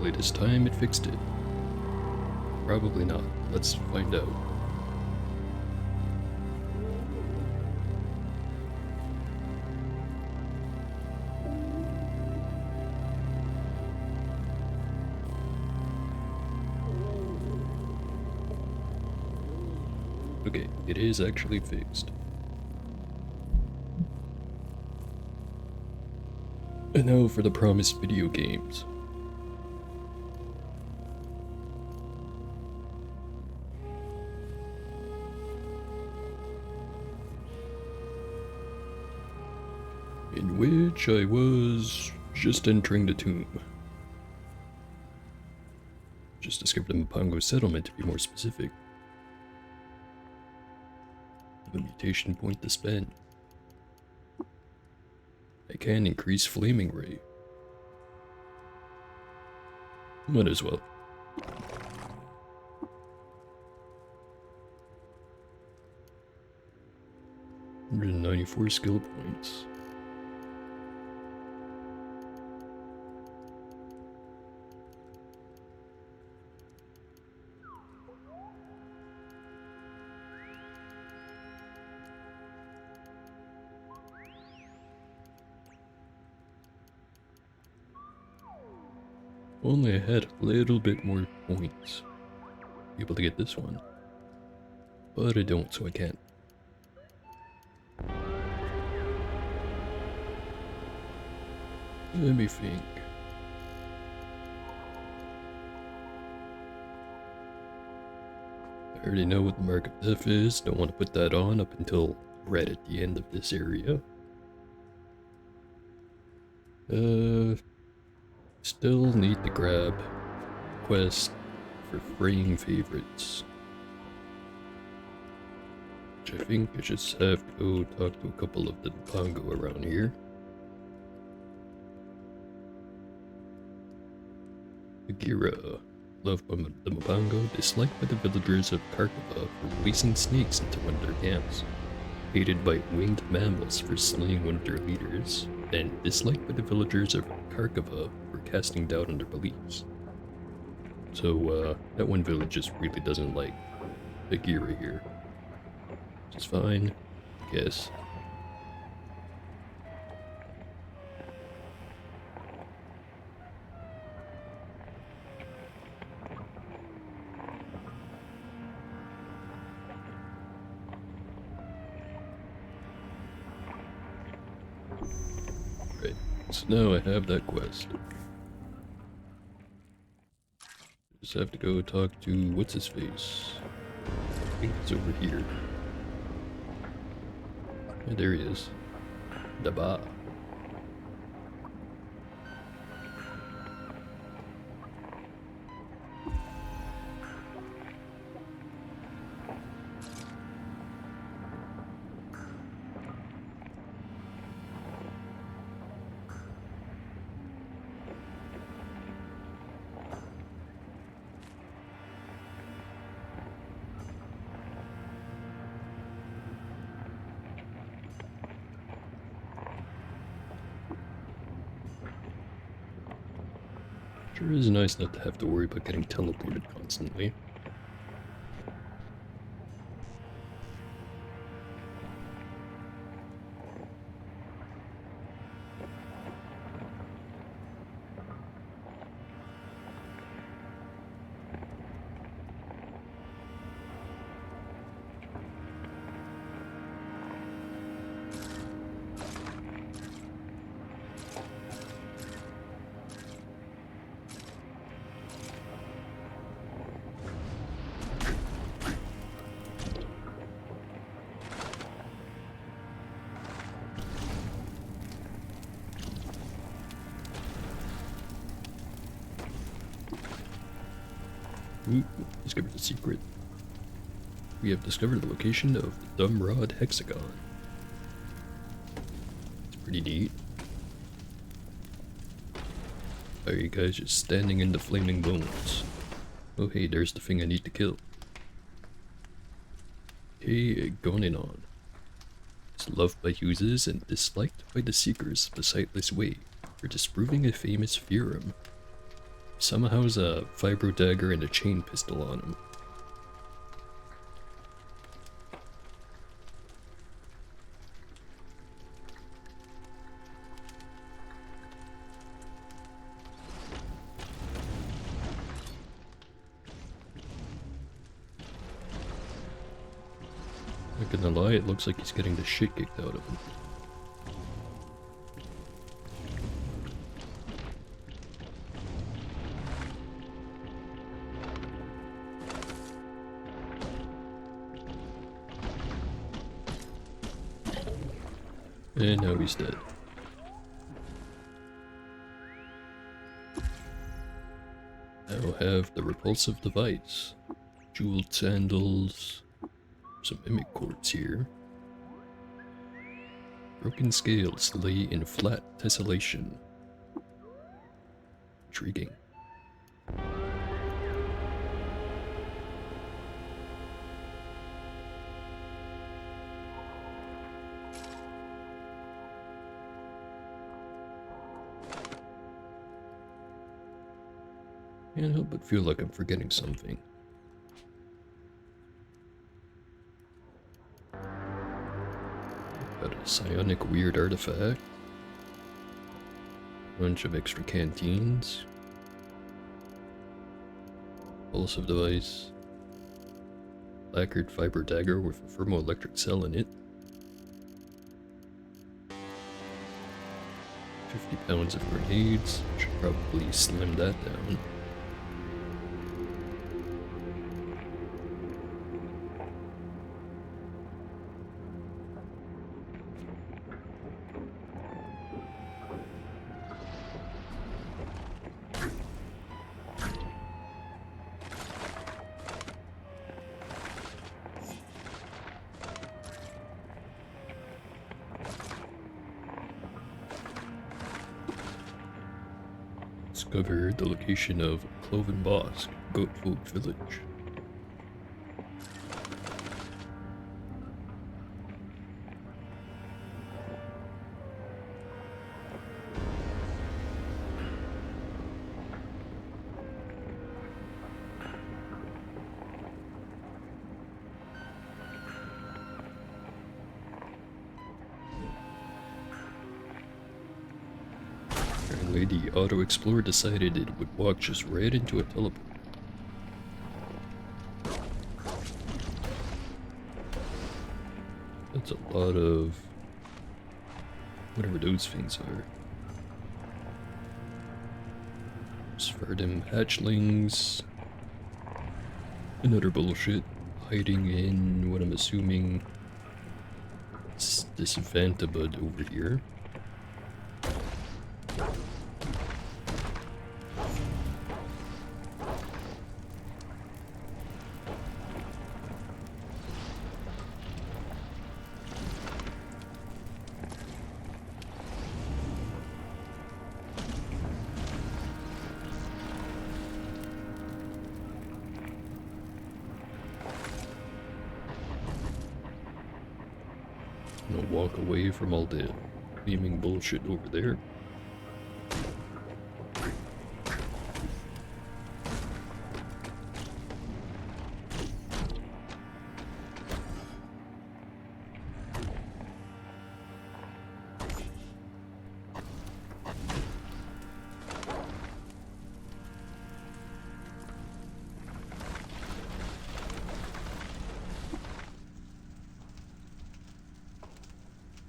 Hopefully this time it fixed it. Probably not. Let's find out. Okay, it is actually fixed. And now for the promised video games. In which I was just entering the tomb. Just discovered the Mpango settlement, to be more specific. The mutation point to spend. I can increase flaming ray. Might as well. 194 skill points. Only I had a little bit more points. Be able to get this one. But I don't, so I can't. Let me think. I already know what the Mark of Death is, don't want to put that on up until right at the end of this area. Still need to grab quest for freeing favorites. Which I think I just have to go talk to a couple of the Mpango around here. Bagheera, loved by the Mpango, disliked by the villagers of Karkava for releasing snakes into one of their camps, hated by winged mammals for slaying one of their leaders, and disliked by the villagers of Karkava for casting doubt on their beliefs. So, that one village just really doesn't like Bagheera here. Which is fine, I guess. Right, so now I have that quest. Just have to go talk to what's-his-face. I think it's over here. Yeah, there he is. Daba. Sure is nice not to have to worry about getting teleported constantly. Ooh, discovered a secret. We have discovered the location of the Dumrod Hexagon. It's pretty neat. Are you guys just standing in the flaming bones? Oh hey, there's the thing I need to kill. Hey, Gonenon. It's loved by users and disliked by the seekers of the Sightless Way for disproving a famous theorem. somehow has a vibro dagger and a chain pistol on him. Not gonna lie, it looks like he's getting the shit kicked out of him. And now he's dead. Now have the repulsive device. Jeweled sandals. Some mimic quartz here. Broken scales lay in flat tessellation. Intriguing. Can't help but feel like I'm forgetting something. Got a psionic weird artifact. Bunch of extra canteens. Repulsive device. Lacquered fiber dagger with a thermoelectric cell in it. 50 pounds of grenades. Should probably slim that down. Discovered the location of Cloven Bosk, Goatfolk Village. The Auto Explorer decided it would walk just right into a teleport. That's a lot of whatever those things are. Svardim hatchlings. Another bullshit. Hiding in what I'm assuming is this Vantabud over here. Gonna walk away from all the beaming bullshit over there.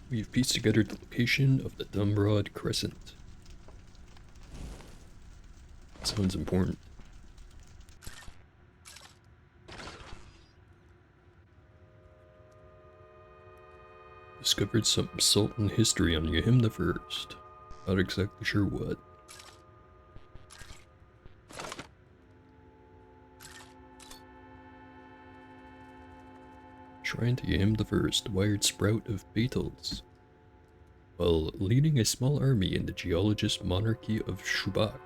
We've pieced together the location of the Dumbrod Crescent. Sounds important. Discovered some Sultan history on Yahim the First. Not exactly sure what. Shrine to Yahim the First, wired sprout of Beetles. While leading a small army in the geologist monarchy of Shubak,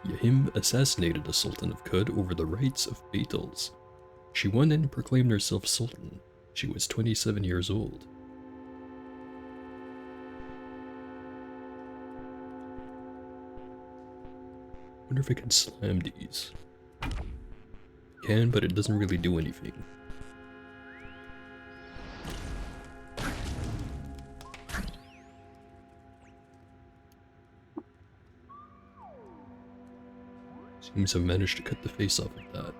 Yahim assassinated the Sultan of Kud over the rights of Beetles. She won and proclaimed herself Sultan. She was 27 years old. Wonder if I can slam these. Can, but it doesn't really do anything. Seems I've managed to cut the face off of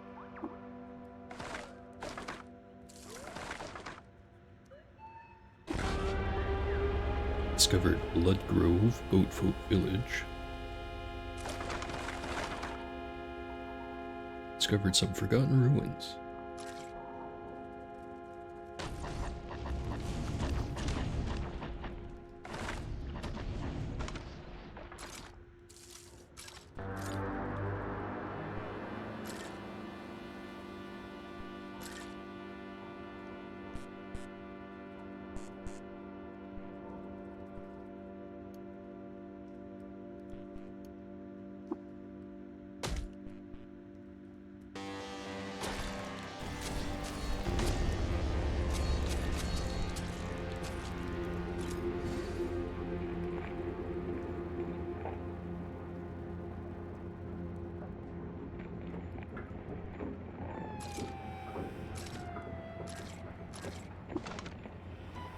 that. Discovered Blood Grove, Goatfolk Village. Discovered some forgotten ruins.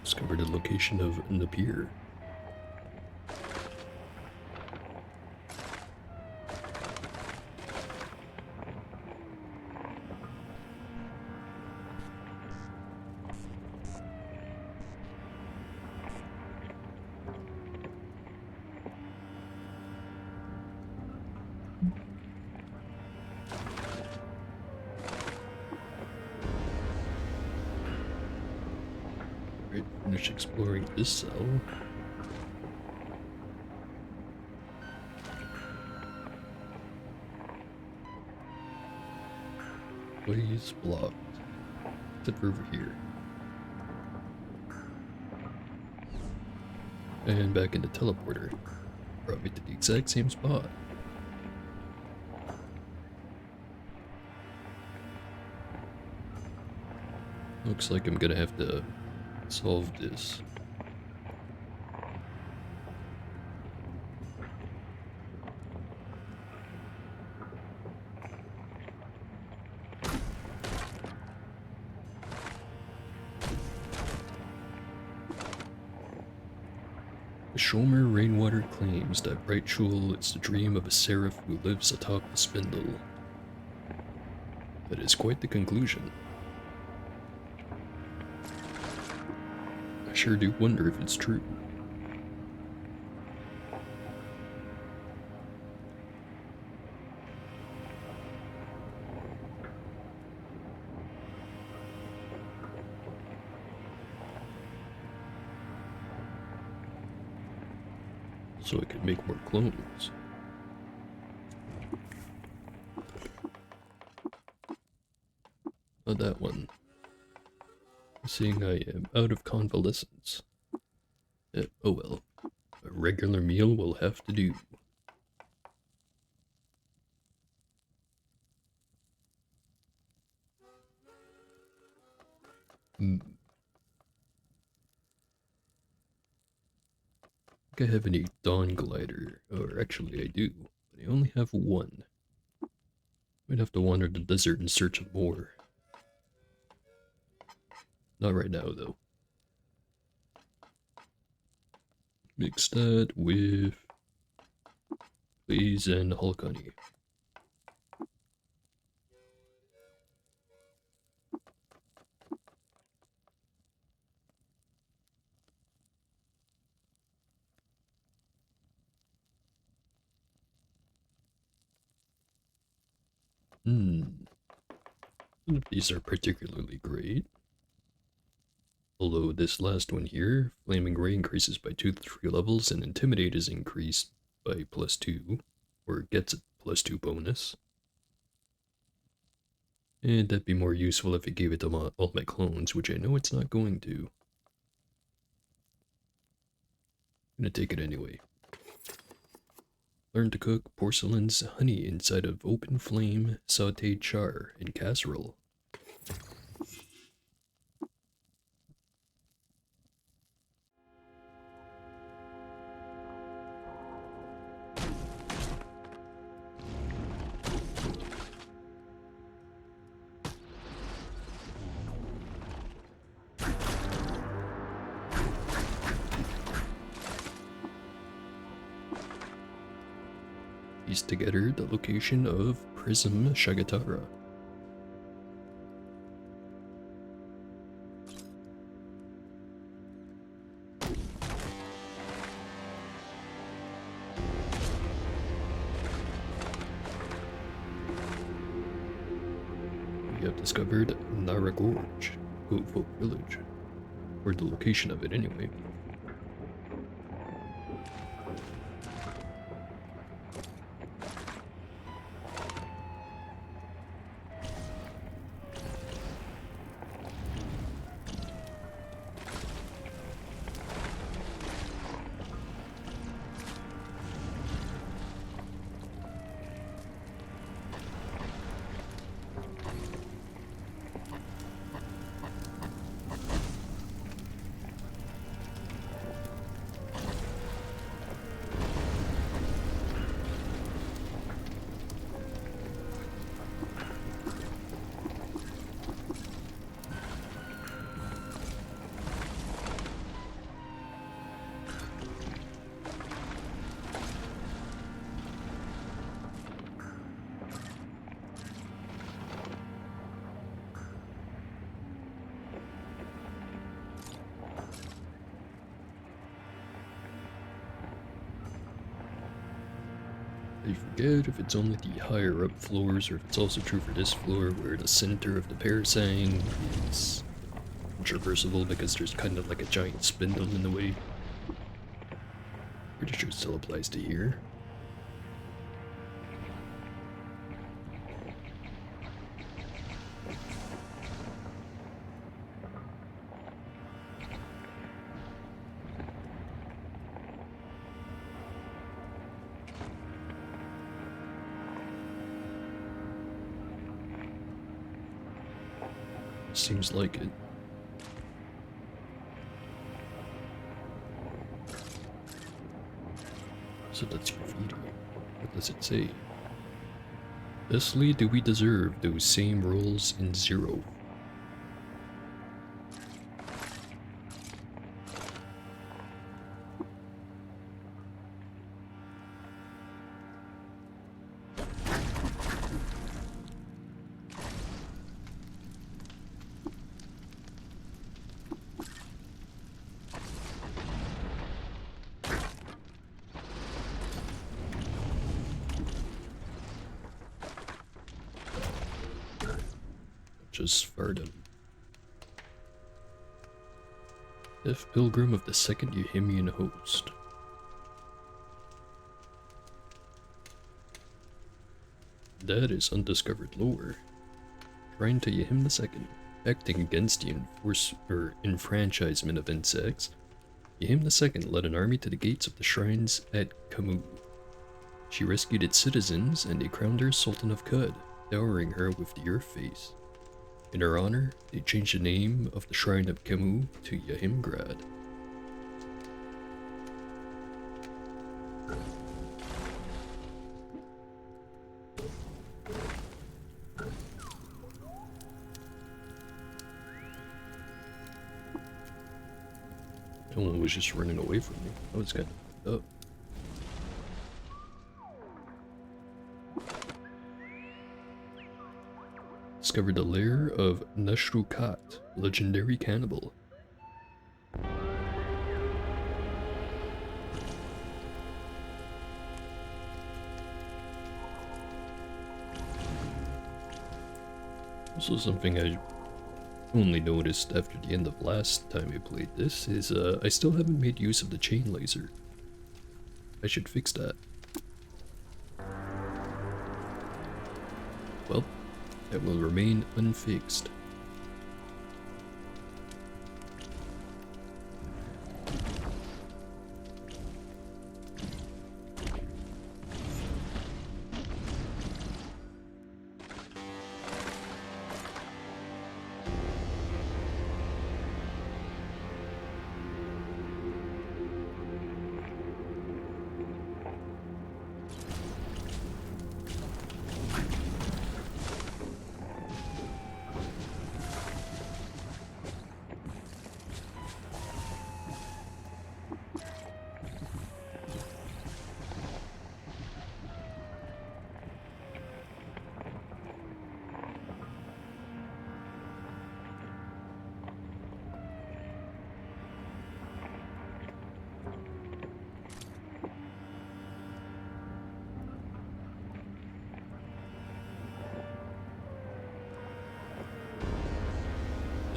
Discovered the location of Napier. Right, finish exploring this cell. Ways blocked. Except for over here. And back into teleporter. Brought me to the exact same spot. Looks like I'm gonna have to solve this. The Shomer Rainwater claims that Bright Jewel is the dream of a seraph who lives atop the spindle. That is quite the conclusion. I sure do wonder if it's true. So I could make more clones. Not that one. Seeing I am out of convalescence. Oh well. A regular meal will have to do. I think I have any Dawn Glider, or actually I do, but I only have one. Might have to wander the desert in search of more. Not right now, though. Mix that with Blaze and Hulk Honey. None of these are particularly great. Although this last one here, Flaming Ray increases by 2 to 3 levels and Intimidate is increased by +2, or gets a +2 bonus. And that'd be more useful if it gave it to all my clones, which I know it's not going to. I'm gonna take it anyway. Learn to cook porcelain's honey inside of open flame sauteed char in casserole. pieced together the location of Prism Shagatara. We have discovered Nara Gorge, Goat Folk Village, or the location of it anyway. I forget if it's only the higher up floors or if it's also true for this floor where the center of the parasang is traversable because there's kind of like a giant spindle in the way. Pretty sure it still applies to here. Seems like it. So that's graffiti. What does it say? Thusly do we deserve those same roles in Zero. Just Varden. Deaf Pilgrim of the Second Yahimian Host. That is undiscovered lore. Shrine to Yahim II, acting against the enfranchisement of insects, Yahim II led an army to the gates of the shrines at Kamu. She rescued its citizens and they crowned her Sultan of Qud, dowering her with the Earth Face. In her honor, they changed the name of the Shrine of Kamu to Yahimgrad. Someone was just running away from me. I was kind of up. Discovered the lair of Nashrukat, legendary cannibal. Also something I only noticed after the end of last time I played this is I still haven't made use of the chain laser. I should fix that. Well, that will remain unfixed.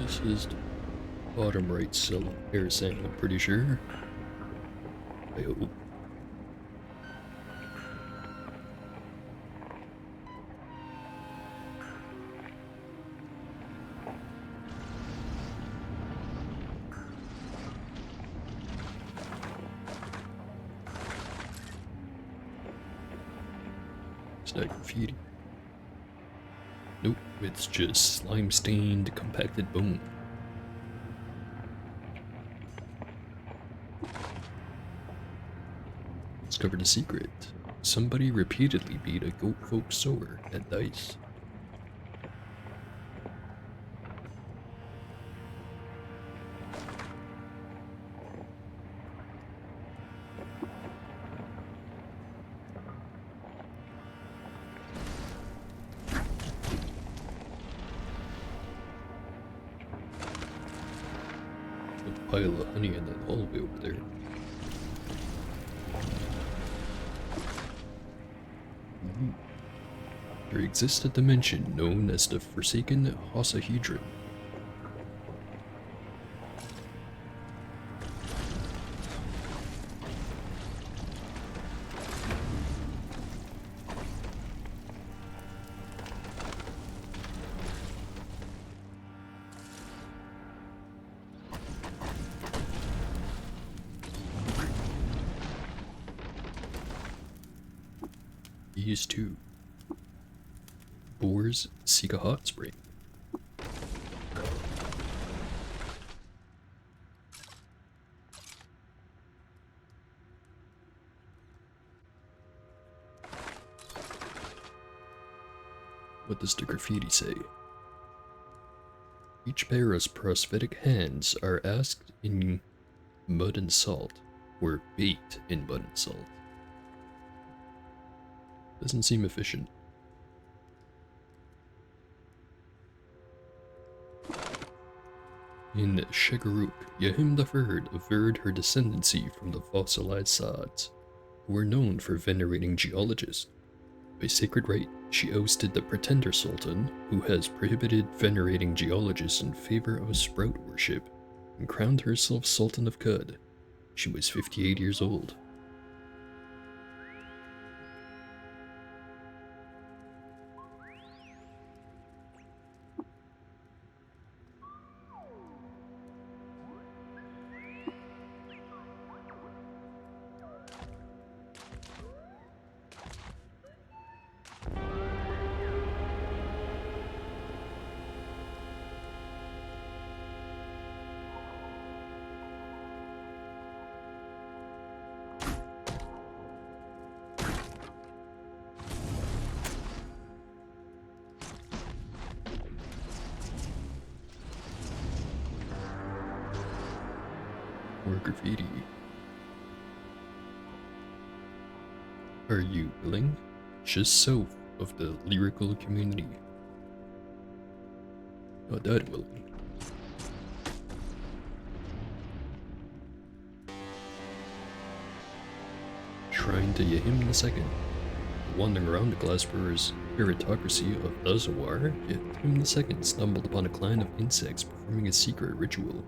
This is the bottom right cell air sample, I'm pretty sure. I hope. It's not graffiti. Nope, it's just slime-stained, compacted bone. Discovered a secret. Somebody repeatedly beat a goat folk sower at dice. A pile of honey in that hallway over there. There exists a dimension known as the Forsaken Hossahedron. These two. Boars seek a hot spring. What does the graffiti say? Each pair of prosthetic hands are asked in mud and salt, or baked in mud and salt. Doesn't seem efficient. In Shegaruk, Yahim III averred her descendancy from the fossilized Sads, who were known for venerating geologists. By sacred right, she ousted the pretender sultan, who has prohibited venerating geologists in favor of sprout worship, and crowned herself Sultan of Qud. She was 58 years old. More graffiti. Are you willing? Just south of the lyrical community. Not that willing. Shrine to Yahim II. Wandering around the Glassbearer's aristocracy of Azawar, Yahim II stumbled upon a clan of insects performing a secret ritual.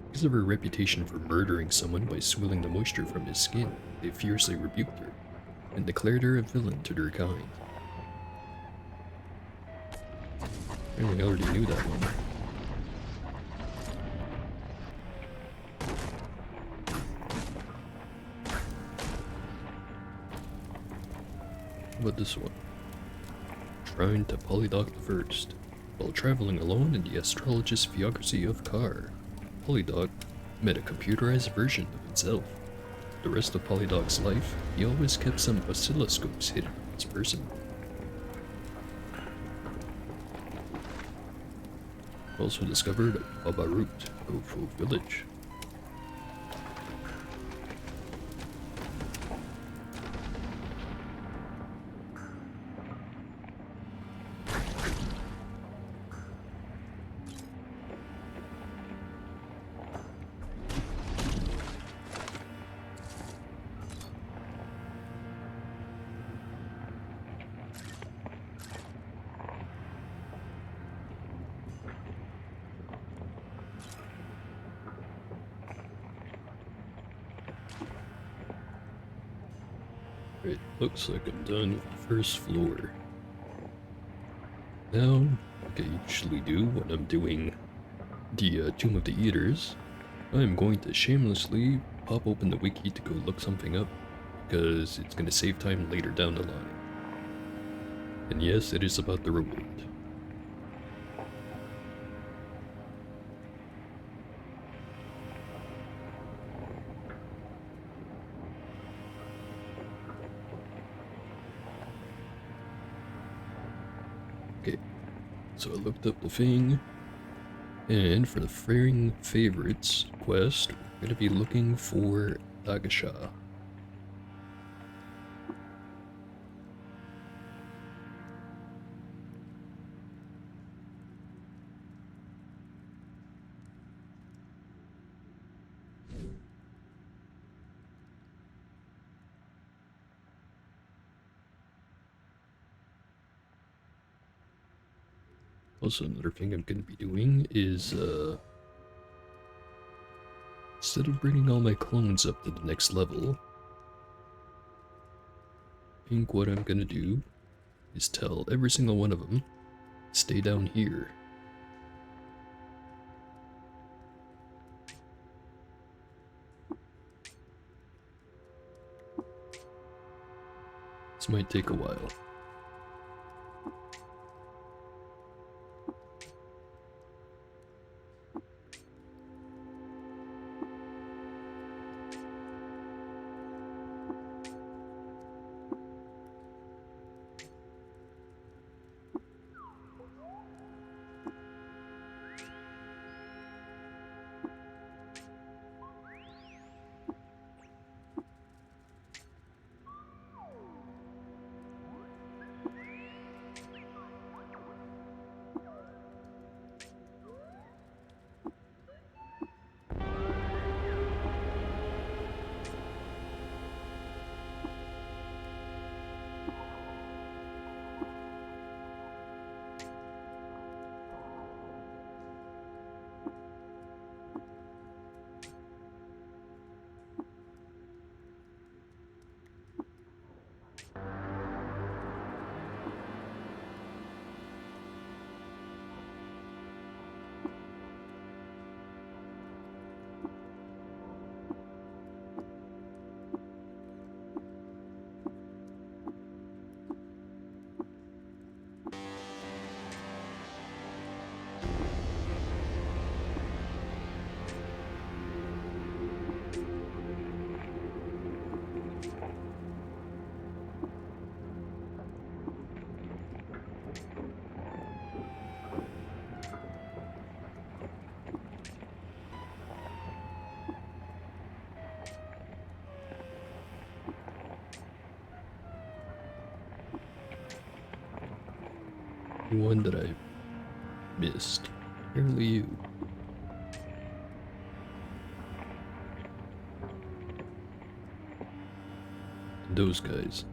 Because of her reputation for murdering someone by swilling the moisture from his skin, they fiercely rebuked her, and declared her a villain to their kind. I already knew that one. How about this one? Shrine to Polydoc I. While traveling alone in the astrologist's theocracy of Kar, Polydoc met a computerized version of himself. The rest of Polydoc's life, he always kept some oscilloscopes hidden in his person. Also discovered Babarut, Gofo village. Right, looks like I'm done with the first floor. Now, like I usually do when I'm doing the Tomb of the Eaters, I'm going to shamelessly pop open the wiki to go look something up, because it's going to save time later down the line. And yes, it is about the reward. Okay, so I looked up the thing, and for the Fraying Favorites quest, we're going to be looking for Dagasha. Also, another thing I'm going to be doing is, instead of bringing all my clones up to the next level, I think what I'm going to do is tell every single one of them, stay down here. This might take a while. One that I missed. Apparently you. And those guys.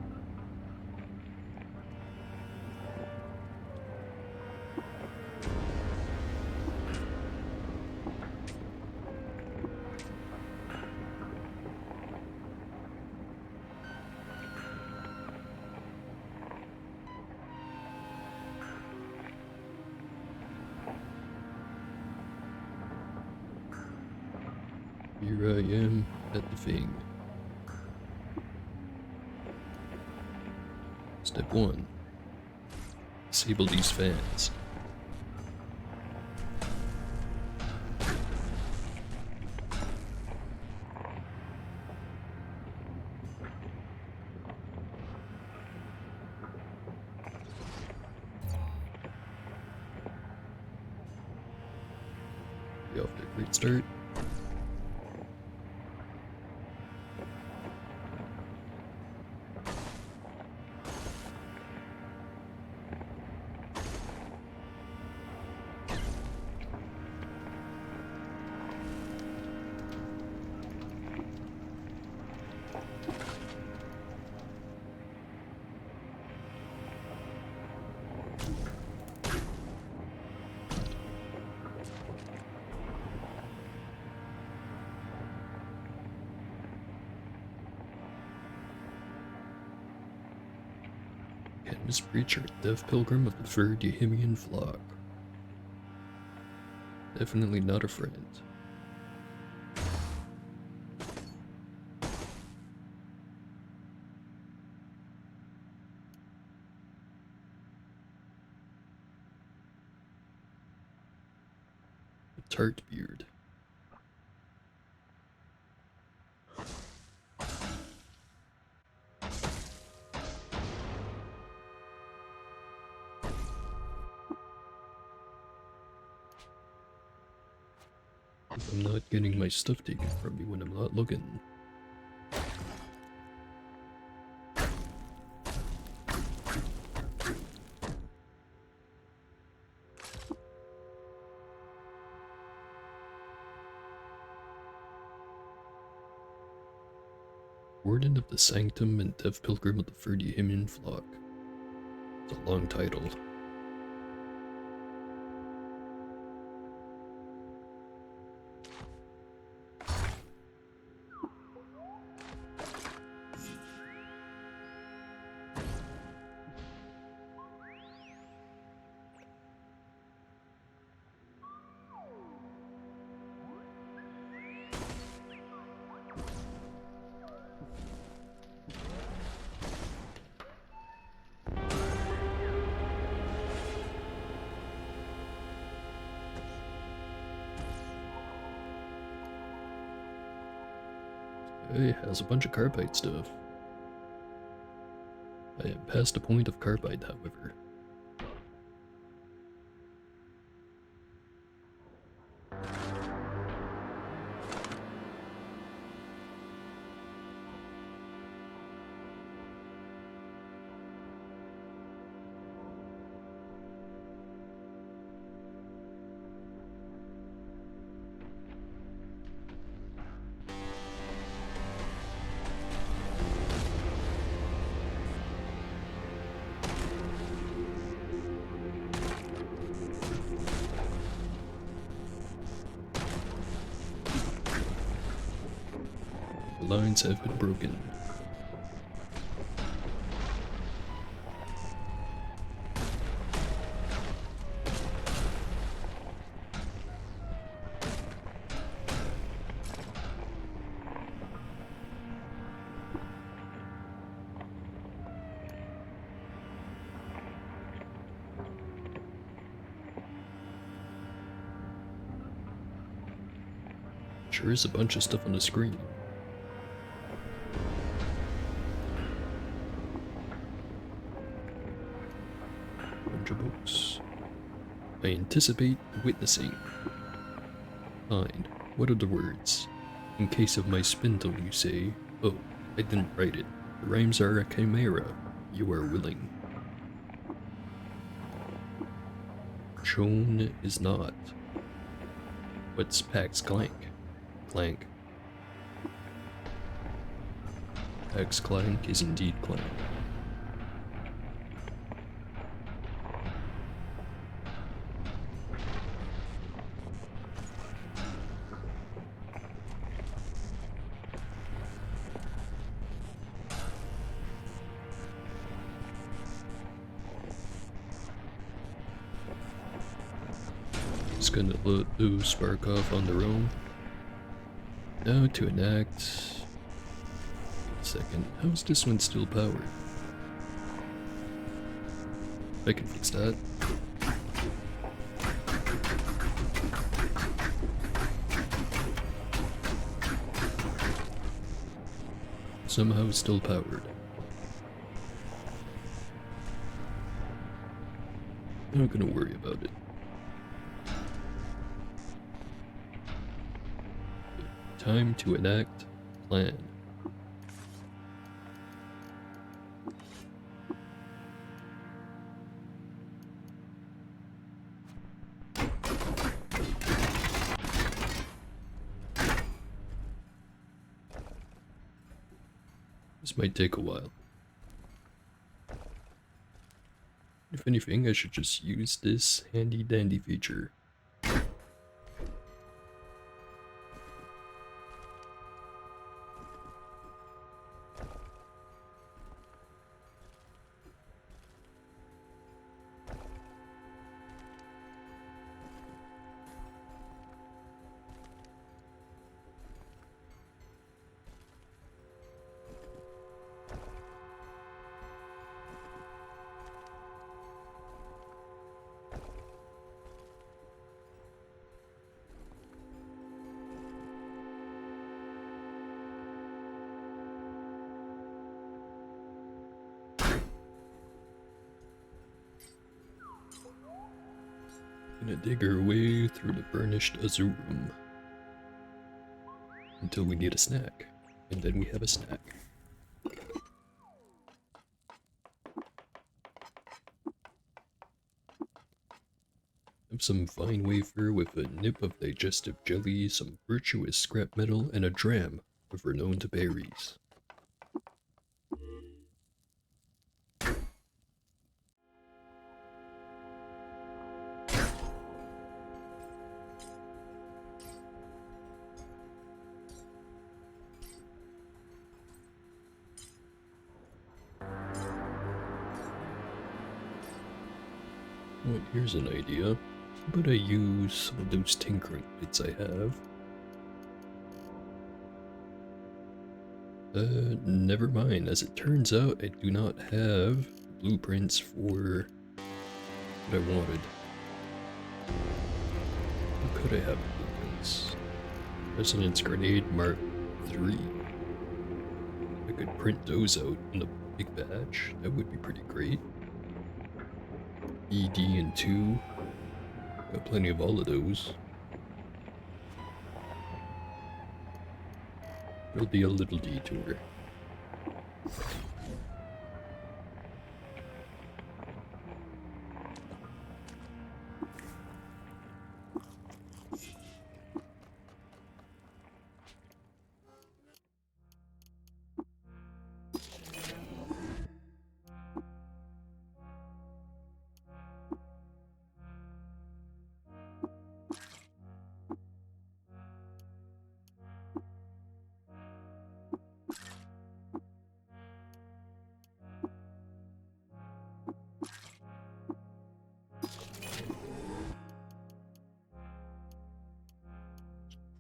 Here I am at the thing. Step 1. Disable these fans. Be off to a great start. famous preacher, deaf pilgrim of the third Yehimian flock. Definitely not a friend. A tart beard. I'm not getting my stuff taken from me when I'm not looking. Warden of the Sanctum and Deaf Pilgrim of the Third Yehimian Flock. It's a long title. It has a bunch of carbide stuff. I am past the point of carbide, however. The lines have been broken. Sure is a bunch of stuff on the screen. Bunch of books. I anticipate witnessing. Fine. What are the words? In case of my spindle, you say. Oh, I didn't write it. The rhymes are a chimera. You are willing. Chone is not. What's Pax Clank? Clank. Pax Clank is indeed Clank. Just gonna let those spark off on their own. Now to enact. Wait a second, how's this one still powered? I can fix that. Somehow still powered. I'm not gonna worry about it. Time to enact plan. This might take a while. If anything, I should just use this handy dandy feature. Gonna dig our way through the burnished Azurum until we need a snack, and then we have a snack. Have some fine wafer with a nip of digestive jelly, some virtuous scrap metal, and a dram of renowned berries. Well, here's an idea. How about I use some of those tinkering bits I have? Never mind. As it turns out, I do not have blueprints for what I wanted. How could I have blueprints? Resonance Grenade Mark III. I could print those out in a big batch. That would be pretty great. ED and 2. Got plenty of all of those. It'll be a little detour.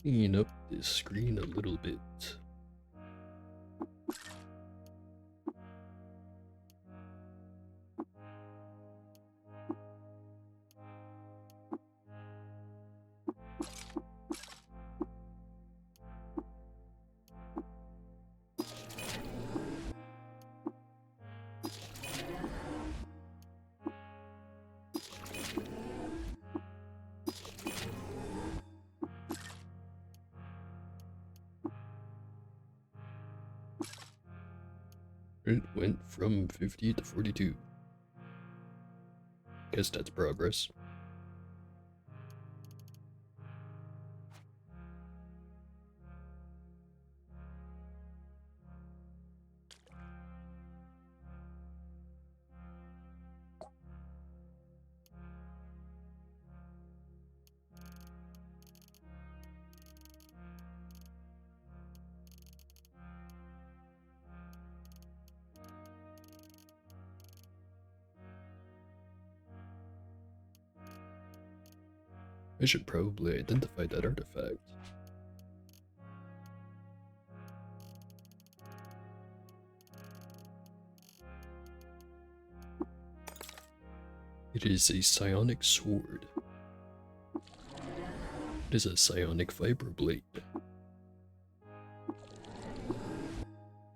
Clean up this screen a little bit. It went from 50 to 42. Guess that's progress. I should probably identify that artifact. It is a psionic sword. It is a psionic fiber blade. I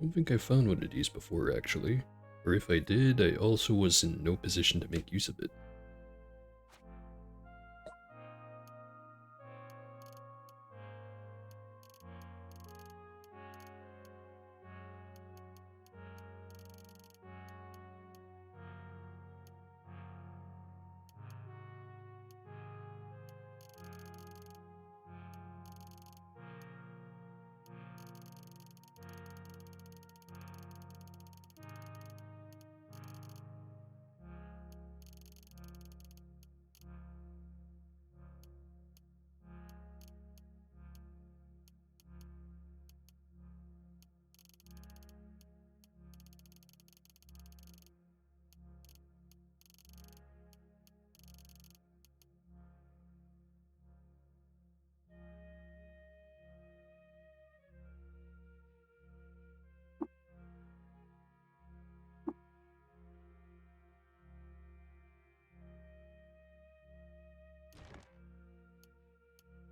don't think I found one of these before, actually. Or if I did, I also was in no position to make use of it.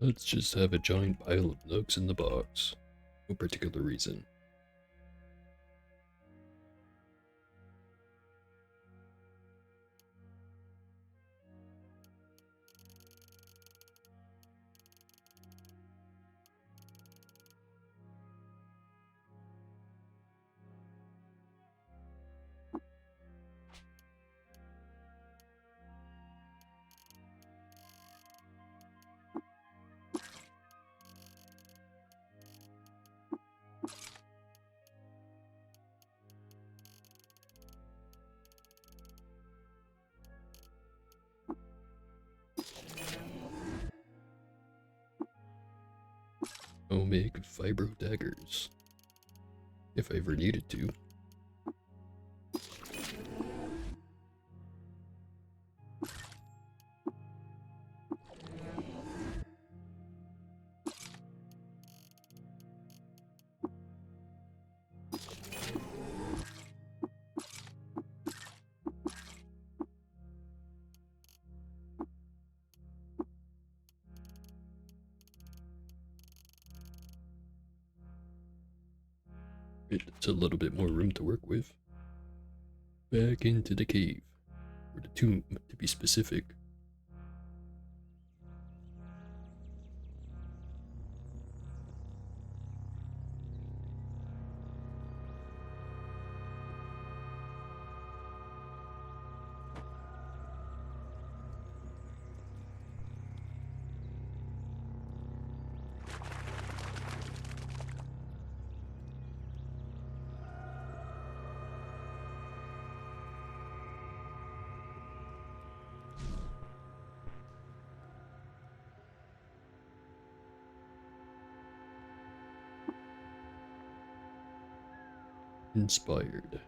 Let's just have a giant pile of nooks in the box. No particular reason. I'll make vibro daggers. If I ever needed to. It's a little bit more room to work with. Back into the cave. Or the tomb, to be specific. Inspired.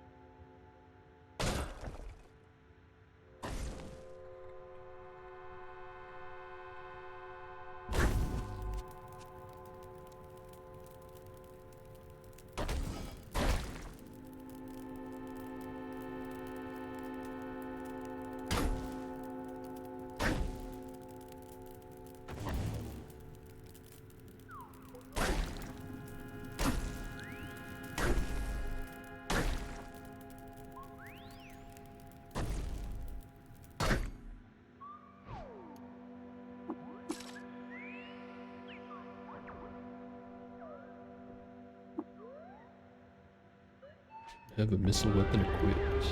Have a missile weapon equipped.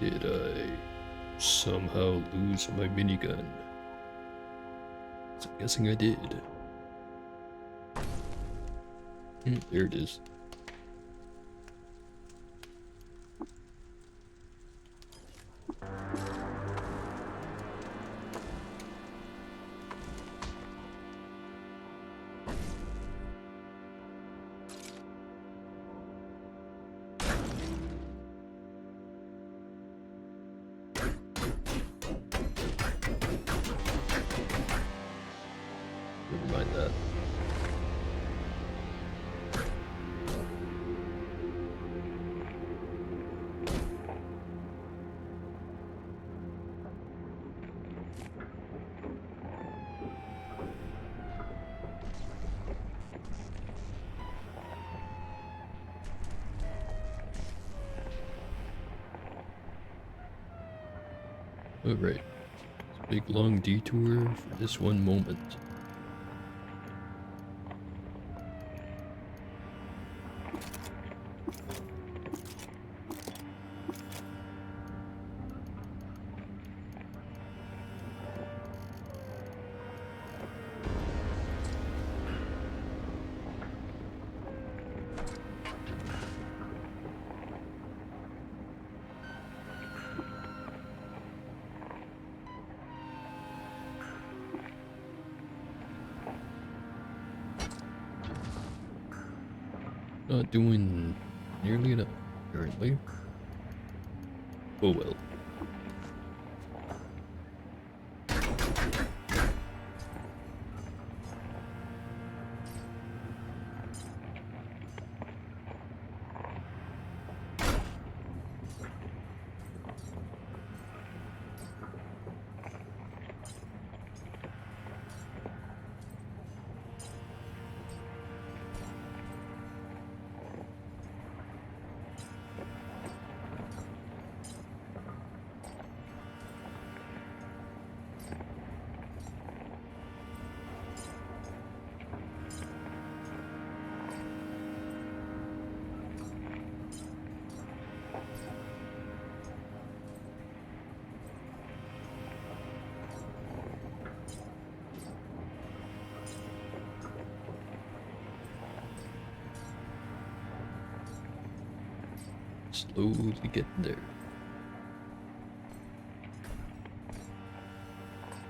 Did I somehow lose my minigun? So I'm guessing I did. There it is. Never mind that. Alright. Big long detour for this one moment. Not doing nearly enough, apparently. Oh well. Slowly getting there.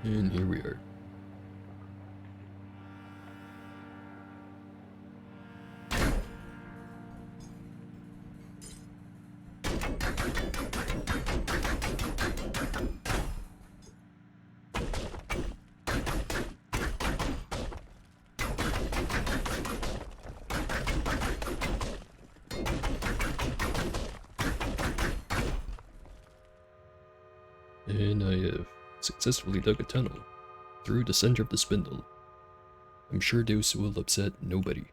And here we are. And I have successfully dug a tunnel through the center of the spindle. I'm sure this will upset nobody.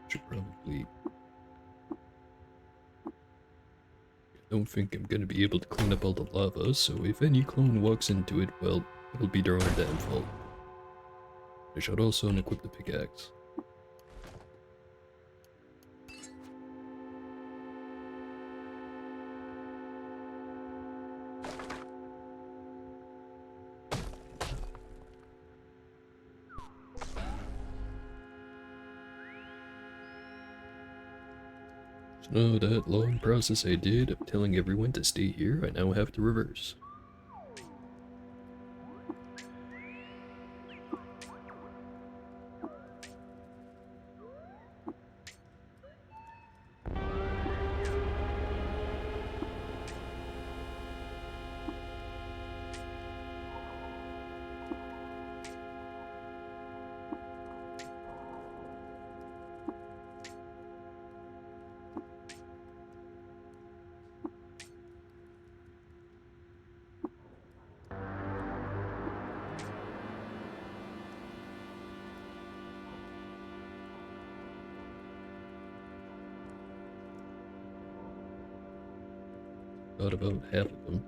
Should probably... I don't think I'm gonna be able to clean up all the lava, so if any clone walks into it, well, it'll be their own damn fault. I should also unequip the pickaxe. So that long process I did of telling everyone to stay here, I now have to reverse. Got about half of them.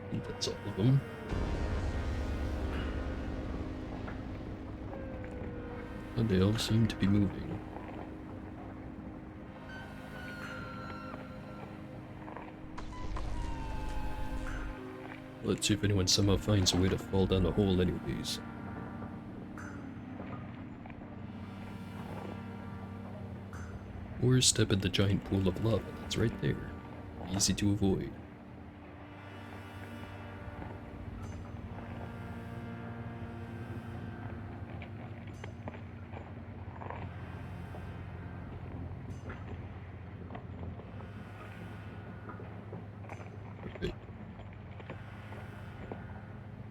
I think that's all of them. And they all seem to be moving. Let's see if anyone somehow finds a way to fall down the hole anyways. Or step in the giant pool of lava that's right there. Easy to avoid. Perfect.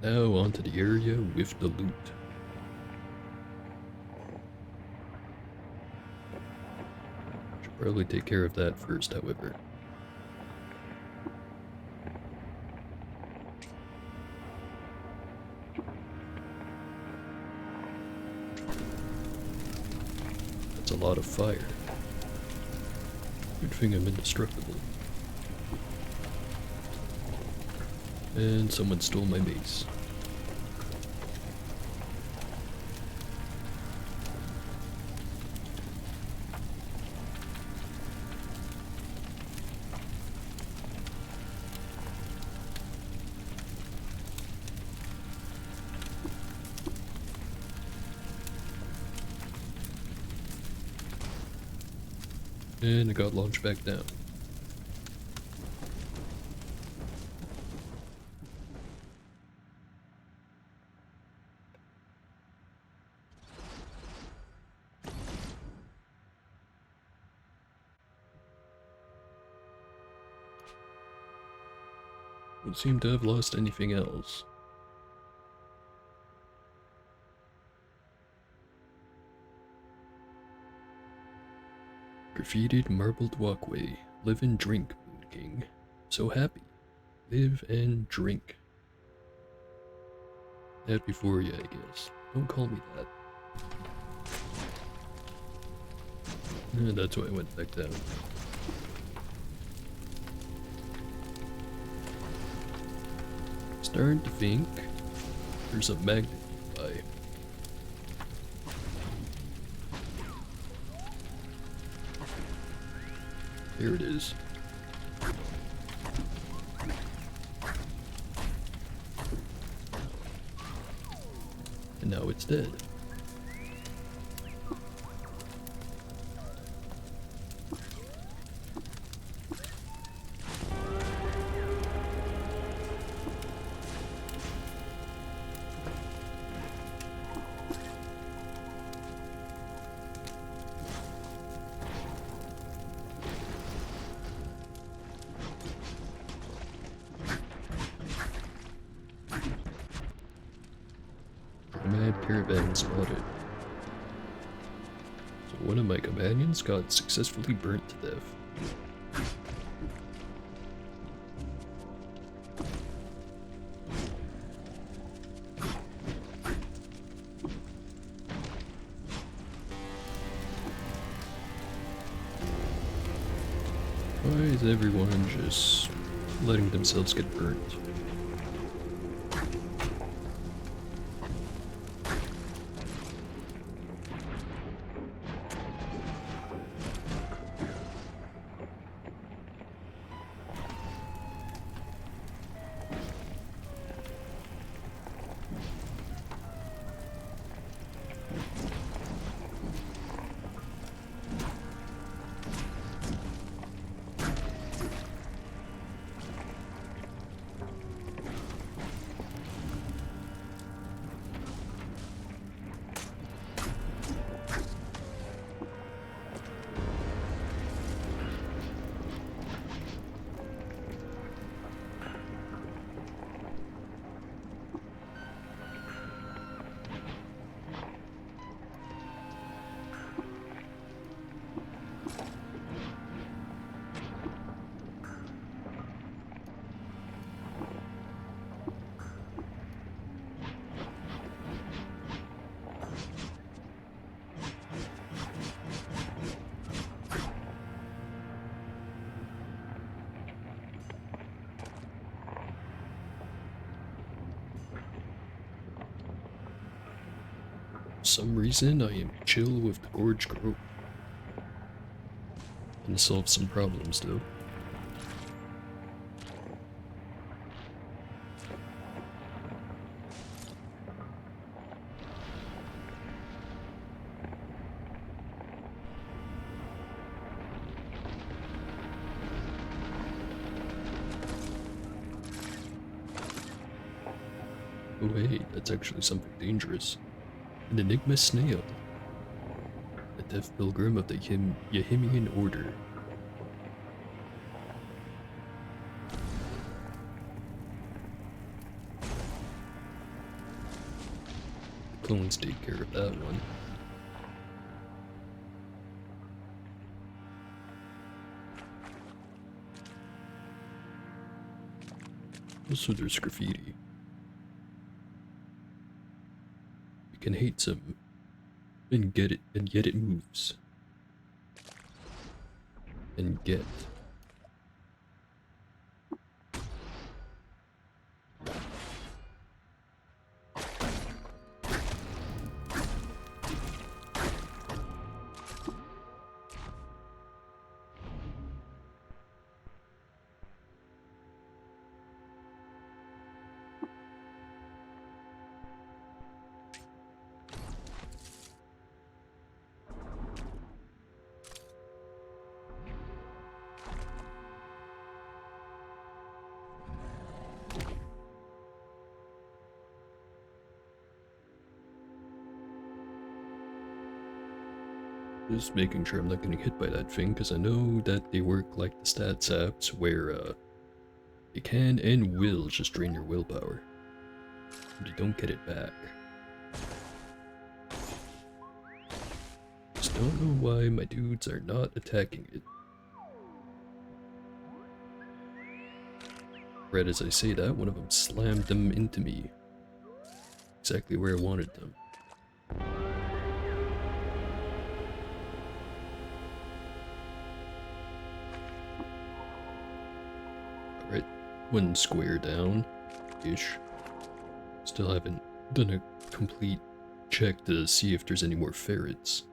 Now onto the area with the loot. Should probably take care of that first, however. That's a lot of fire. Good thing I'm indestructible. And someone stole my mace. And it got launched back down. Don't seem to have lost anything else. Graffitied marbled walkway. Live and drink, Moon King. So happy. Live and drink. Happy for you, I guess. Don't call me that. And that's why I went back down. Starting to think there's a magnet nearby. There it is. And now it's dead. Nomad caravan spotted. So one of my companions got successfully burnt to death. Why is everyone just letting themselves get burnt? For some reason, I am chill with the Gorge Grove. Gonna solve some problems though. Oh hey, that's actually something dangerous. An Enigma snail. A deaf pilgrim of the Yahimian Order. The clones take care of that one. Also there's graffiti. You can hate some and get it, and yet it moves. And get. Just making sure I'm not getting hit by that thing, because I know that they work like the stats apps where you can and will just drain your willpower. But you don't get it back. Just don't know why my dudes are not attacking it. Right as I say that, one of them slammed them into me. Exactly where I wanted them. Alright, one square down-ish. Still haven't done a complete check to see if there's any more ferrets.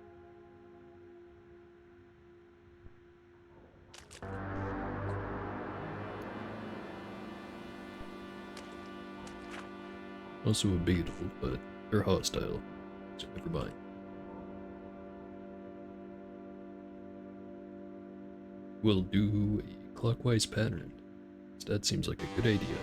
Also a beetle, but they're hostile, so never mind. We'll do a clockwise pattern. That seems like a good idea.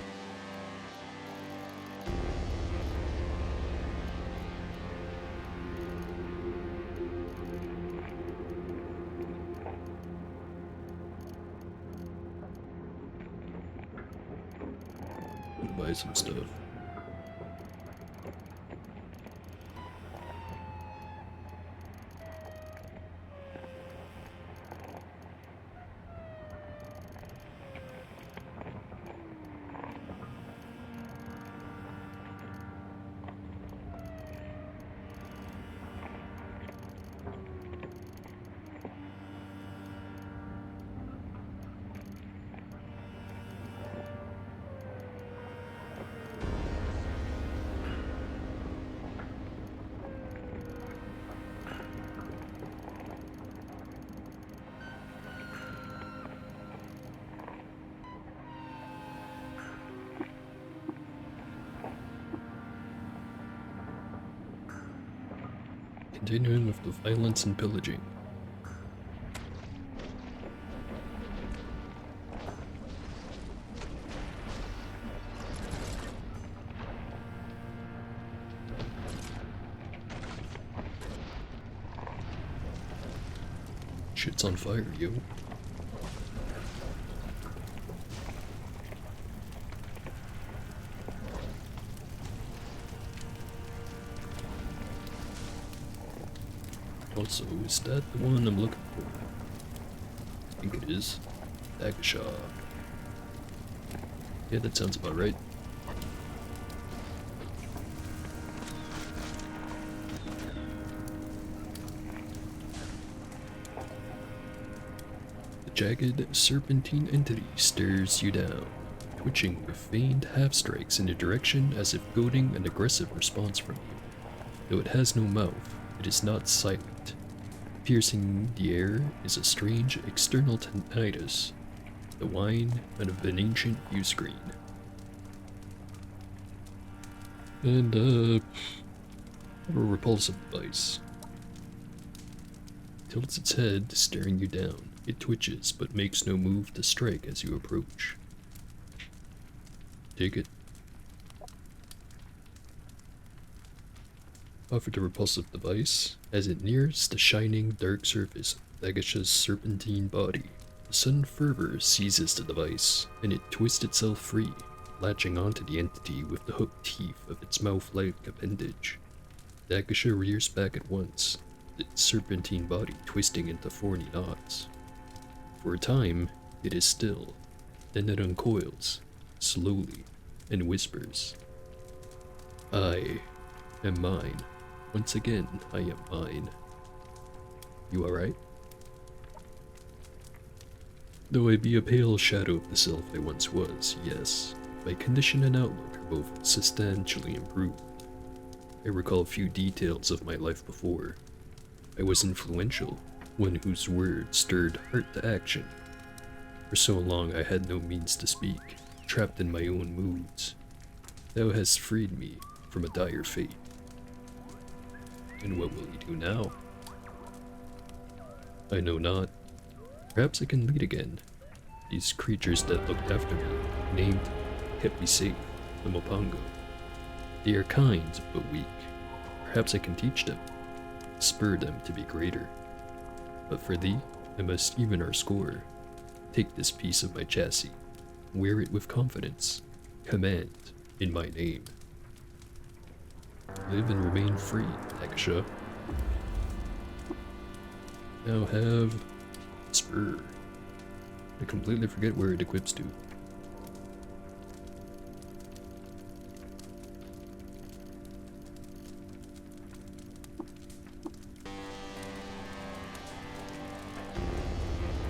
Buy some stuff. Continuing with the violence and pillaging. Shit's on fire, yo. Also, is that the one I'm looking for? I think it is. Dagashaw. Yeah, that sounds about right. The jagged, serpentine entity stares you down, twitching with feigned half-strikes in a direction as if goading an aggressive response from you. Though it has no mouth, it is not silent. Piercing the air is a strange external tinnitus, the whine of an ancient view screen. And, a repulsive device. Tilts its head, staring you down. It twitches, but makes no move to strike as you approach. Take it. Offer the repulsive device. As it nears the shining, dark surface of Dagasha's serpentine body, a sudden fervor seizes the device, and it twists itself free, latching onto the entity with the hooked teeth of its mouth-like appendage. Dagasha rears back at once, its serpentine body twisting into thorny knots. For a time, it is still, then it uncoils, slowly, and whispers, "I am mine. Once again, I am mine. You alright?" Though I be a pale shadow of the self I once was, yes, my condition and outlook are both substantially improved. I recall a few details of my life before. I was influential, one whose words stirred heart to action. For so long I had no means to speak, trapped in my own moods. Thou hast freed me from a dire fate. And what will you do now? I know not. Perhaps I can lead again. These creatures that looked after me, named, kept me safe, the Mopango. They are kind, but weak. Perhaps I can teach them, spur them to be greater. But for thee, I must even our score. Take this piece of my chassis, wear it with confidence, command in my name. Live and remain free, Dagasha. Now have spur. I completely forget where it equips to.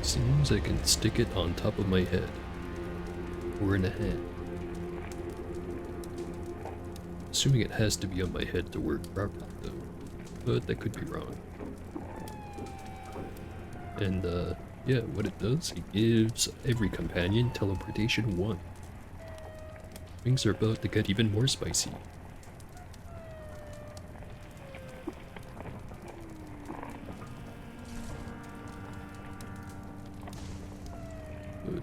Seems I can stick it on top of my head. Or in a hand. Assuming it has to be on my head to work properly though. But that could be wrong. And yeah, what it does, it gives every companion teleportation 1. Things are about to get even more spicy.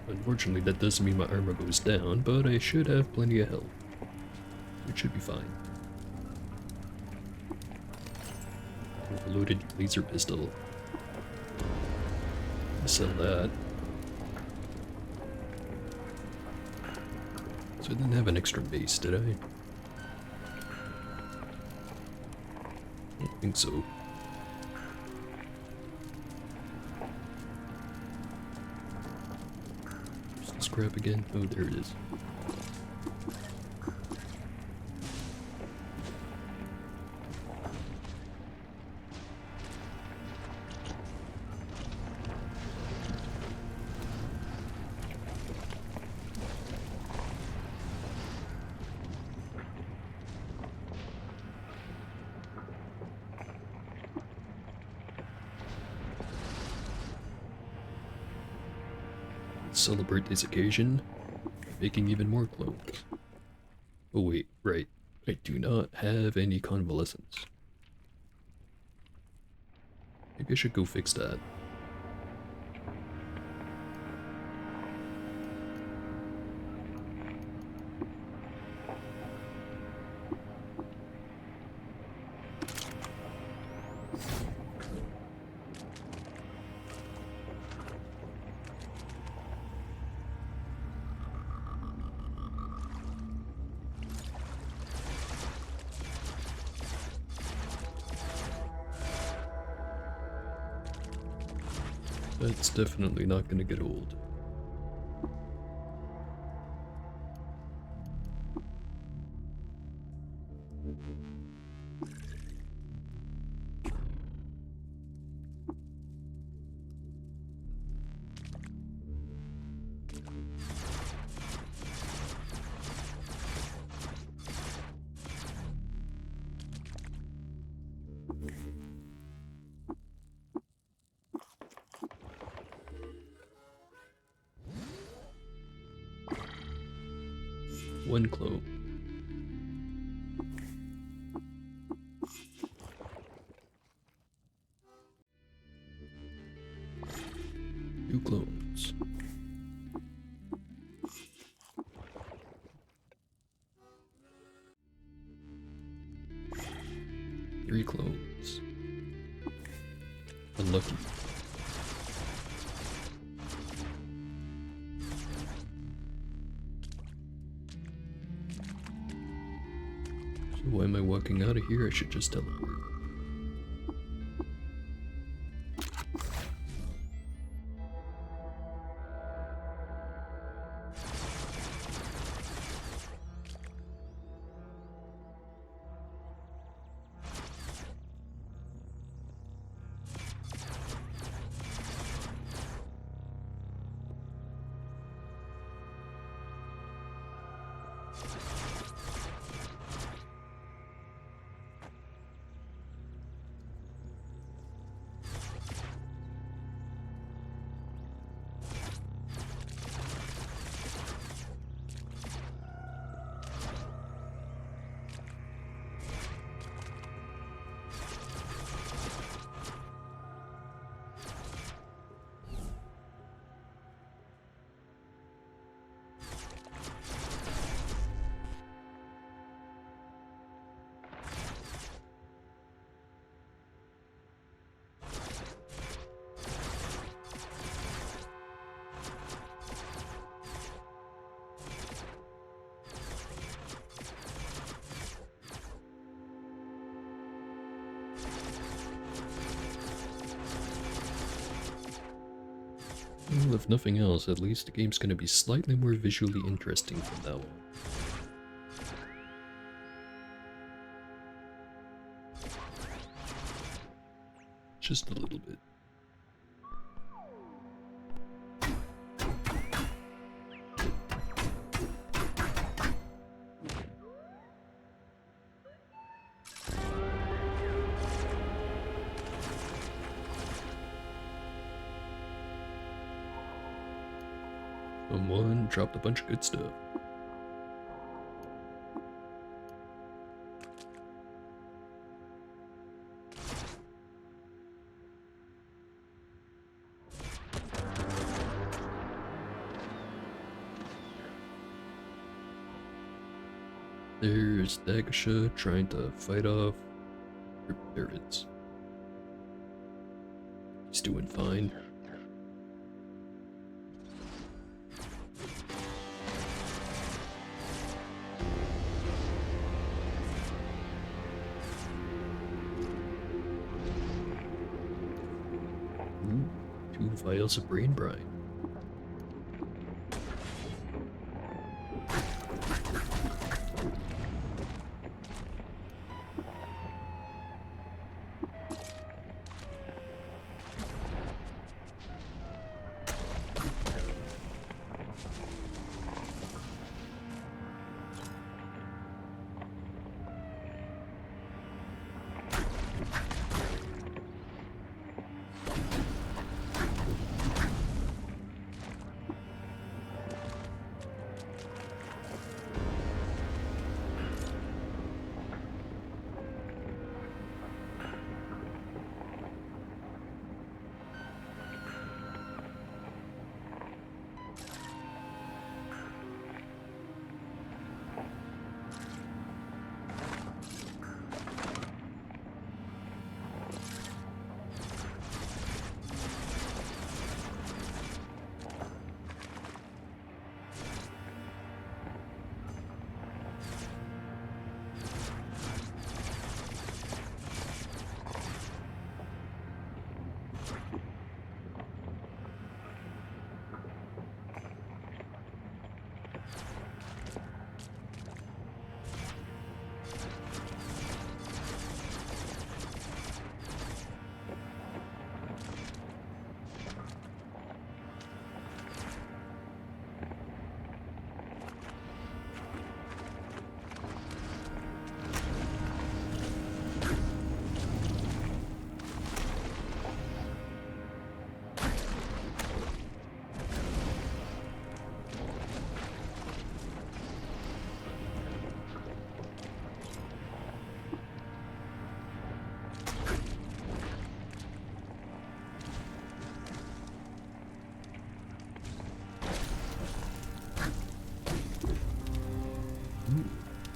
Unfortunately, that does mean my armor goes down, but I should have plenty of health. It should be fine. Overloaded laser pistol. Sell that. So I didn't have an extra base, did I? I don't think so. Where's this crap again? Oh, there it is. Celebrate this occasion, making even more clones. Oh wait, right. I do not have any convalescence. Maybe I should go fix that. That's definitely not gonna get old. One clone. Two clones. Three clones. Unlucky. So why am I walking out of here? I should just teleport. Well, if nothing else, at least the game's gonna be slightly more visually interesting from now on. Just a little bit. Someone dropped a bunch of good stuff. There's Dagasha trying to fight off Cryptarids. He's doing fine. Ooh, 2 vials of brain brine.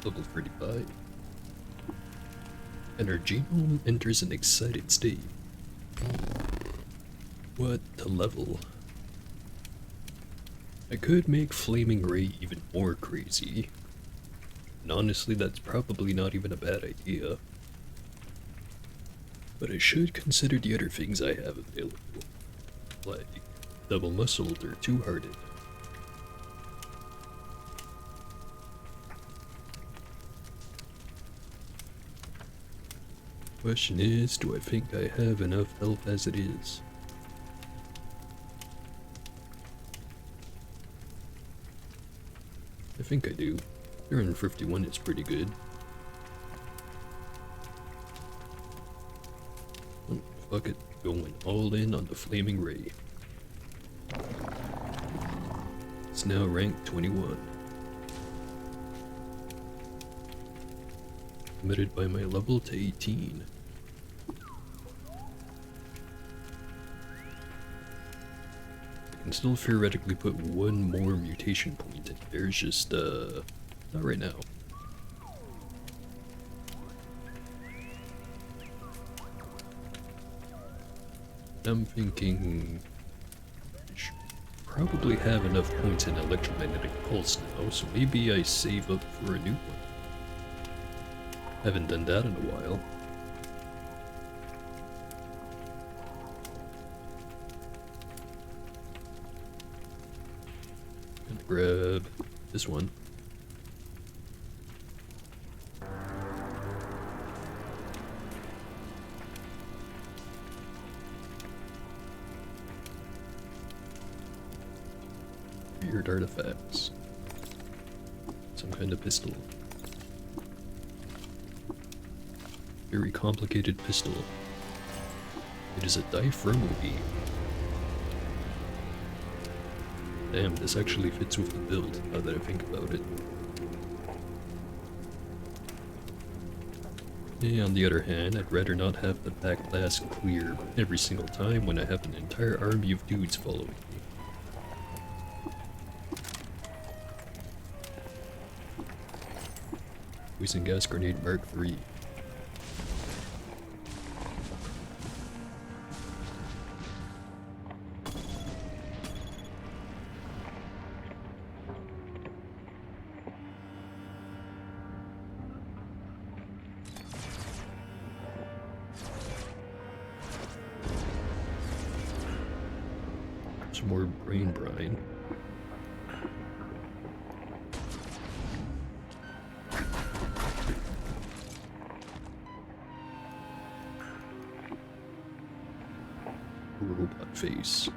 Level 35. And our genome enters an excited state. What a level. I could make Flaming Ray even more crazy. And honestly, that's probably not even a bad idea. But I should consider the other things I have available. Like double muscled or two-hearted. Question is, do I think I have enough health as it is? I think I do. 351 is pretty good. Oh, fuck it, going all in on the Flaming Ray. It's now ranked 21. Limited by my level to 18. I can still theoretically put one more mutation point in. There's just, not right now. I'm thinking I should probably have enough points in electromagnetic pulse now, so maybe I save up for a new one. Haven't done that in a while. Gonna grab this one. Weird artifacts. Some kind of pistol. Very complicated pistol. It is a Difromo beam. Damn, this actually fits with the build, now that I think about it. On the other hand, I'd rather not have the back glass clear every single time when I have an entire army of dudes following me. Poison gas grenade Mark III. Some more brain brine. Robot face.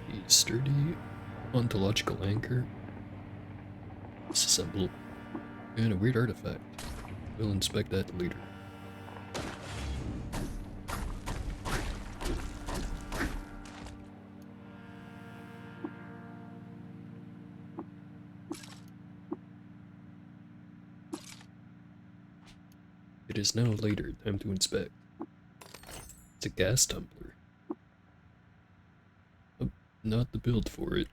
A sturdy ontological anchor. Disassemble. And a weird artifact. We'll inspect that later. It is now later, time to inspect. It's a gas tumbler. Oh, not the build for it.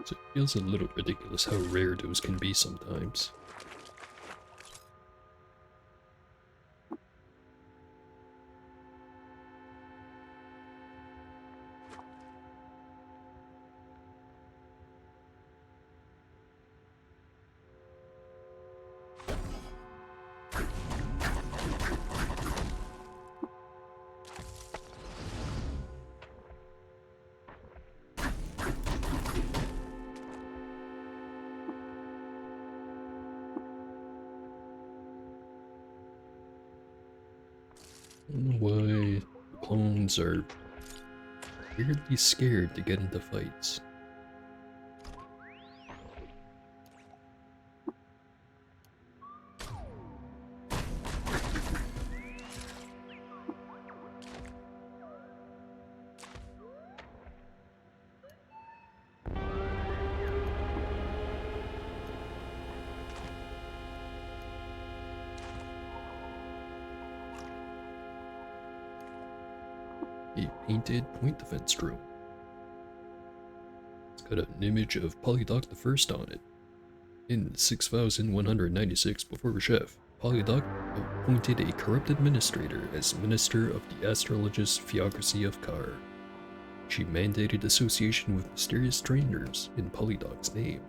So it feels a little ridiculous how rare those can be sometimes. I don't know why clones are weirdly scared to get into fights. A painted point defense room. It's got an image of Polydoc the First on it. In 6196 before Reshef, Polydoc appointed a corrupt administrator as minister of the astrologist theocracy of Kar. She mandated association with mysterious strangers in Polydoc's name.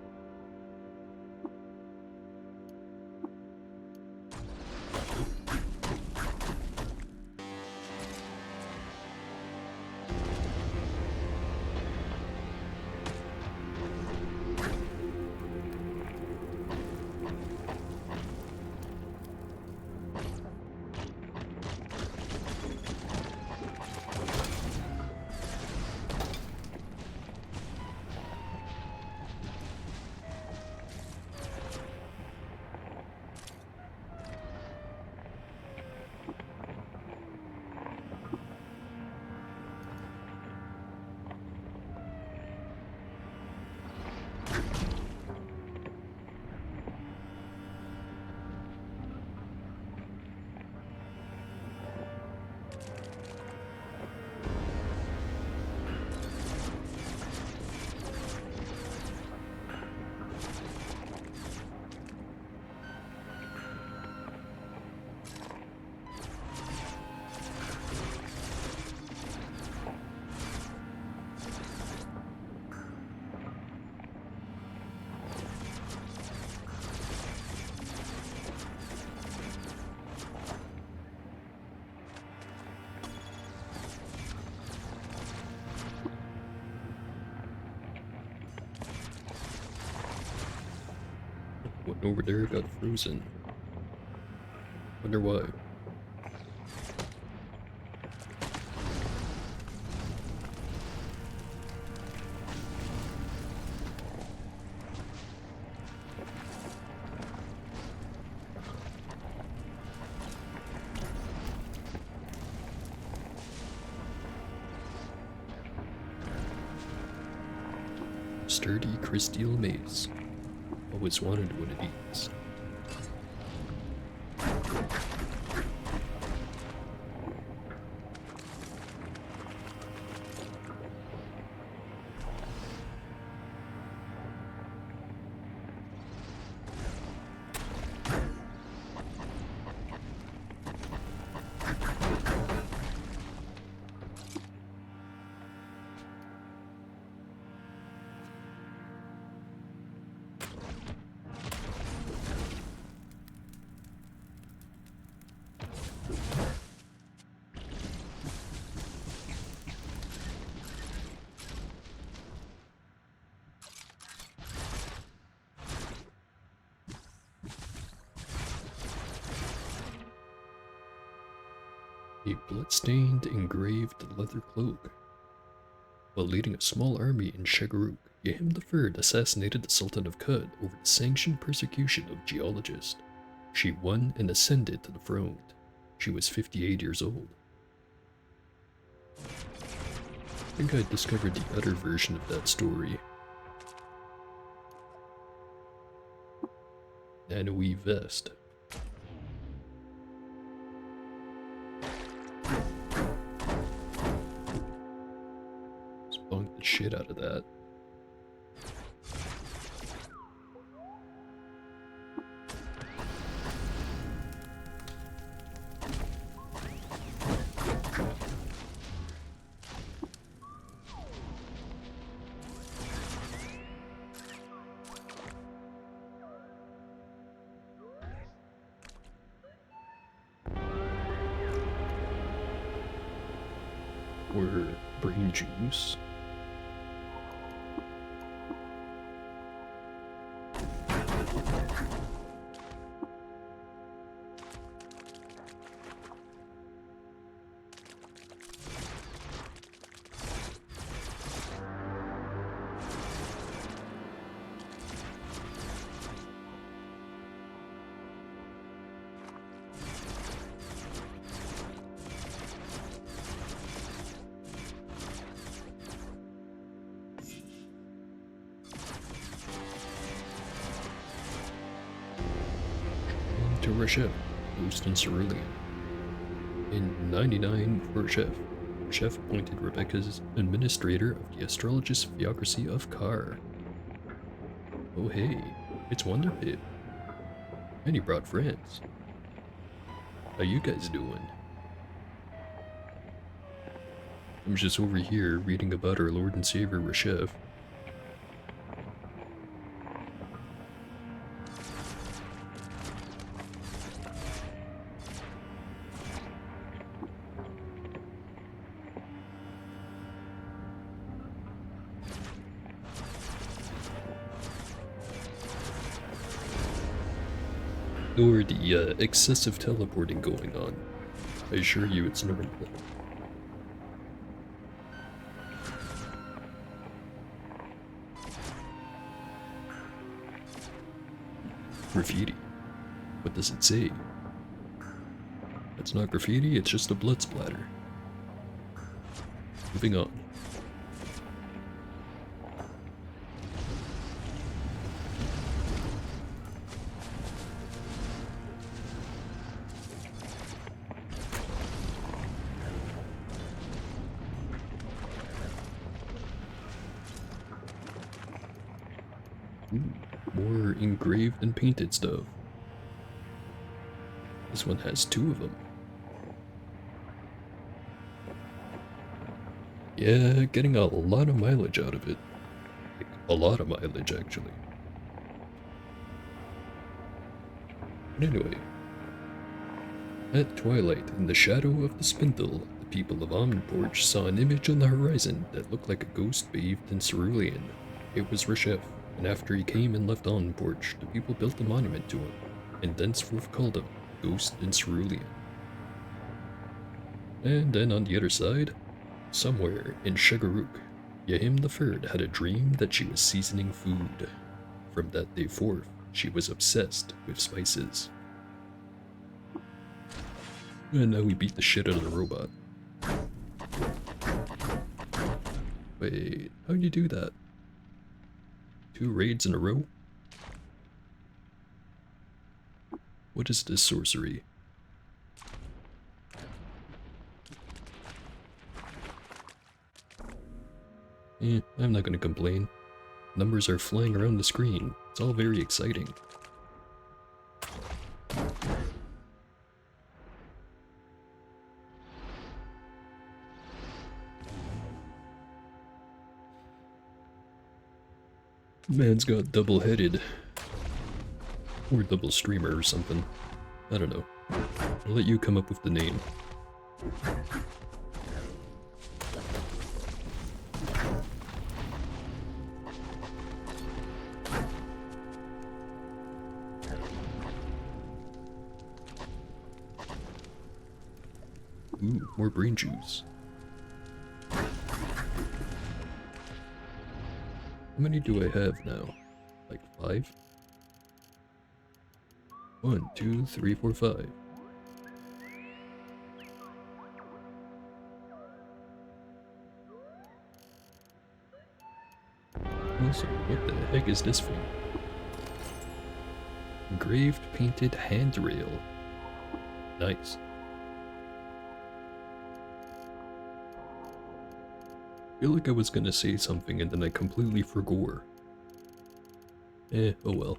over there got frozen. Wonder why. Sturdy crystal maze. Always wanted one of these. A blood-stained, engraved leather cloak. While leading a small army in Shagaruk, Yahim III assassinated the Sultan of Qud over the sanctioned persecution of geologists. She won and ascended to the throne. She was 58 years old. I think I discovered the other version of that story. Nanoe vest. Spunk the shit out of that. Or brain juice. To Reshef, Ghost and Cerulean. In 99 for Reshef appointed Rebecca as administrator of the astrologist theocracy of Kar. Oh hey, it's Wonder Pip. And he brought friends. How you guys doing? I'm just over here reading about our Lord and Savior Reshef. Or the excessive teleporting going on. I assure you it's normal. Graffiti. What does it say? It's not graffiti, it's just a blood splatter. Moving on. More engraved and painted stuff. This one has 2 of them. Yeah, getting a lot of mileage out of it. Like, a lot of mileage, actually. But anyway. At twilight, in the shadow of the spindle, the people of Omniporch saw an image on the horizon that looked like a ghost bathed in cerulean. It was Reshef, And after he came and left on porch, the people built a monument to him, and thenceforth called him Ghost in Cerulean. And then on the other side, somewhere in Shagarook, Yahim III had a dream that she was seasoning food. From that day forth, she was obsessed with spices. And now we beat the shit out of the robot. Wait, how'd you do that? 2 raids in a row? What is this sorcery? I'm not gonna complain. Numbers are flying around the screen. It's all very exciting. Man's got double-headed. Or double streamer or something. I don't know. I'll let you come up with the name. Ooh, more brain juice. How many do I have now? Like 5? 1, 2, 3, 4, 5. Also, what the heck is this thing? Engraved painted handrail. Nice. I feel like I was gonna say something and then I completely forgot. Oh well.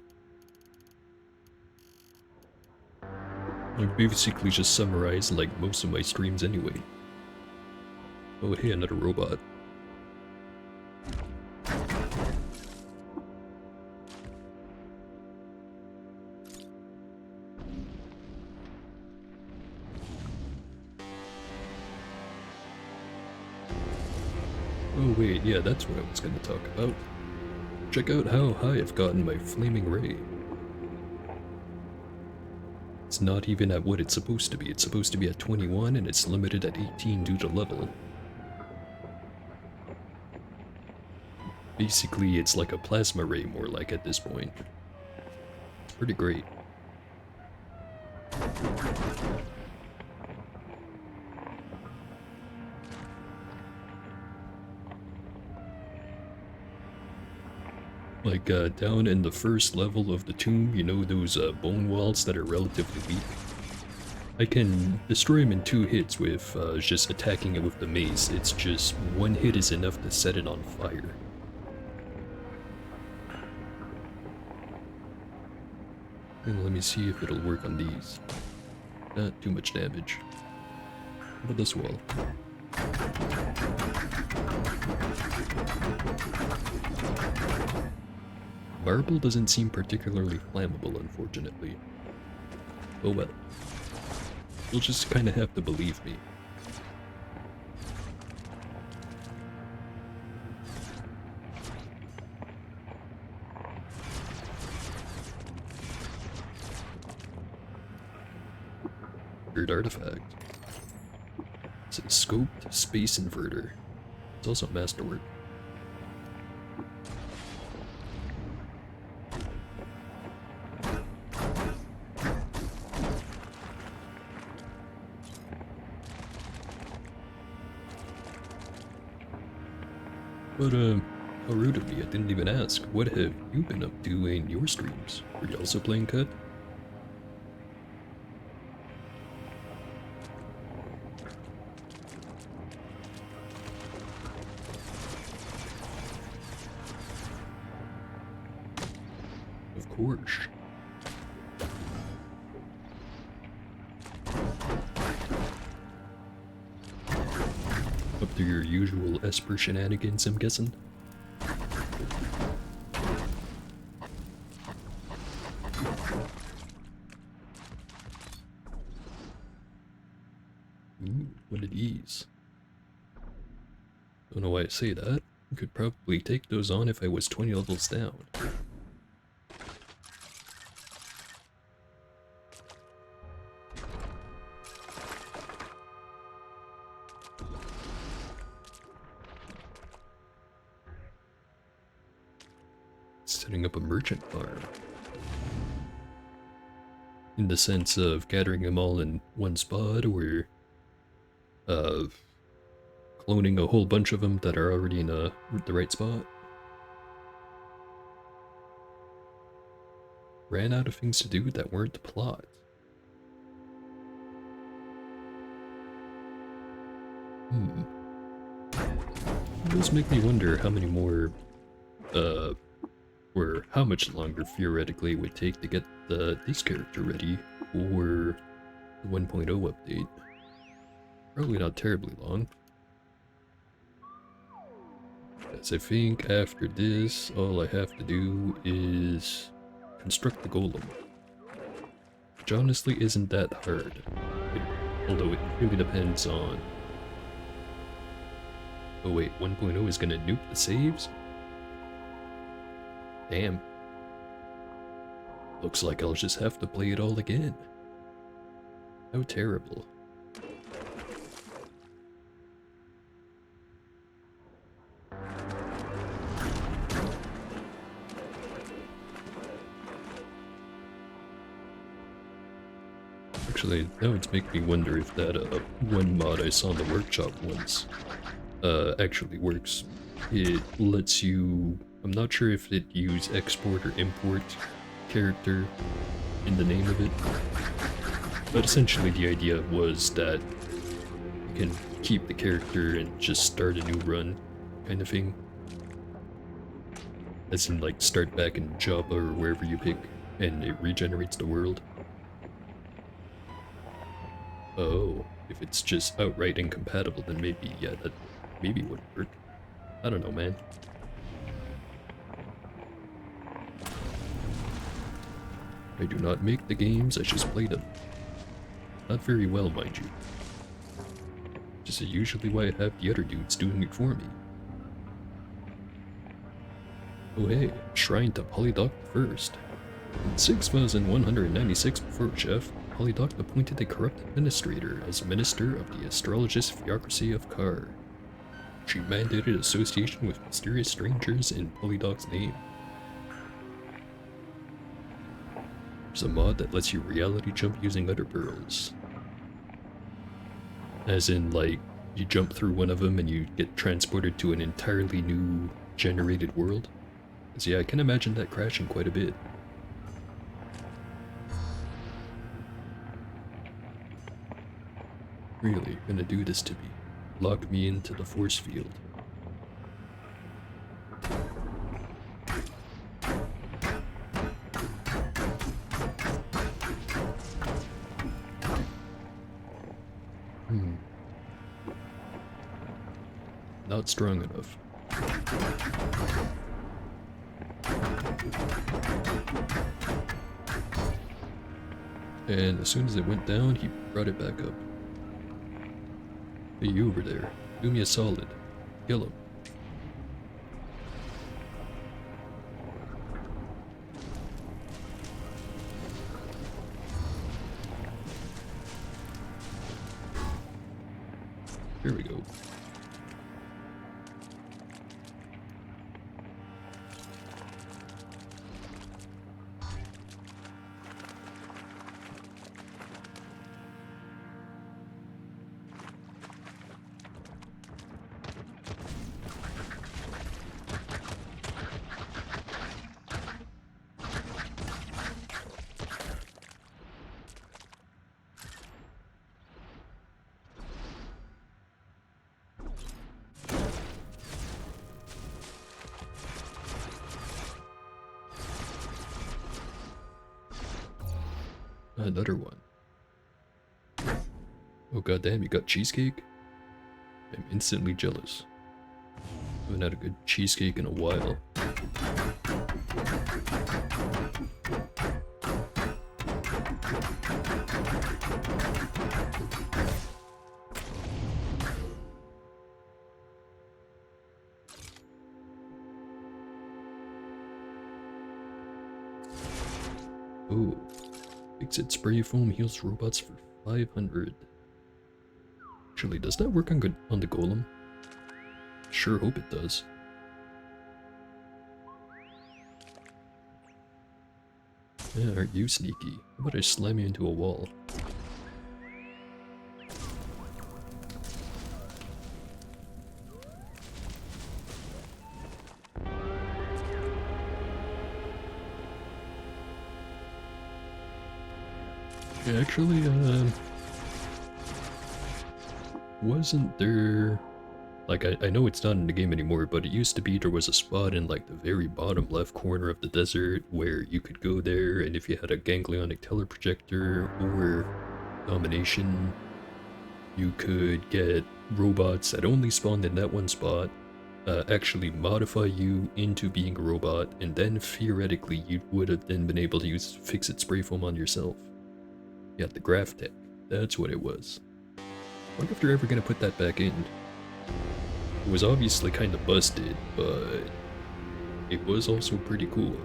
I basically just summarized like most of my streams anyway. Oh hey, another robot. Oh wait, yeah, that's what I was gonna talk about. Check out how high I've gotten my flaming ray. It's not even at what it's supposed to be. It's supposed to be at 21 and it's limited at 18 due to level. Basically, it's like a plasma ray more like at this point. It's pretty great. Like, down in the first level of the tomb, you know those bone walls that are relatively weak? I can destroy them in 2 hits with just attacking it with the mace. It's just 1 hit is enough to set it on fire. And let me see if it'll work on these. Not too much damage. What about this wall? Marble doesn't seem particularly flammable, unfortunately. Oh well. You'll just kinda have to believe me. Weird artifact. It's a scoped space inverter. It's also masterwork. But, how rude of me, I didn't even ask. What have you been up to in your streams? Were you also playing Cut? Of course. Up to your usual Esper shenanigans, I'm guessing? Ooh, what are these? Don't know why I say that. I could probably take those on if I was 20 levels down. Setting up a merchant farm. In the sense of gathering them all in one spot, or cloning a whole bunch of them that are already in the right spot. Ran out of things to do that weren't the plot. It does make me wonder how many more, or how much longer theoretically it would take to get this character ready for the 1.0 update. Probably not terribly long. As I think after this, all I have to do is construct the golem. Which honestly isn't that hard. Although it really depends on... Oh wait, 1.0 is gonna nuke the saves? Damn. Looks like I'll just have to play it all again. How terrible. Actually, that would make me wonder if that one mod I saw in the workshop once actually works. It lets you... I'm not sure if it used export or import character in the name of it, but essentially the idea was that you can keep the character and just start a new run kind of thing. As in, like, start back in Java or wherever you pick, and it regenerates the world. Oh, if it's just outright incompatible, then maybe, yeah, that maybe would work. I don't know, man. I do not make the games, I just play them. Not very well, mind you. Which is usually why I have the other dudes doing it for me. Oh hey, Shrine to Polydoc I. In 6196 before Jeff, Polydoc appointed a corrupt administrator as minister of the astrologist theocracy of Kar. She mandated association with mysterious strangers in Polydoc's name. There's a mod that lets you reality jump using other pearls. As in, like, you jump through one of them and you get transported to an entirely new generated world. So yeah, I can imagine that crashing quite a bit. Really, you're gonna do this to me? Lock me into the force field. Not strong enough. And as soon as it went down, he brought it back up. Hey, you over there. Do me a solid. Kill him. Here we go. Another one. Oh goddamn, you got cheesecake? I'm instantly jealous. I haven't had a good cheesecake in a while. Oh, Fix-It spray foam heals robots for 500. Actually, does that work on the golem? Sure hope it does. Yeah, aren't you sneaky? How about I slam you into a wall? Yeah, actually, wasn't there... Like, I know it's not in the game anymore, but it used to be there was a spot in, like, the very bottom left corner of the desert where you could go there, and if you had a ganglionic teleprojector or domination, you could get robots that only spawned in that one spot, actually modify you into being a robot, and then theoretically you would have then been able to use Fix-It spray foam on yourself. Yeah, the graph tech. That's what it was. Wonder if they're ever gonna put that back in. It was obviously kind of busted, but it was also pretty cool.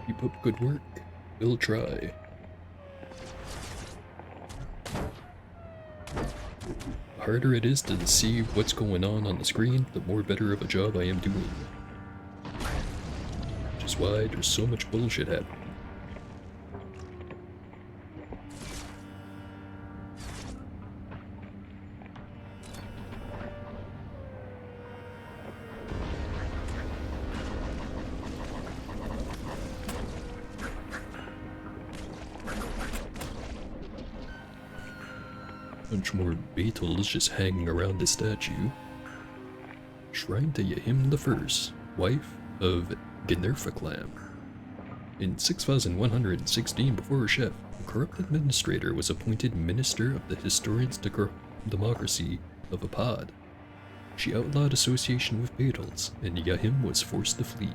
Keep up good work. We'll try. The harder it is to see what's going on the screen, the more better of a job I am doing. Which is why there's so much bullshit happening. Bunch more Beetles just hanging around the statue. Shrine to Yahim the First, wife of Generfaklam. In 6116 before her chef, a corrupt administrator was appointed minister of the historian's democracy of Apad. She outlawed association with Beetles, and Yahim was forced to flee.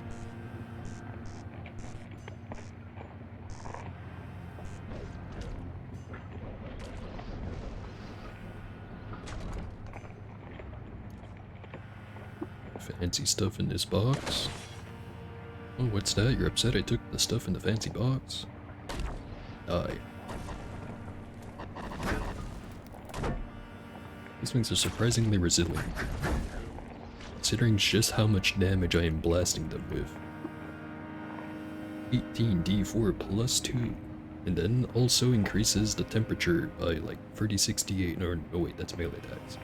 Fancy stuff in this box. Oh, what's that? You're upset I took the stuff in the fancy box? Die. These things are surprisingly resilient, considering just how much damage I am blasting them with. 18d4 plus 2, and then also increases the temperature by like 3068, or no wait, that's melee attacks.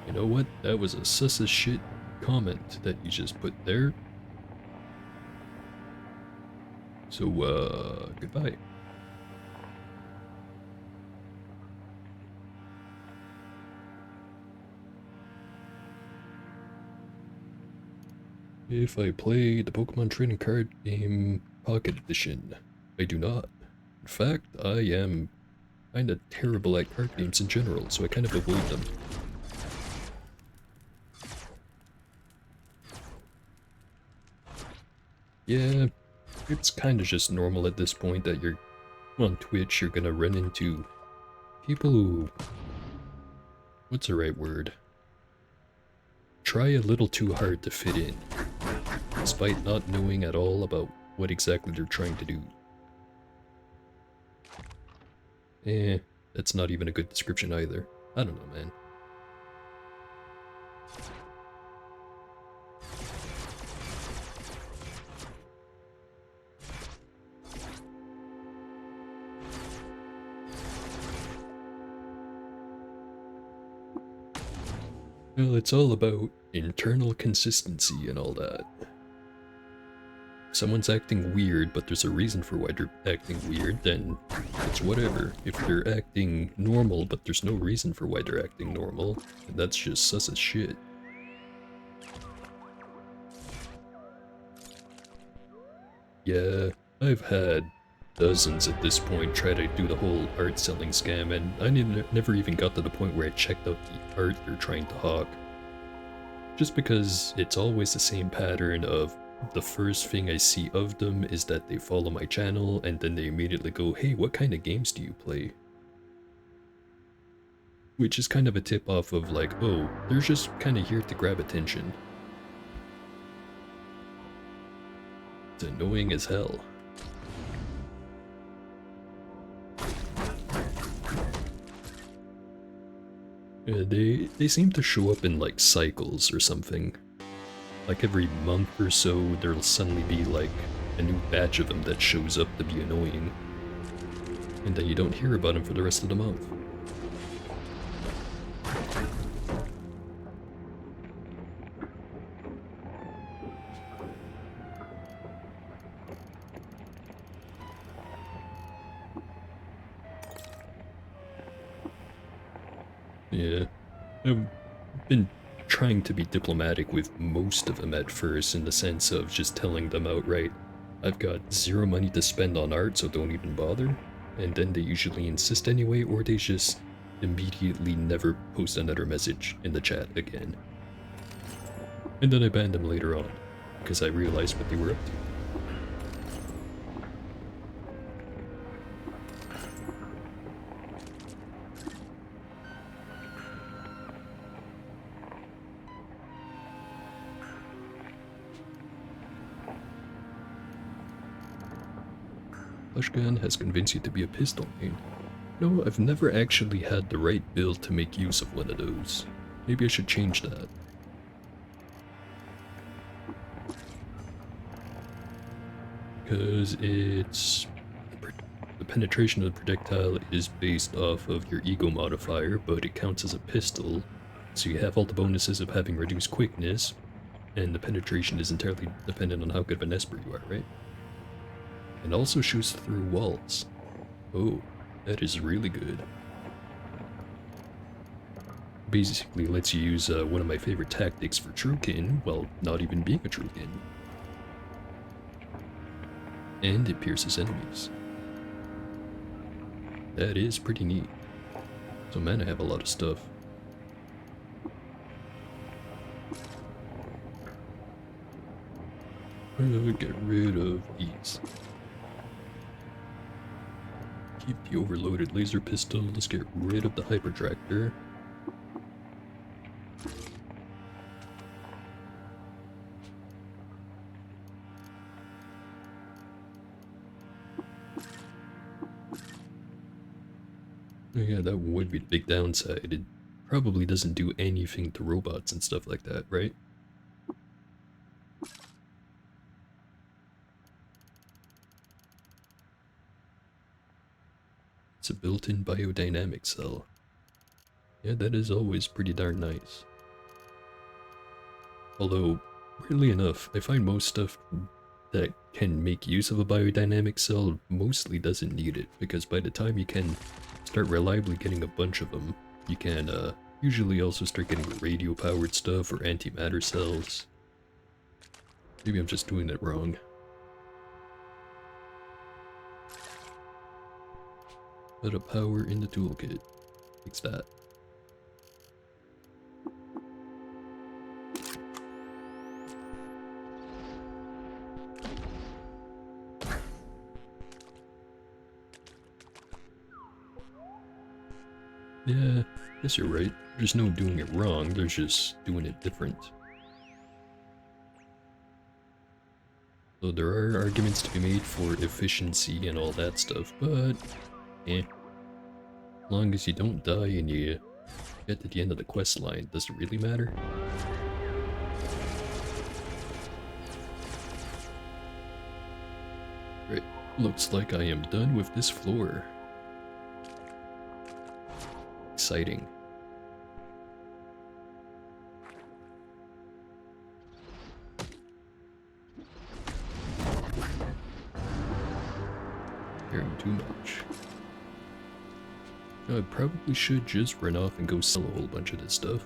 You know what? That was a sus as shit comment that you just put there. So, goodbye. If I play the Pokemon Trading Card Game Pocket Edition, I do not. In fact, I am kinda terrible at card games in general, so I kind of avoid them. Yeah, it's kind of just normal at this point that you're on Twitch, you're gonna run into people who... what's the right word? Try a little too hard to fit in, despite not knowing at all about what exactly they're trying to do. That's not even a good description either. I don't know, man. Well, it's all about internal consistency and all that. If someone's acting weird, but there's a reason for why they're acting weird, then it's whatever. If they're acting normal, but there's no reason for why they're acting normal, then that's just sus as shit. Yeah, I've had dozens at this point try to do the whole art selling scam, and I never even got to the point where I checked out the art they're trying to hawk. Just because it's always the same pattern of the first thing I see of them is that they follow my channel and then they immediately go, hey, what kind of games do you play? Which is kind of a tip off of like, oh, they're just kind of here to grab attention. It's annoying as hell. They seem to show up in like cycles or something. Like every month or so, there'll suddenly be like a new batch of them that shows up to be annoying. And then you don't hear about them for the rest of the month. Yeah, I've been trying to be diplomatic with most of them at first in the sense of just telling them outright, I've got zero money to spend on art, so don't even bother. And then they usually insist anyway, or they just immediately never post another message in the chat again. And then I banned them later on, because I realized what they were up to. Fleshgun has convinced you to be a pistol main. No, I've never actually had the right build to make use of one of those. Maybe I should change that. Because it's... the penetration of the projectile is based off of your ego modifier, but it counts as a pistol, so you have all the bonuses of having reduced quickness, and the penetration is entirely dependent on how good of an esper you are, right? And also shoots through walls. Oh, that is really good. Basically lets you use one of my favorite tactics for Truekin while not even being a Truekin. And it pierces enemies. That is pretty neat. So man, I have a lot of stuff. Get rid of these. Keep the overloaded laser pistol. Let's get rid of the hypertractor. Oh yeah, that would be the big downside. It probably doesn't do anything to robots and stuff like that, right? It's a built-in biodynamic cell. Yeah, that is always pretty darn nice. Although, weirdly enough, I find most stuff that can make use of a biodynamic cell mostly doesn't need it, because by the time you can start reliably getting a bunch of them, you can usually also start getting radio-powered stuff or antimatter cells. Maybe I'm just doing it wrong. Put a power in the toolkit. Fix that. Yeah, guess you're right. There's no doing it wrong, there's just doing it different. So there are arguments to be made for efficiency and all that stuff, but eh. As long as you don't die and you get to the end of the quest line, does it really matter? Right, looks like I am done with this floor. Exciting. Caring too much. I probably should just run off and go sell a whole bunch of this stuff.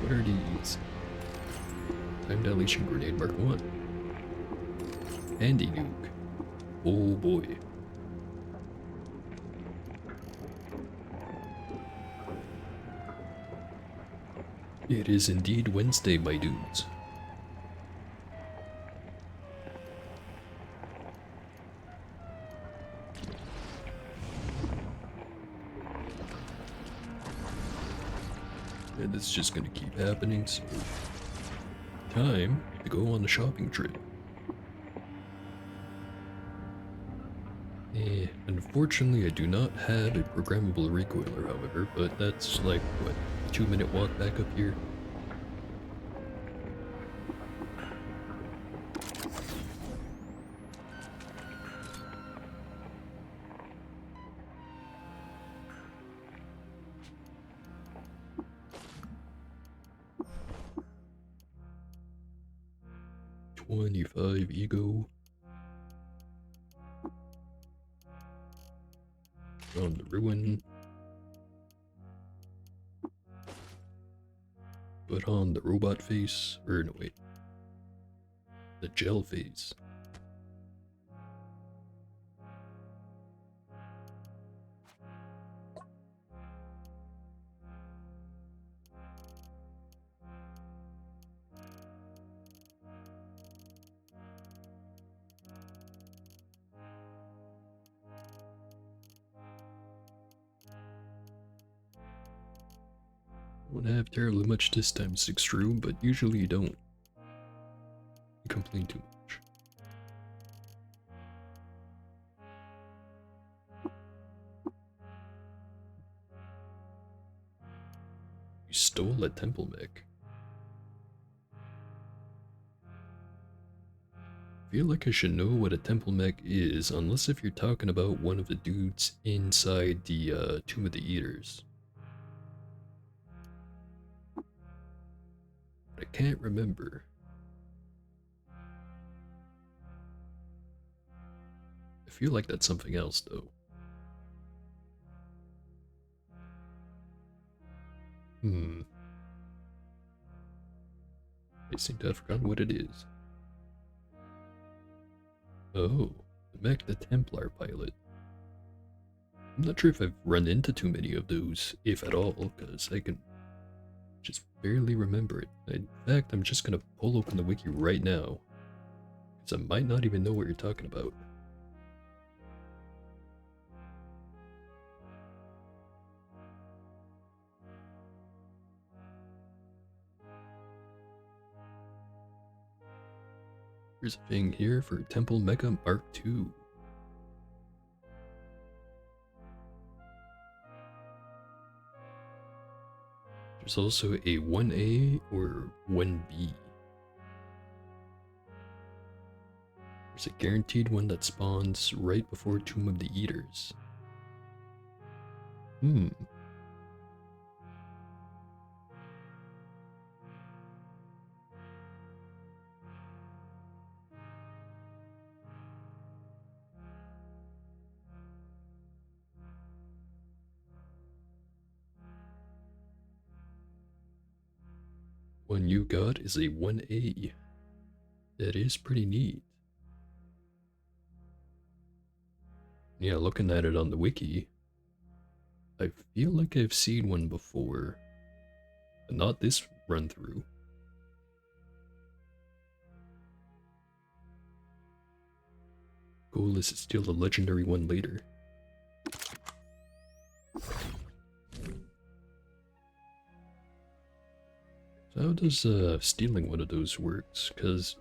What are these? Time dilation grenade Mark 1. Handy nuke. Oh boy. It is indeed Wednesday, my dudes. And it's just gonna keep happening, so time to go on a shopping trip. Unfortunately I do not have a programmable recoiler, however, but that's like, what, a 2-minute walk back up here? $25 ego. On the ruin. Put on the robot face, or no wait, the gel face. Don't have terribly much this time, 6 true, but usually you don't. You complain too much. You stole a temple mech. I feel like I should know what a temple mech is, unless if you're talking about one of the dudes inside the Tomb of the Eaters. But I can't remember. I feel like that's something else, though. I seem to have forgotten what it is. Oh, the mech the Templar pilot. I'm not sure if I've run into too many of those, if at all, because I can just barely remember it. In fact, I'm just gonna pull open the wiki right now, because I might not even know what you're talking about. There's a thing here for Temple Mecha Mark II. There's also a 1A or 1B. There's a guaranteed one that spawns right before Tomb of the Eaters. One you got is a 1A. That is pretty neat. Yeah, looking at it on the wiki, I feel like I've seen one before, but not this run through. Goal is to steal the legendary one later. So how does stealing one of those works? Because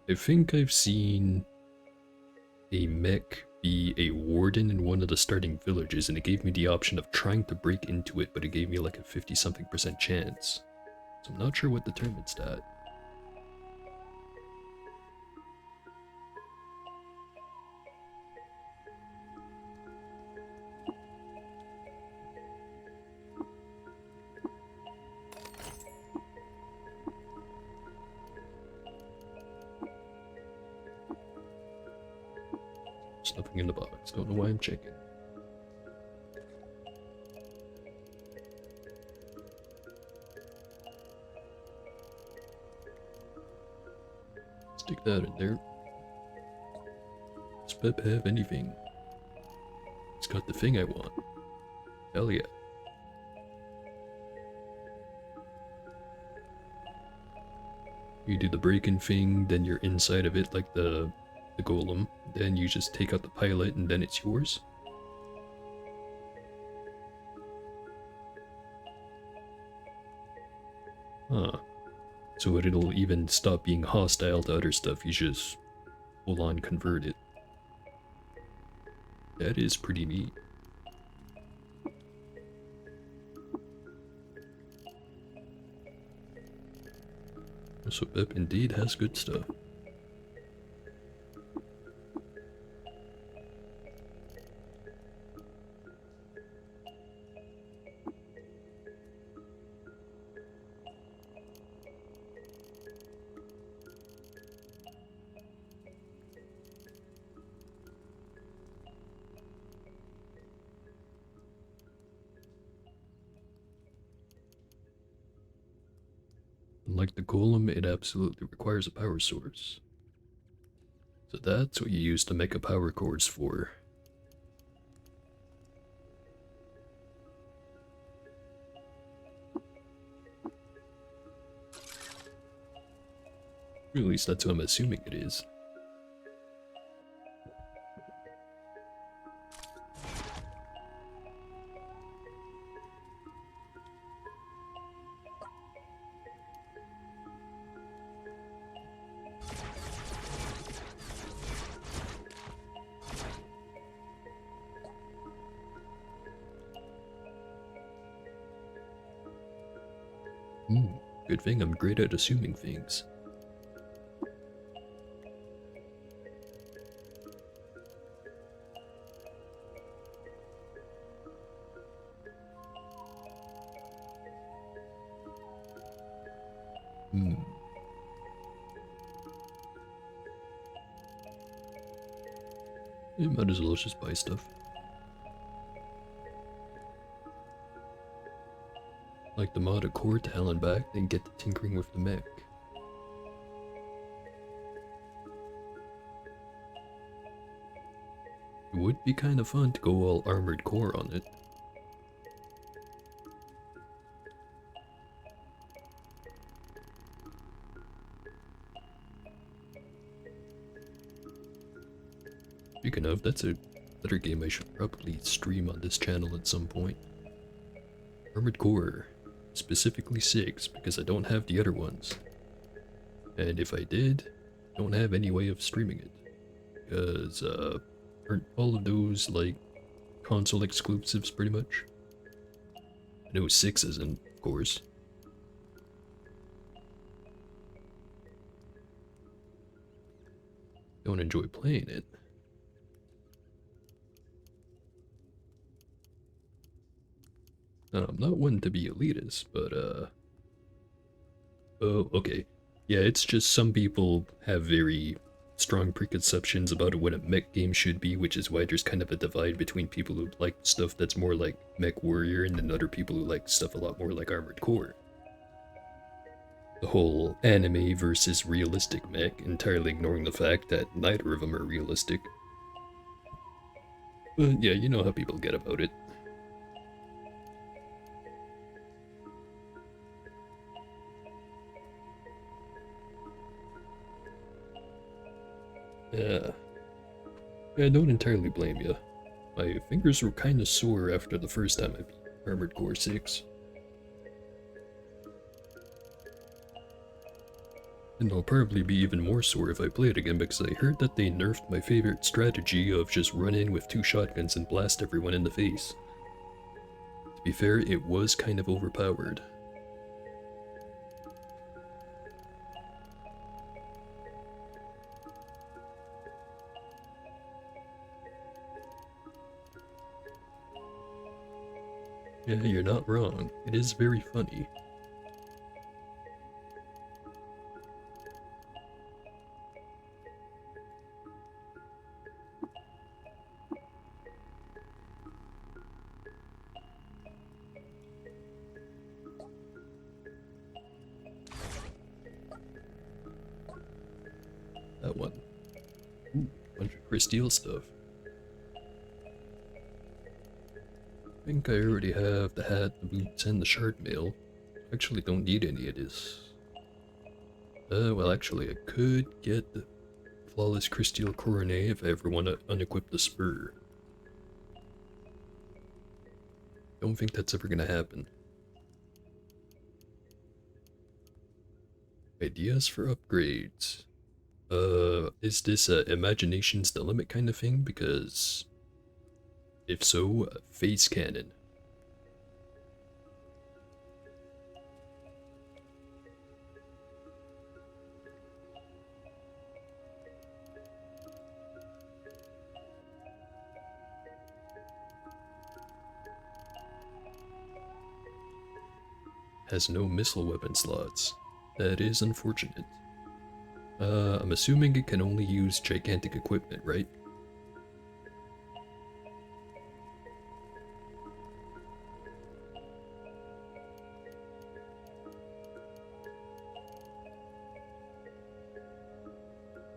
I think I've seen a mech be a warden in one of the starting villages, and it gave me the option of trying to break into it, but it gave me like a 50-something% chance. So I'm not sure what determines that. There's nothing in the box. Don't know why I'm checking. Stick that in there. Does Pep have anything? It's got the thing I want. Hell yeah. You do the break-in thing, then you're inside of it like the golem. Then you just take out the pilot and then it's yours. Huh. So it'll even stop being hostile to other stuff, you just full on convert it. That is pretty neat. So Pep indeed has good stuff. Like the golem, it absolutely requires a power source. So that's what you use to make a power cores for. Or at least that's what I'm assuming it is. Good thing I'm great at assuming things. You might as well just buy stuff. Like the mod a core talent back, then get the tinkering with the mech. It would be kind of fun to go all armored core on it. Speaking of, that's a better game I should probably stream on this channel at some point. Armored Core. Specifically 6, because I don't have the other ones. And if I did, I don't have any way of streaming it. Because, aren't all of those, like, console exclusives pretty much? I know 6 isn't, of course. Don't enjoy playing it. I'm not one to be elitist, but, oh, okay. Yeah, it's just some people have very strong preconceptions about what a mech game should be, which is why there's kind of a divide between people who like stuff that's more like Mech Warrior and then other people who like stuff a lot more like Armored Core. The whole anime versus realistic mech, entirely ignoring the fact that neither of them are realistic. But yeah, you know how people get about it. Yeah. Yeah, I don't entirely blame you. My fingers were kinda sore after the first time I beat Armored Core 6. And they'll probably be even more sore if I play it again because I heard that they nerfed my favorite strategy of just run in with 2 shotguns and blast everyone in the face. To be fair, it was kind of overpowered. Yeah, you're not wrong. It is very funny. That one. Ooh. Bunch of crysteel stuff. I think I already have the hat, the boots, and the shard mail. Actually don't need any of this. Well actually I could get the flawless crysteel coronet if I ever want to unequip the spur. Don't think that's ever gonna happen. Ideas for upgrades. Is this imagination's the limit kind of thing? Because if so, phase cannon. Has no missile weapon slots. That is unfortunate. I'm assuming it can only use gigantic equipment, right?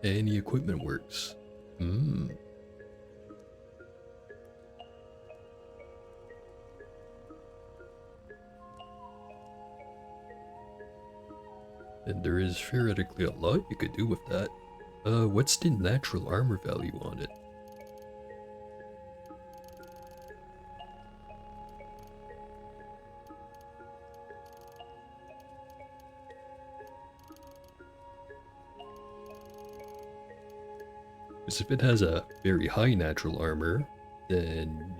Any equipment works. Hmm. And there is theoretically a lot you could do with that. What's the natural armor value on it? Because if it has a very high natural armor, then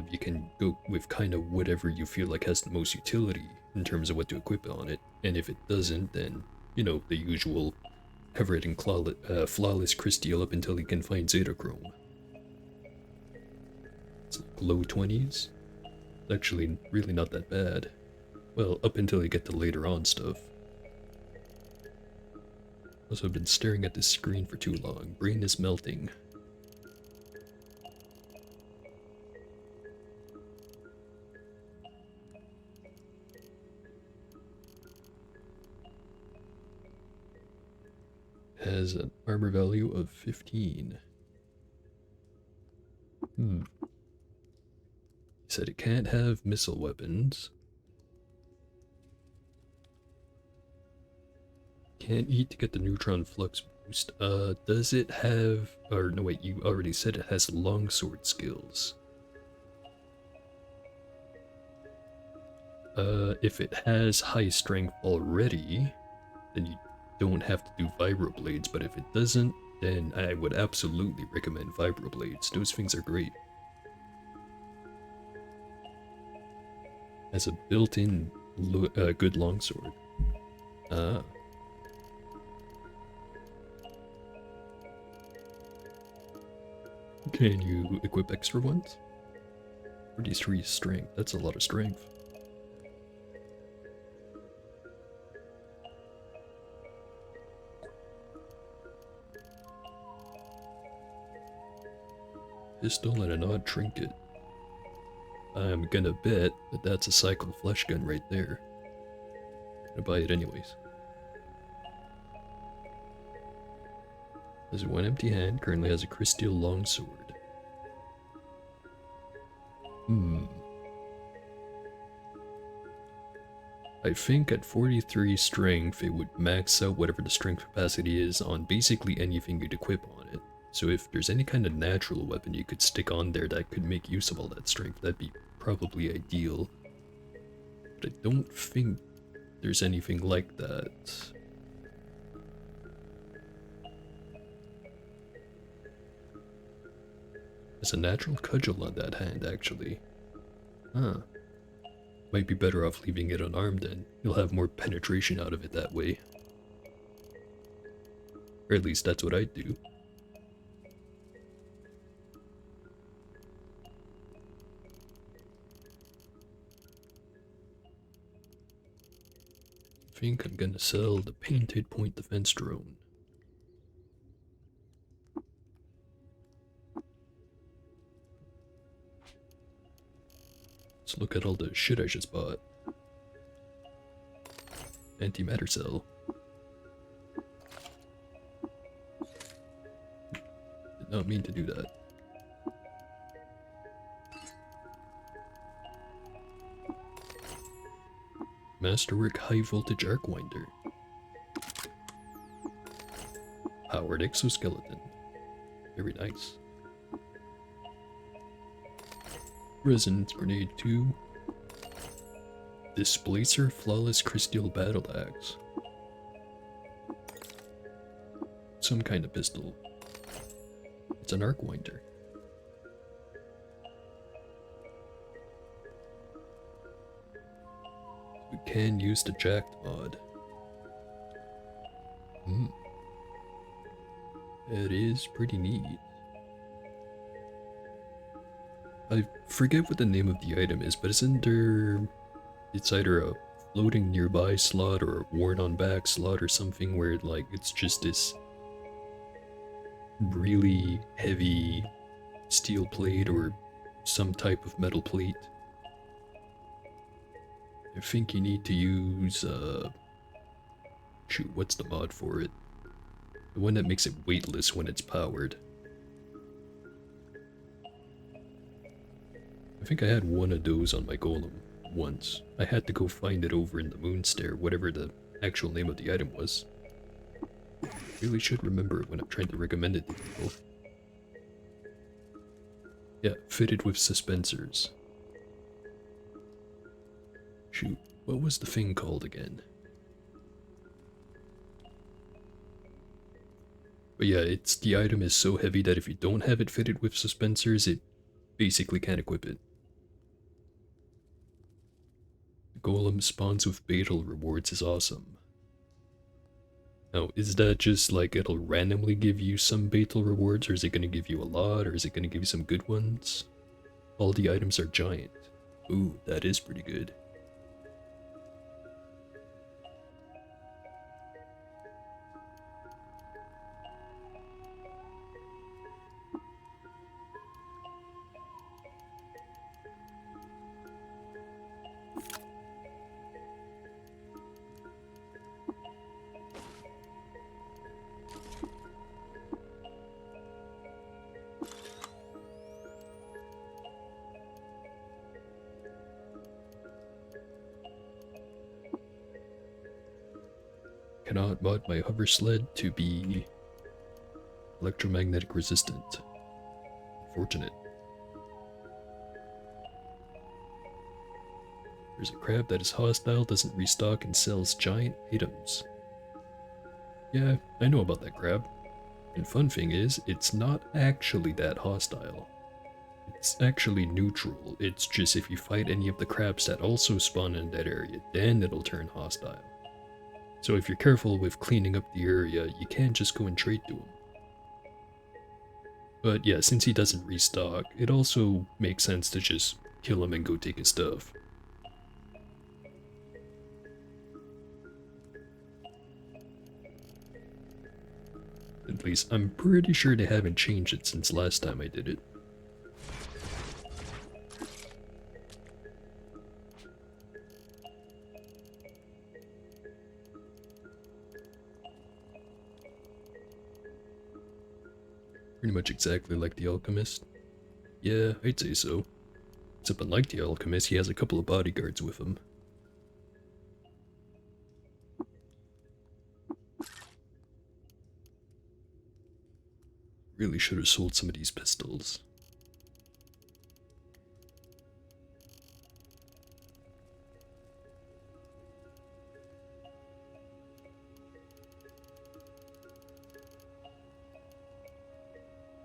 you can go with kind of whatever you feel like has the most utility in terms of what to equip on it. And if it doesn't, then, you know, the usual cover it in flawless crysteel up until you can find Zetachrome. It's like low 20s. It's actually really not that bad. Well, up until you get to later on stuff. Also, I've been staring at this screen for too long. Brain is melting. Has an armor value of 15. He said it can't have missile weapons. Can't eat to get the neutron flux boost. Does it have... Or no wait, you already said it has longsword skills. If it has high strength already, then you don't have to do vibroblades, but if it doesn't, then I would absolutely recommend vibroblades. Those things are great. As a built-in good longsword. Ah. Can you equip extra ones? 33 strength, that's a lot of strength. Pistol and an odd trinket. I'm gonna bet that that's a cycle flesh gun right there. I'm gonna buy it anyways. Has one empty hand, currently has a crysteel longsword. I think at 43 strength it would max out whatever the strength capacity is on basically anything you'd equip on it. So if there's any kind of natural weapon you could stick on there that could make use of all that strength, that'd be probably ideal. But I don't think there's anything like that. There's a natural cudgel on that hand, actually. Huh. Might be better off leaving it unarmed then. You'll have more penetration out of it that way. Or at least that's what I'd do. I think I'm gonna sell the painted point defense drone. Let's look at all the shit I just bought. Antimatter cell. not mean to do that. Masterwork High Voltage Arc Winder. Powered Exoskeleton. Very nice. Resonance Grenade 2. Displacer Flawless Crystal Battle Axe. Some kind of pistol. It's an arc winder. We can use the jacked mod. It is pretty neat. I forget what the name of the item is, but it's either a floating nearby slot or a worn on back slot or something where like it's just this really heavy steel plate or some type of metal plate. I think you need to use shoot, what's the mod for it? The one that makes it weightless when it's powered. I think I had one of those on my golem once. I had to go find it over in the Moonstair, whatever the actual name of the item was. Really should remember it when I'm trying to recommend it to people. Yeah, fitted with suspensors. Shoot, what was the thing called again? But yeah, the item is so heavy that if you don't have it fitted with suspensors, it basically can't equip it. The golem spawns with Beetle rewards is awesome. Now, is that just like it'll randomly give you some Beetle rewards, or is it going to give you a lot, or is it going to give you some good ones? All the items are giant. Ooh, that is pretty good. Cannot mod my hover sled to be electromagnetic resistant. Unfortunate. There's a crab that is hostile, doesn't restock, and sells giant items. Yeah, I know about that crab. And fun thing is, it's not actually that hostile. It's actually neutral. It's just if you fight any of the crabs that also spawn in that area, then it'll turn hostile. So if you're careful with cleaning up the area, you can just go and trade to him. But yeah, since he doesn't restock, it also makes sense to just kill him and go take his stuff. At least, I'm pretty sure they haven't changed it since last time I did it. Pretty much exactly like the Alchemist. Yeah, I'd say so. Except unlike the Alchemist, he has a couple of bodyguards with him. Really should have sold some of these pistols.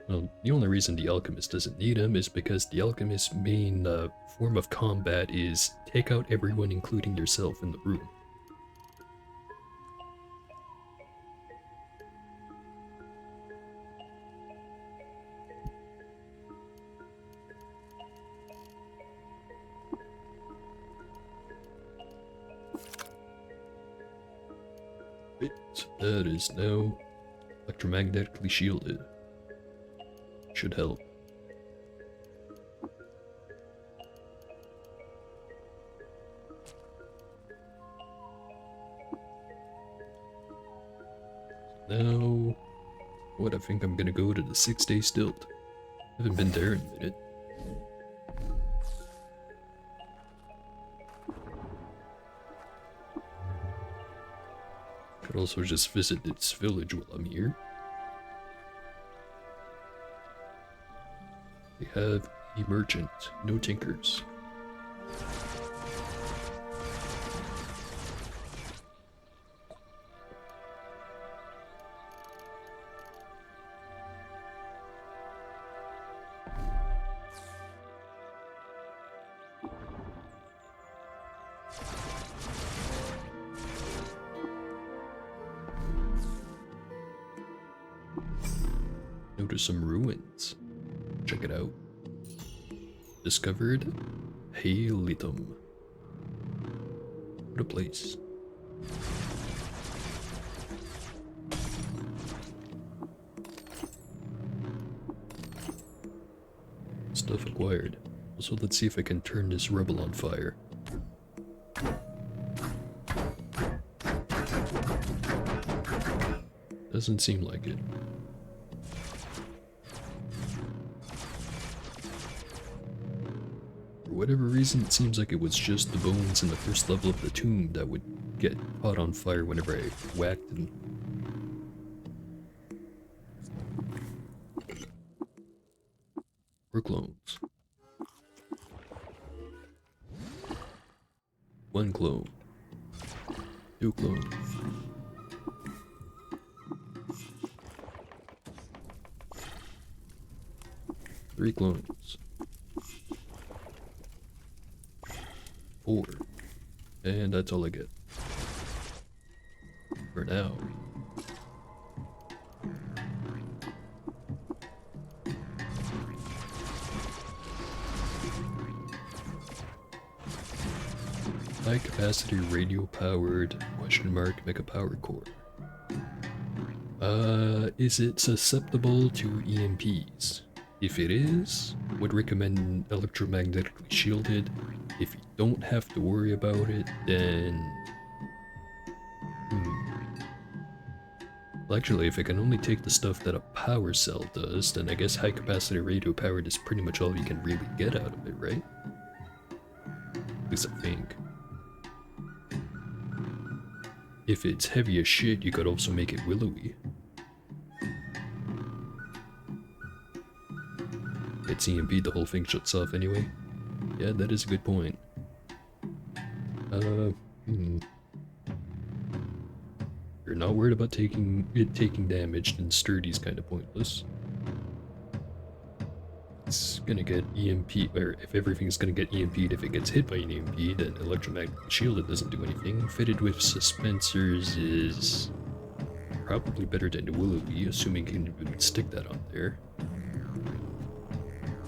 Well, the only reason the Alchemist doesn't need him is because the Alchemist's main form of combat is take out everyone including yourself in the room. That is now electromagnetically shielded. Should help. Now What, I think I'm gonna go to the 6-day stilt. Haven't been there in a minute. Could also just visit this village while I'm here. They have a merchant, no tinkers. Notice some ruins. Check it out. Discovered Haelitum. What a place. Stuff acquired. Also, let's see if I can turn this rebel on fire. Doesn't seem like it. For whatever reason, it seems like it was just the bones in the first level of the tomb that would get caught on fire whenever I whacked them. Or clones. One clone. Two clones. Three clones. 4. And that's all I get. For now. High capacity radio powered mega power core. Is it susceptible to EMPs? If it is, would recommend electromagnetically shielded. If you don't have to worry about it, then... Well, actually, if I can only take the stuff that a power cell does, then I guess high capacity radio powered is pretty much all you can really get out of it, right? At least I think. If it's heavy as shit, you could also make it willowy. It's EMP, the whole thing shuts off anyway. Yeah, that is a good point. You're not worried about taking damage, then sturdy's kind of pointless. It's gonna get EMP, or if everything's gonna get EMP'd if it gets hit by an EMP, then electromagnetic shielded doesn't do anything. Fitted with suspensors is probably better than the willowy, assuming you can even stick that on there.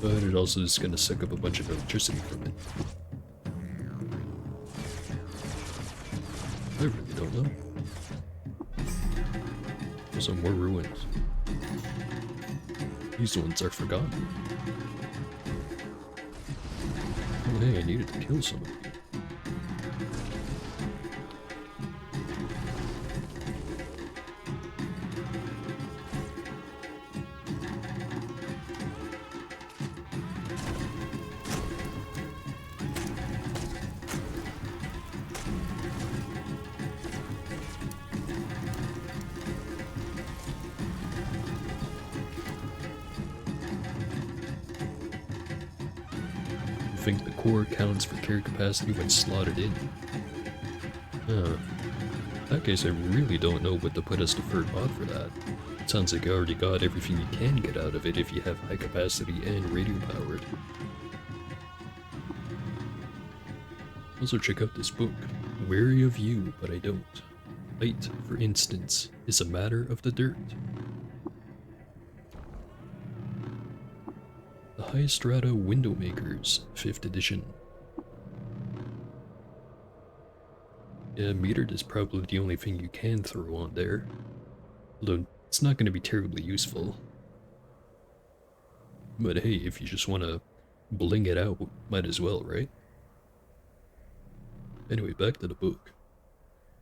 But it also is gonna suck up a bunch of electricity from it. I really don't know. Also, more ruins. These ones are forgotten. Oh hey, I needed to kill somebody. I think the core counts for carry capacity when slotted in. In that case, I really don't know what to put as deferred mod for that. It sounds like you already got everything you can get out of it if you have high capacity and radio powered. Also check out this book, Wary of You, But I Don't. Light, for instance, is a matter of the dirt. The High Strata Window Makers, 5th edition. Yeah, metered is probably the only thing you can throw on there. Although, it's not going to be terribly useful. But hey, if you just want to bling it out, might as well, right? Anyway, back to the book.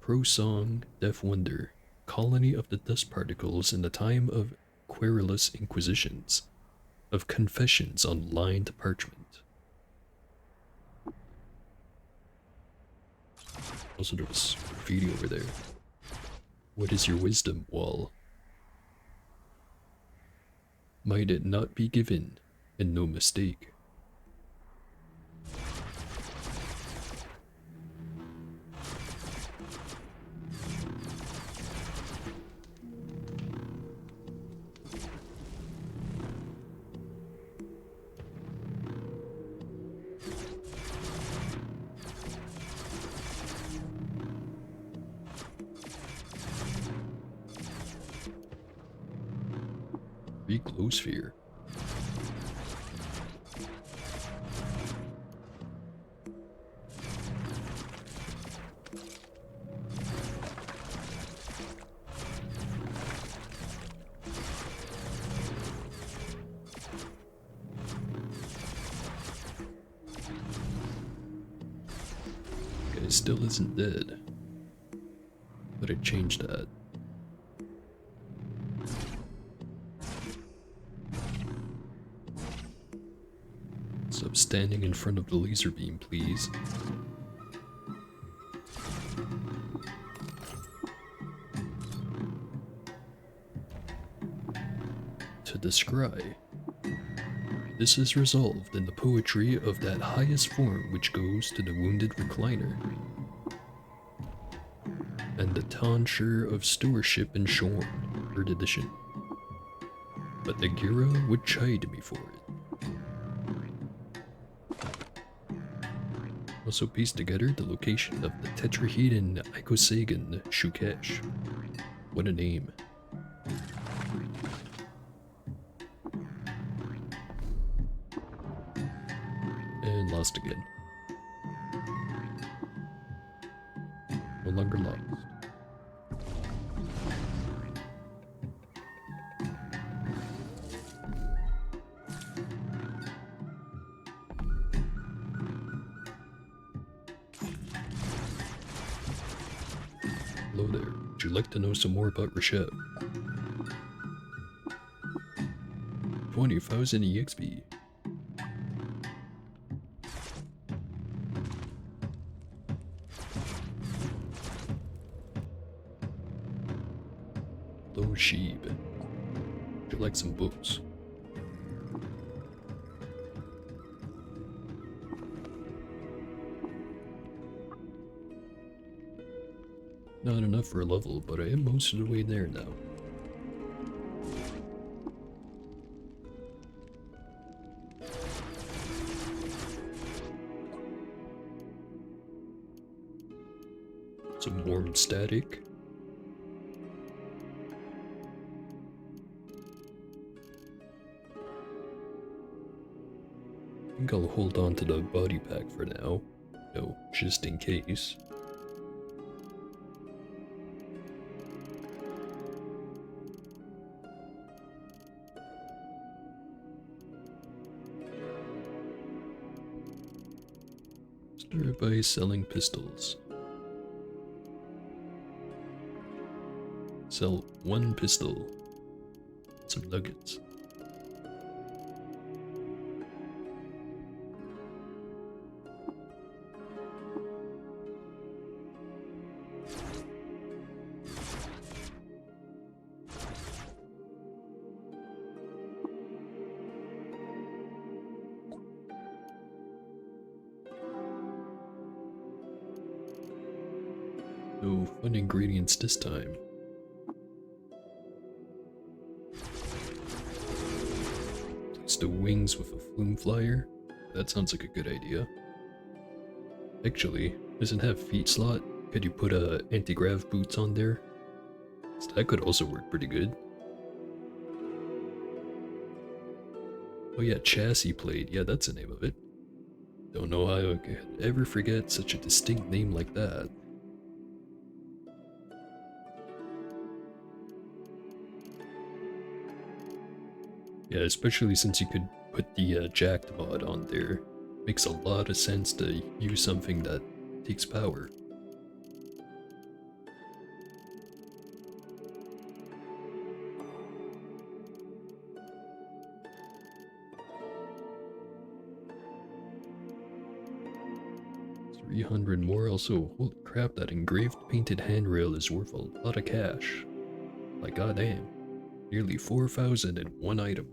Pro Song, Deaf Wonder, Colony of the Dust Particles in the Time of querulous inquisitions, of confessions on lined parchment. Also, there was graffiti over there. What is your wisdom, wall? Might it not be given, and no mistake? Glow sphere. Guy still isn't dead, but I changed that. Stop standing in front of the laser beam, please. To descry. This is resolved in the poetry of that highest form which goes to the wounded recliner, and the tonsure of stewardship in Shorn, 3rd edition. But the Gira would chide me for it. Also pieced together the location of the tetrahedron Icosagon Shukesh. What a name. And lost again. No longer lost. Hello there. Would you like to know some more about Rasheb? 20,000 EXP. Hello, Sheeb. Would you like some books? Not enough for a level, but I am most of the way there now. Some warm static. I think I'll hold on to the body pack for now. No, just in case. Start by selling pistols. Sell 1 pistol. Some nuggets. No fun ingredients this time. Place the wings with a flume flyer? That sounds like a good idea. Actually, doesn't have feet slot? Could you put anti-grav boots on there? So that could also work pretty good. Oh yeah, chassis plate. Yeah, that's the name of it. Don't know how I could ever forget such a distinct name like that. Yeah, especially since you could put the jacked mod on there. Makes a lot of sense to use something that takes power. 300 more. Also, holy crap, that engraved painted handrail is worth a lot of cash. Like, goddamn. Nearly 4,000 in one item.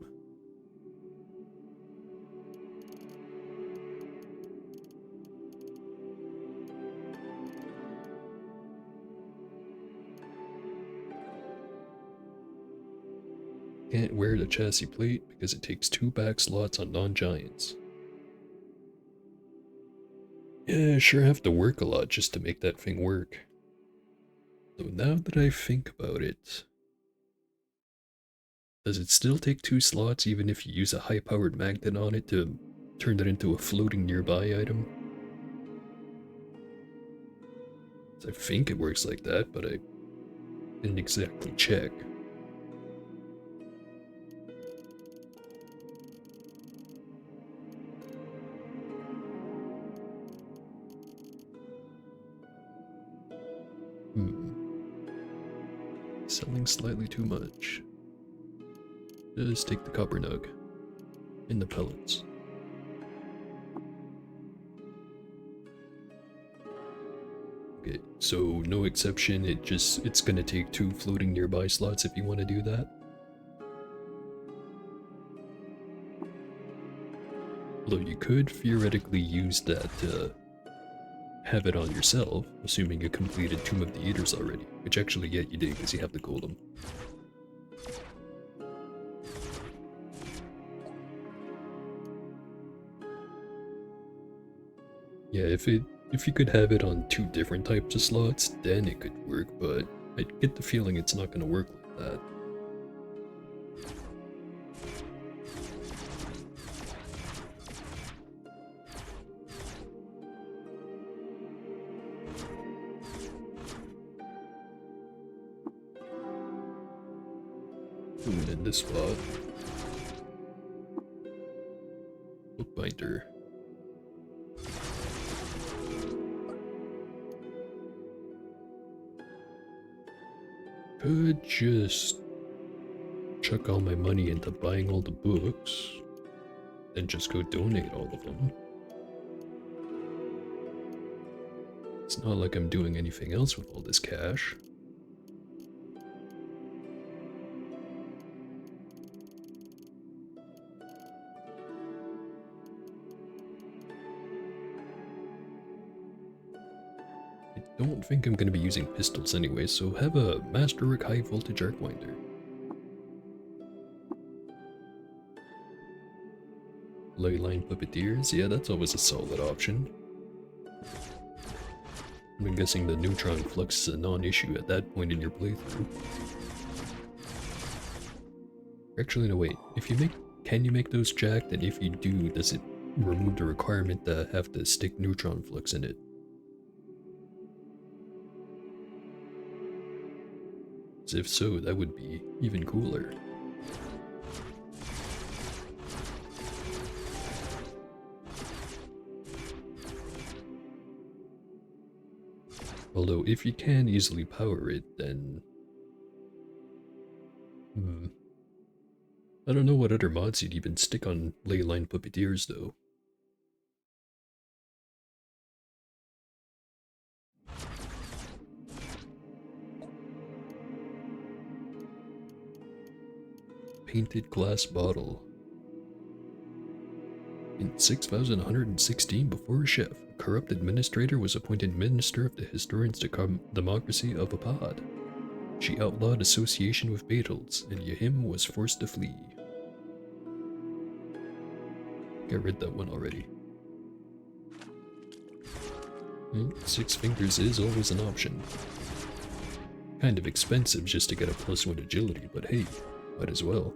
Can't wear the chassis plate because it takes 2 back slots on non-giants. Yeah, I sure have to work a lot just to make that thing work. So now that I think about it, does it still take 2 slots even if you use a high-powered magnet on it to turn that into a floating nearby item? I think it works like that, but I didn't exactly check. Selling slightly too much. Just take the copper nug. In the pellets. Okay, so no exception, it's gonna take 2 floating nearby slots if you want to do that. Although you could theoretically use that to have it on yourself, assuming you completed Tomb of the Eaters already. Which actually, yeah, you did, because you have the golem. Yeah, if you could have it on 2 different types of slots, then it could work, but I get the feeling it's not gonna work like that. And in this spot, bookbinder. Could just chuck all my money into buying all the books, then just go donate all of them. It's not like I'm doing anything else with all this cash. I don't think I'm going to be using pistols anyway, so have a Masterwork high voltage arc winder. Leyline puppeteers, yeah, that's always a solid option. I'm guessing the neutron flux is a non-issue at that point in your playthrough. Actually, no, wait. Can you make those jacked? And if you do, does it remove the requirement to have to stick neutron flux in it? If so, that would be even cooler. Although, if you can easily power it, then... I don't know what other mods you'd even stick on Leyline Puppeteers, though. Painted glass bottle. In 6116 before a chef, a corrupt administrator was appointed Minister of the Historians' Democracy of Apad. She outlawed association with Beetles, and Yahim was forced to flee. I read that one already. 6 fingers is always an option. Kind of expensive just to get a +1 agility, but hey, might as well.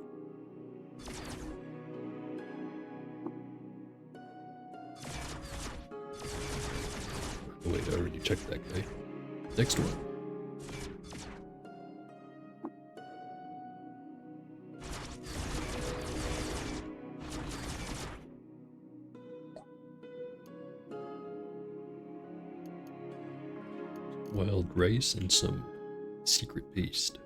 Oh wait, I already checked that guy. Next one. Wild rice and some secret paste.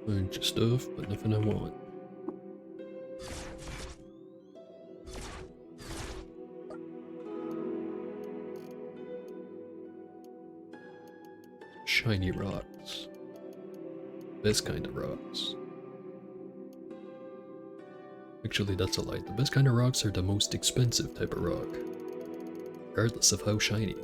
Bunch of stuff, but nothing I want. Shiny rocks. Best kind of rocks. Actually, that's a lie. The best kind of rocks are the most expensive type of rock, regardless of how shiny.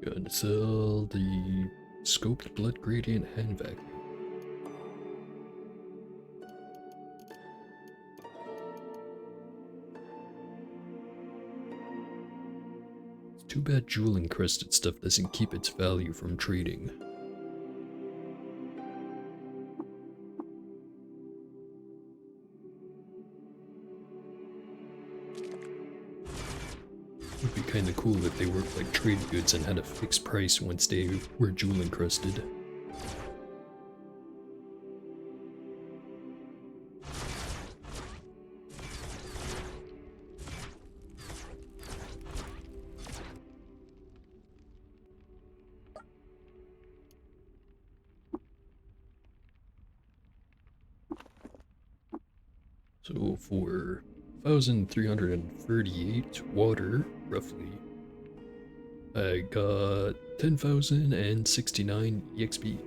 Gonna sell the scoped blood gradient hand vacuum. It's too bad jewel encrusted stuff doesn't keep its value from trading. Would be kinda cool if they worked like trade goods and had a fixed price once they were jewel encrusted. So for 1,338 water, roughly, I got 10,069 EXP,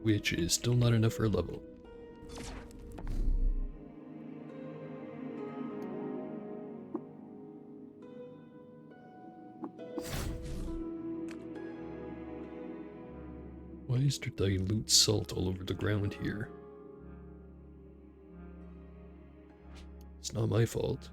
which is still not enough for a level. Why is there dilute salt all over the ground here? It's not my fault.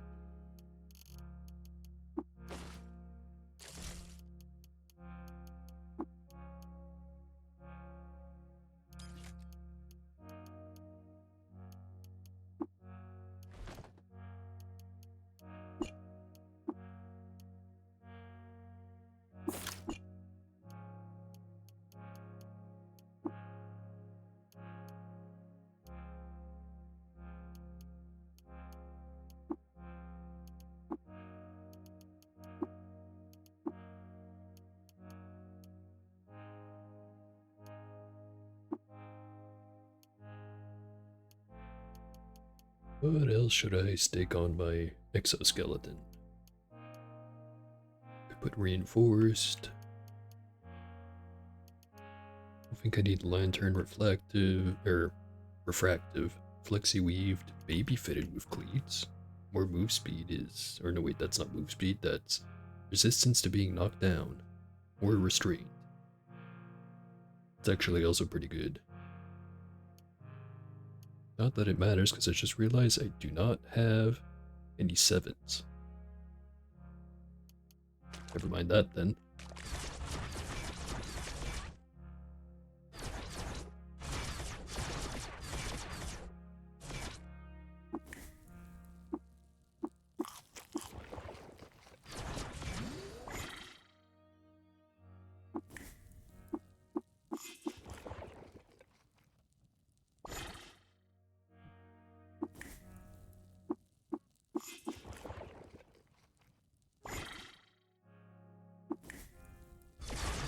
What else should I stake on my exoskeleton? Could put reinforced. I think I need lantern reflective, or refractive, flexi weaved, baby fitted with cleats. More move speed is, or no wait, that's not move speed, that's resistance to being knocked down, or restrained. It's actually also pretty good. Not that it matters, because I just realized I do not have any 7s. Never mind that then.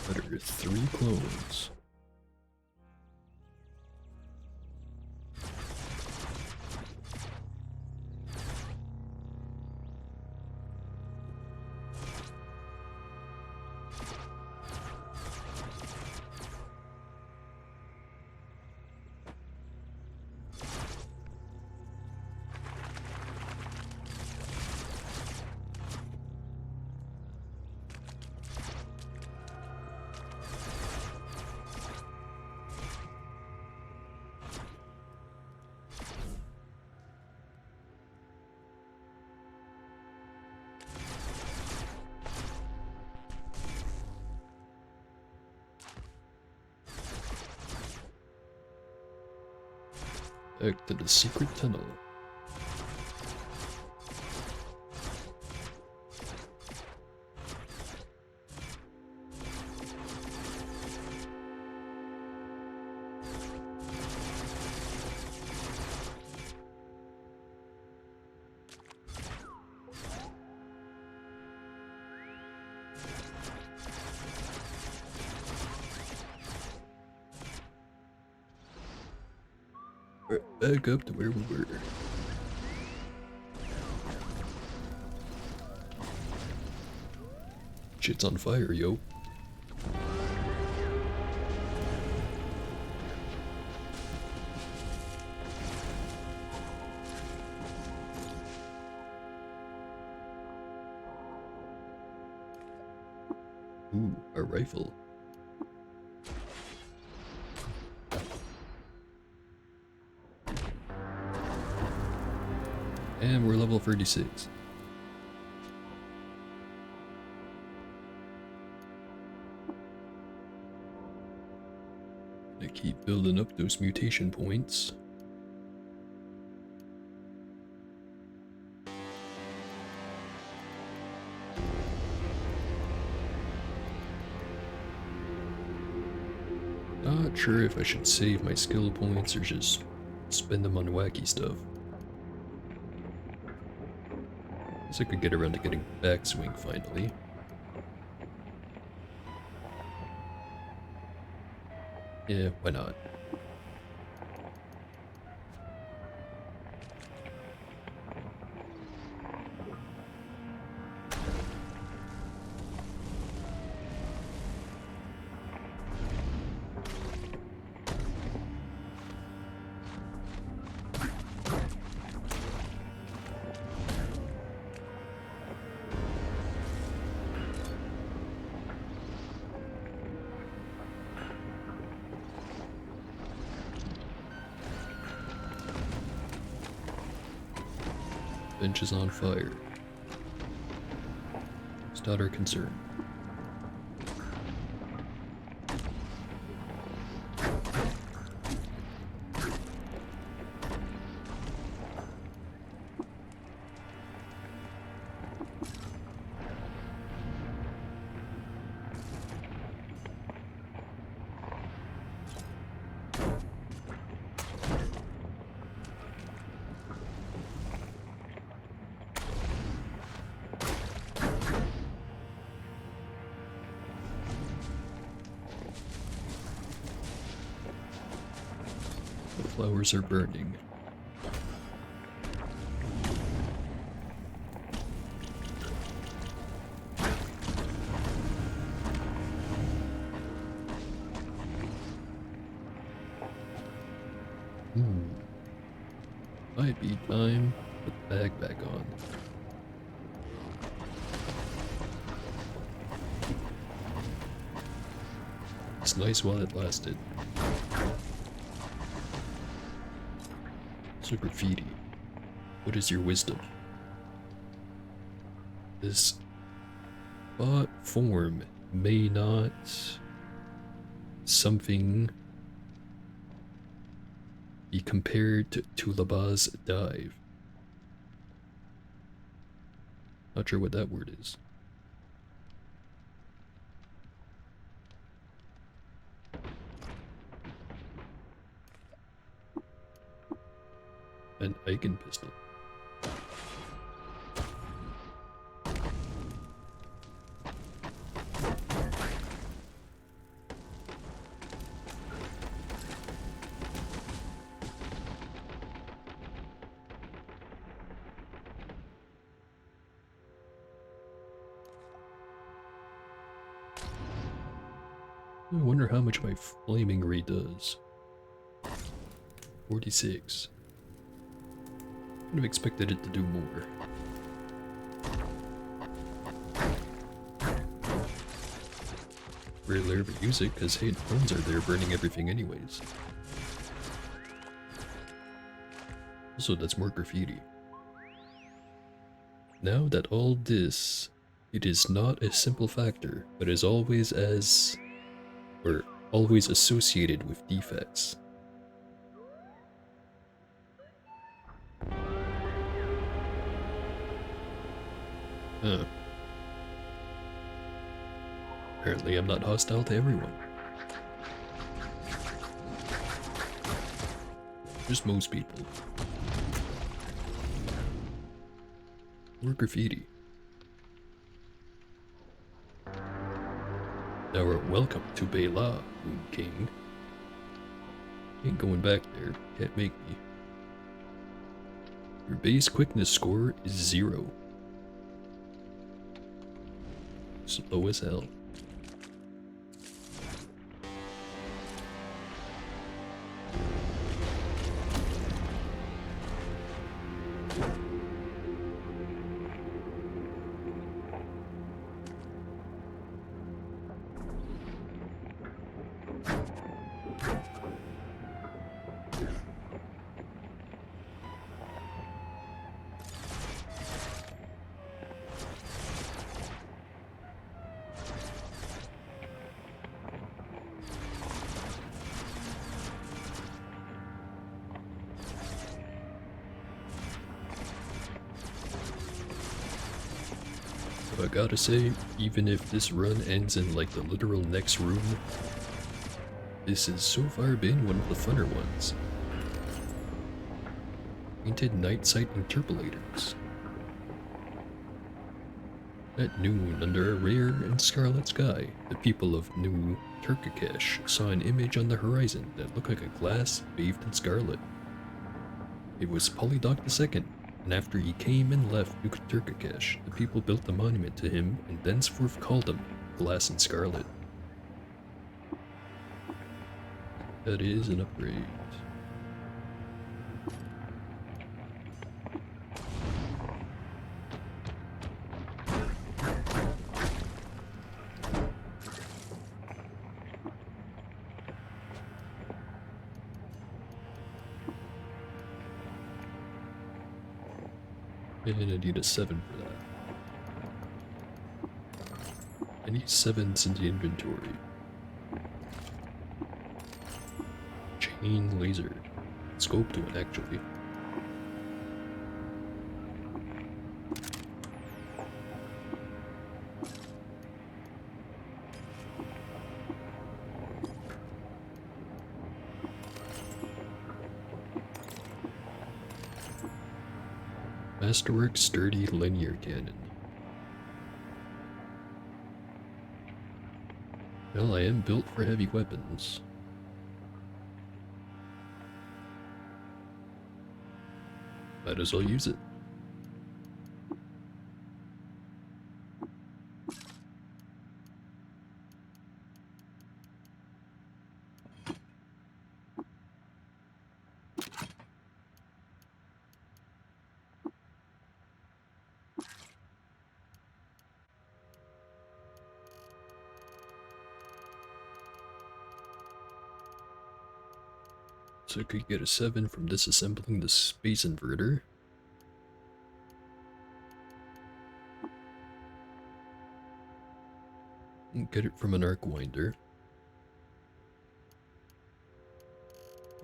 Better 3 clones. Back to the secret tunnel. back up to where we were. Shit's on fire, yo. Ooh, a rifle. And we're level 36. I keep building up those mutation points. Not sure if I should save my skill points or just spend them on wacky stuff. Guess I could get around to getting backswing finally. Yeah, why not? Bench is on fire. It's not our concern. The flowers are burning. Might be time to put the bag back on. It's nice while it lasted. So graffiti, what is your wisdom? This bot form may not something be compared to Laba's dive. Not sure what that word is. An Eigen pistol. I wonder how much my flaming ray does. 46. I'd have expected it to do more. Rarely ever use it because headphones are there burning everything anyways. Also, that's more graffiti. Now that all this, it is not a simple factor, but is always always associated with defects. Huh. Apparently I'm not hostile to everyone. Just most people. More graffiti. Now we're welcome to Bela, Moon King. Ain't going back there, can't make me. Your base quickness score is 0. Slow as hell. I gotta say, even if this run ends in like the literal next room, this has so far been one of the funner ones. Painted night sight interpolators. At noon, under a rare and scarlet sky, the people of New Turkakesh saw an image on the horizon that looked like a glass bathed in scarlet. It was Polydoc II, and after he came and left New Turkakesh, the people built a monument to him and thenceforth called him Glass and Scarlet. That is an upgrade. And I need a 7 for that. I need 7s in the inventory. Chain laser. Scoped one, actually. Masterwork sturdy linear cannon. Well, I am built for heavy weapons. Might as well use it. So I could get a 7 from disassembling the space inverter. And get it from an arc winder.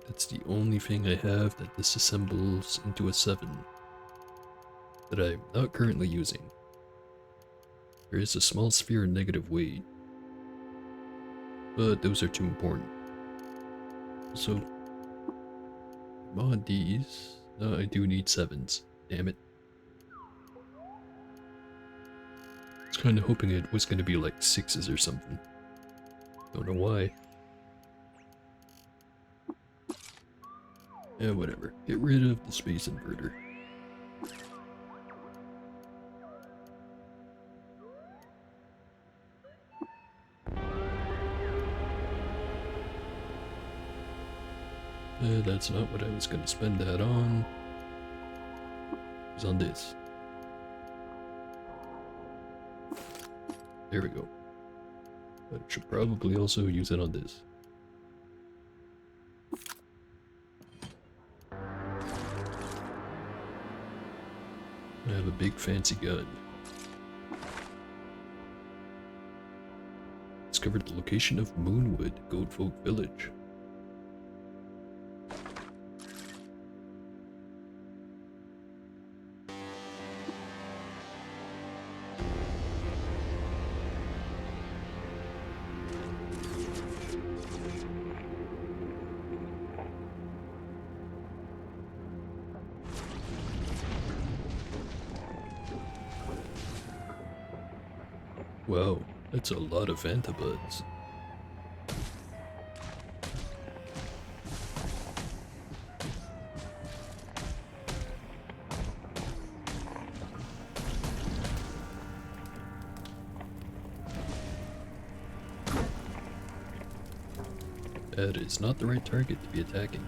That's the only thing I have that disassembles into a 7 that I'm not currently using. There is a small sphere negative weight, but those are too important. So mod these. No, I do need 7s. Damn it. I was kind of hoping it was going to be like 6s or something. Don't know why. Yeah, whatever. Get rid of the space inverter. That's not what I was going to spend that on. It was on this. There we go. But I should probably also use it on this. I have a big fancy gun. Discovered the location of Moonwood, Goatfolk Village. Wow, that's a lot of Vantabuds. That is not the right target to be attacking.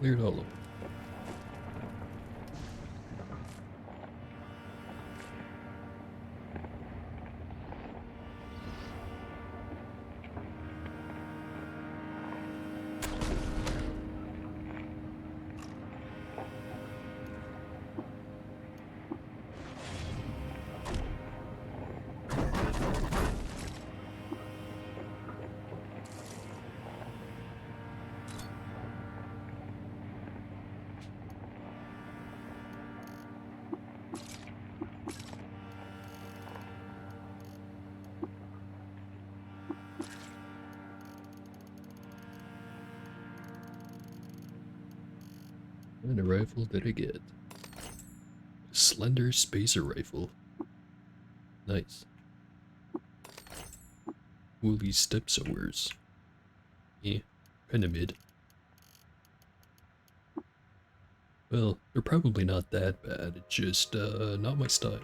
Cleared all of them. And a rifle did I get? A slender spacer rifle. Nice. Woolly step sewers. Yeah, kinda mid. Well, they're probably not that bad, it's just, not my style.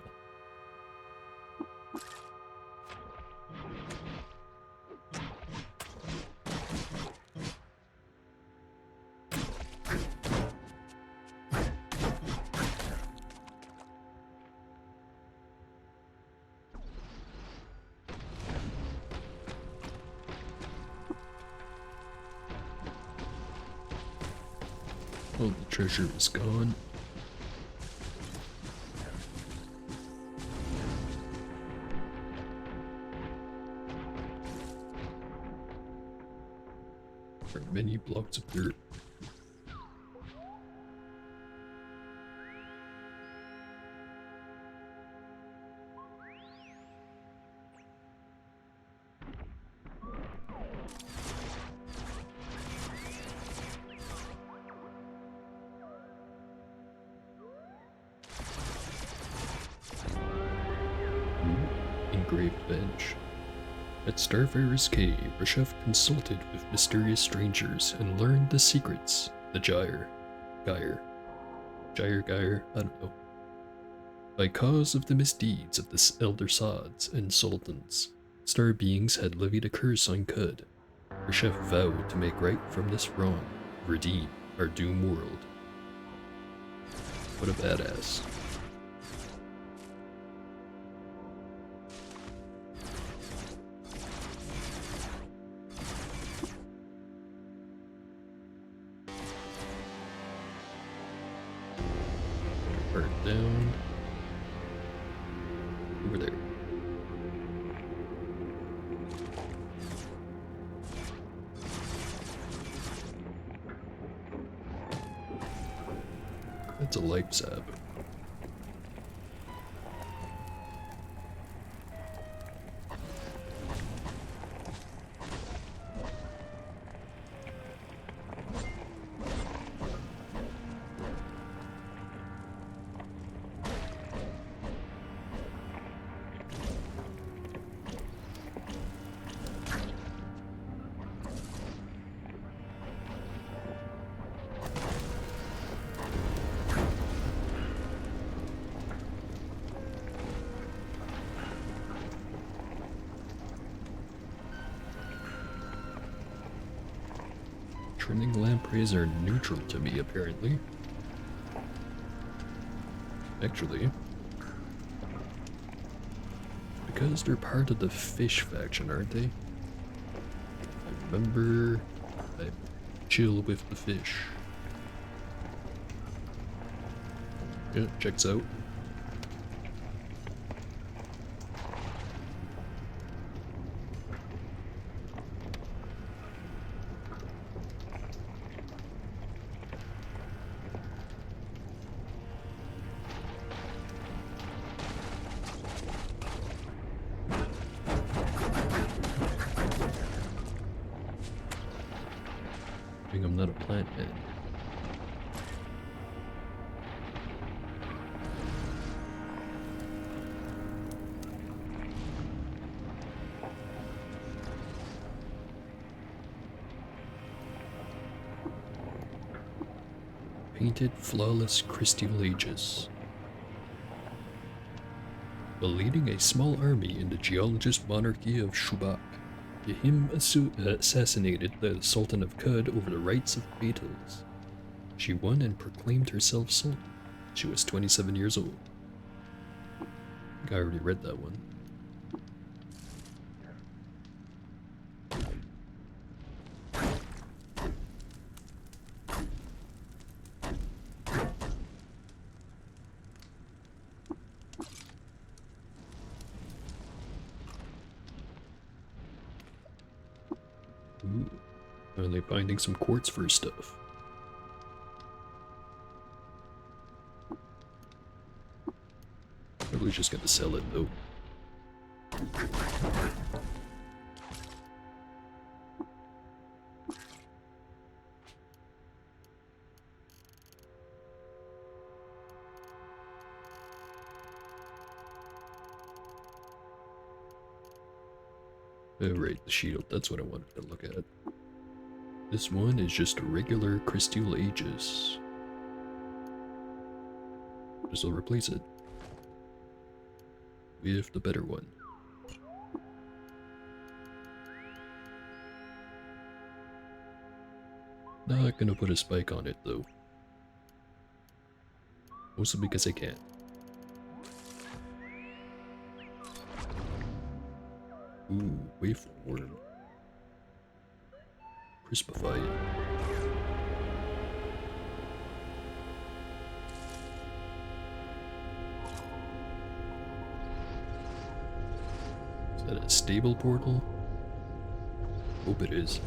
All the treasure is gone. There are many blocks of dirt. Engraved bench. At Starfarer's Cave, Rashef consulted with mysterious strangers and learned the secrets. The Gyre, I don't know. By cause of the misdeeds of the Elder Sods and Sultans, star beings had levied a curse on Khud. Rashef vowed to make right from this wrong, redeem our doomed world. What a badass. Burn down. Over there. That's a life sap. Trending lampreys are neutral to me, apparently. Actually, because they're part of the fish faction, aren't they? I remember I chill with the fish. Yeah, checks out. I'm not a plant man. Painted flawless crystal aegis. While leading a small army in the geologist monarchy of Shubak, Yahim assassinated the Sultan of Qud over the rights of Beetles. She won and proclaimed herself Sultan. She was 27 years old. I think I already read that one. Ooh, finally finding some quartz for stuff. Probably just gonna sell it though. Oh, right, the shield, that's what I wanted to look at. This one is just a regular crystal aegis. Just will replace it with the better one. Not gonna put a spike on it though. Mostly because I can't. Ooh, waveform. Crispify it. Is that a stable portal? Hope it is.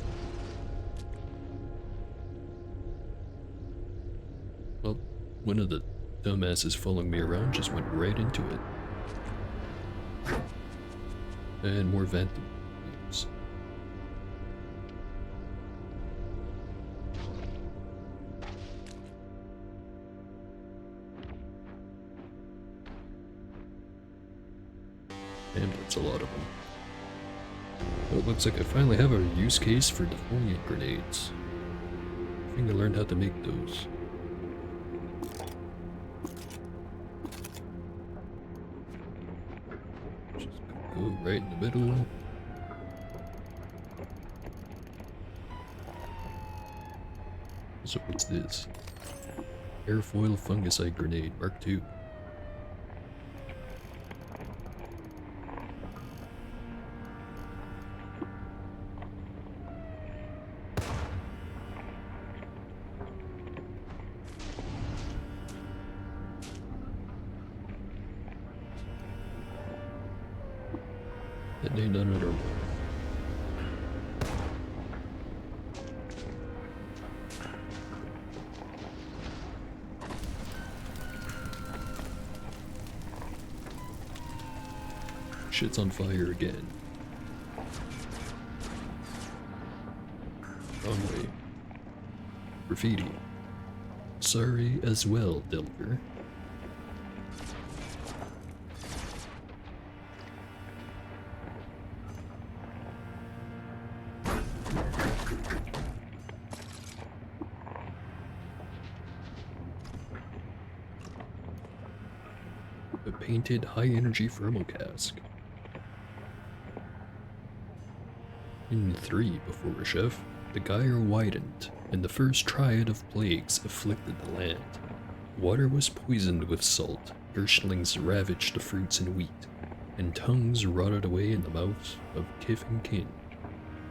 Well, one of the dumbasses following me around just went right into it. And more vent themes. And that's a lot of them. Well, it looks like I finally have a use case for defoliant grenades. I think I learned how to make those. Just go right in the middle. So what's this? Airfoil fungicide grenade, Mark II. Detonate another one. Shit's on fire again. Wrong way. Graffiti. Sorry as well, Delver. A painted high-energy thermocask. In 3 before Reshef, the gyre widened, and the first triad of plagues afflicted the land. Water was poisoned with salt, Gershlings ravaged the fruits and wheat, and tongues rotted away in the mouths of kith and kin.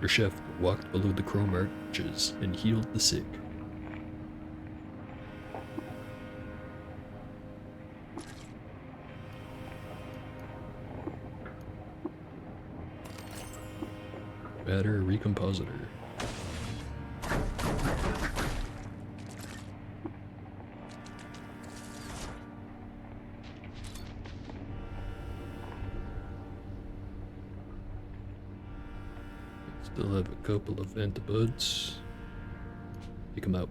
Reshef walked below the chrome arches and healed the sick. Matter recompositor. Still have a couple of antibuds. Take them out.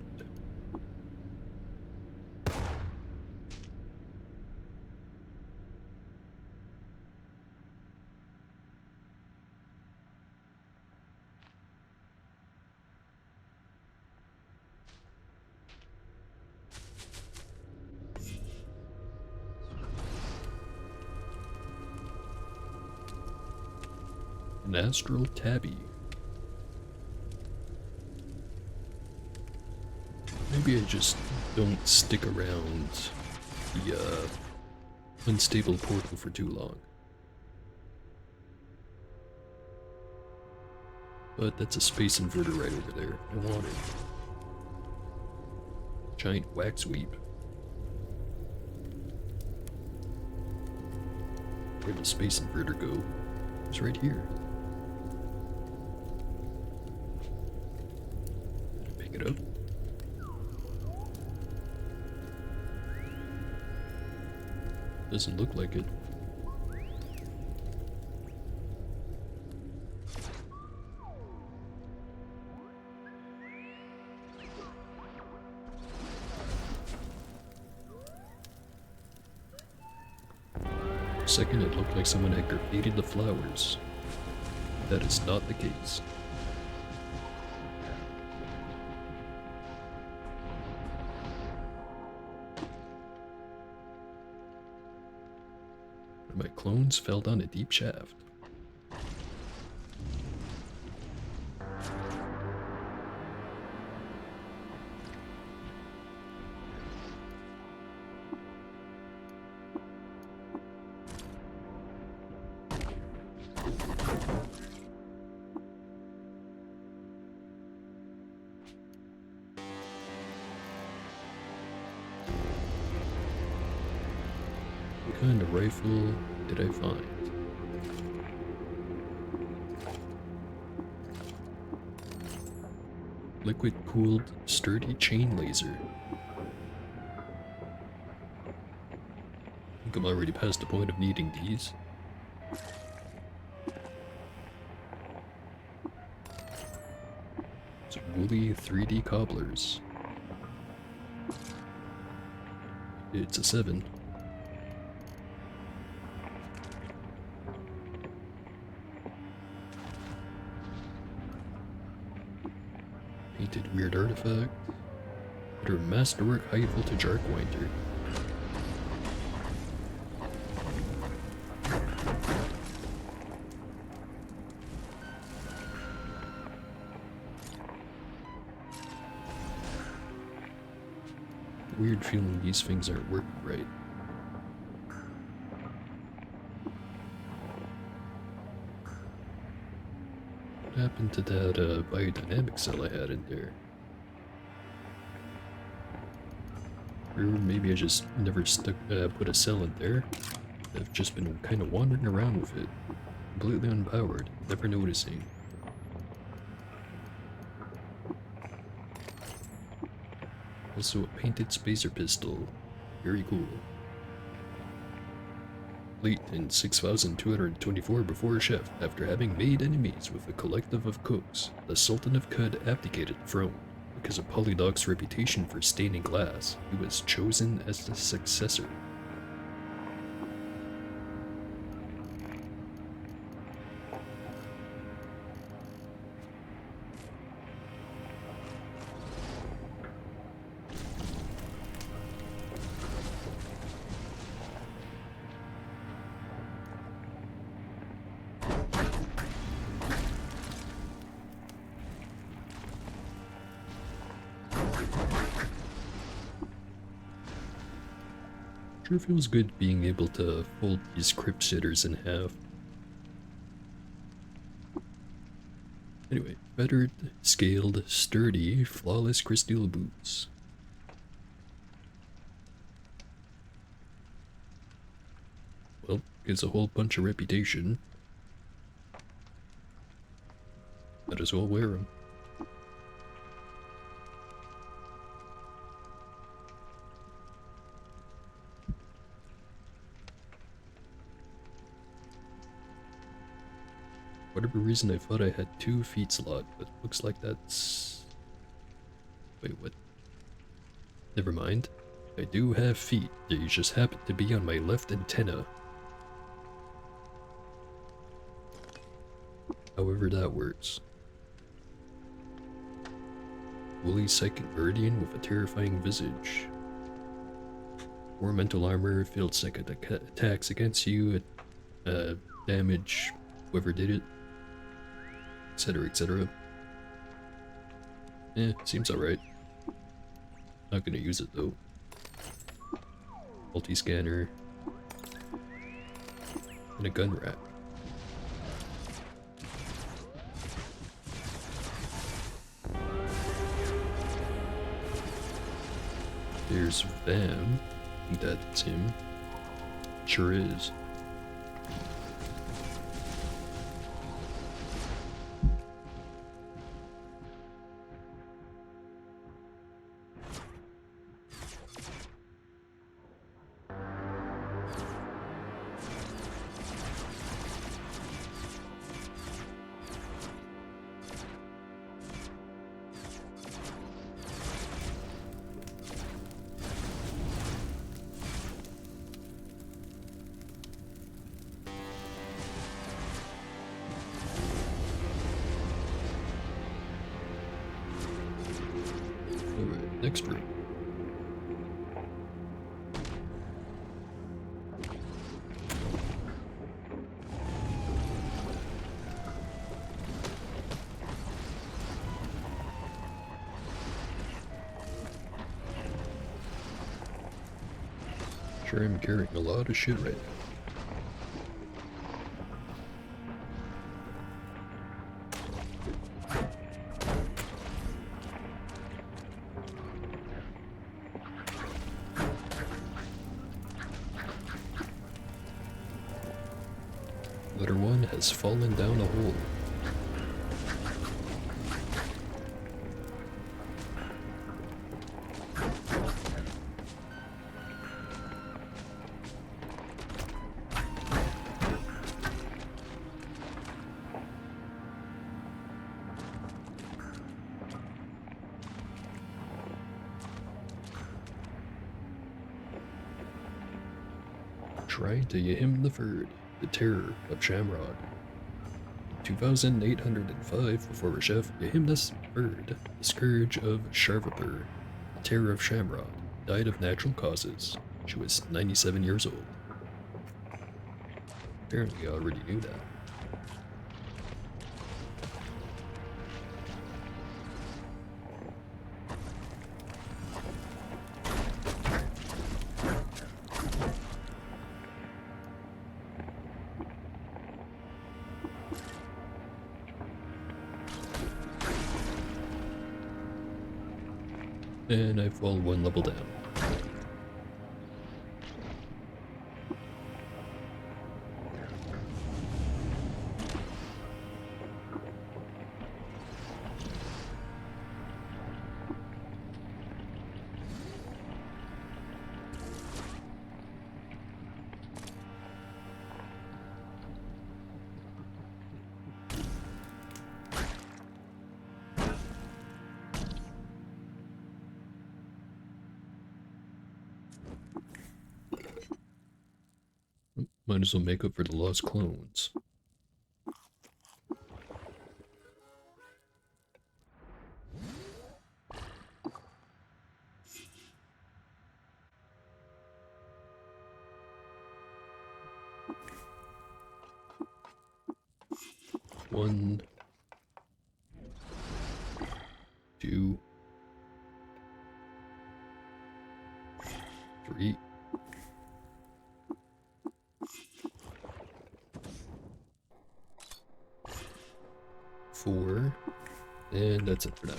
An astral tabby. Maybe I just don't stick around the unstable portal for too long. But that's a space inverter right over there. I want it. Giant wax weep. Where'd the space inverter go? It's right here. Pick it up. Doesn't look like it. For a second, it looked like someone had graffitied the flowers. That is not the case. My clones fell down a deep shaft. What kind of rifle did I find? Liquid-cooled, sturdy chain laser. I think I'm already past the point of needing these. Some woolly 3D cobblers. It's a 7. Painted weird artifact. Better masterwork high voltage arc winder. Weird feeling these things aren't working right. What happened to that biodynamic cell I had in there? Or maybe I just never put a cell in there. I've just been kind of wandering around with it. Completely unpowered, never noticing. Also a painted spacer pistol. Very cool. Late in 6224 before Chef, after having made enemies with a collective of cooks, the Sultan of Cud abdicated the throne. Because of Polydoc's reputation for staining glass, he was chosen as the successor. Sure feels good being able to fold these crypt shitters in half. Anyway, fettered, scaled, sturdy, flawless crystal boots. Well, gives a whole bunch of reputation. Might as well wear them. Whatever reason I thought I had 2 feet slot, but looks like that's... Wait, what? Never mind. I do have feet, they just happen to be on my left antenna. However that works. Woolly Psychic Guardian with a terrifying visage. 4 mental armor, field psychic attacks against you, damage whoever did it, etc, etc. Seems alright. Not gonna use it though. Multi-scanner. And a gun rack. There's Van. I think that's him. Sure is. Alright, next room. Sure, I'm carrying a lot of shit right now. Letter 1 has fallen down a hole. Trying to him the third. The Terror of Shamrod. 2805 before Reshef, Yahimnas III, the Scourge of Sharvapur, the Terror of Shamrod, died of natural causes. She was 97 years old. Apparently I already knew that. And I fall 1 level down. Might as well make up for the lost clones. One, 2, 3. 4, and that's it for now.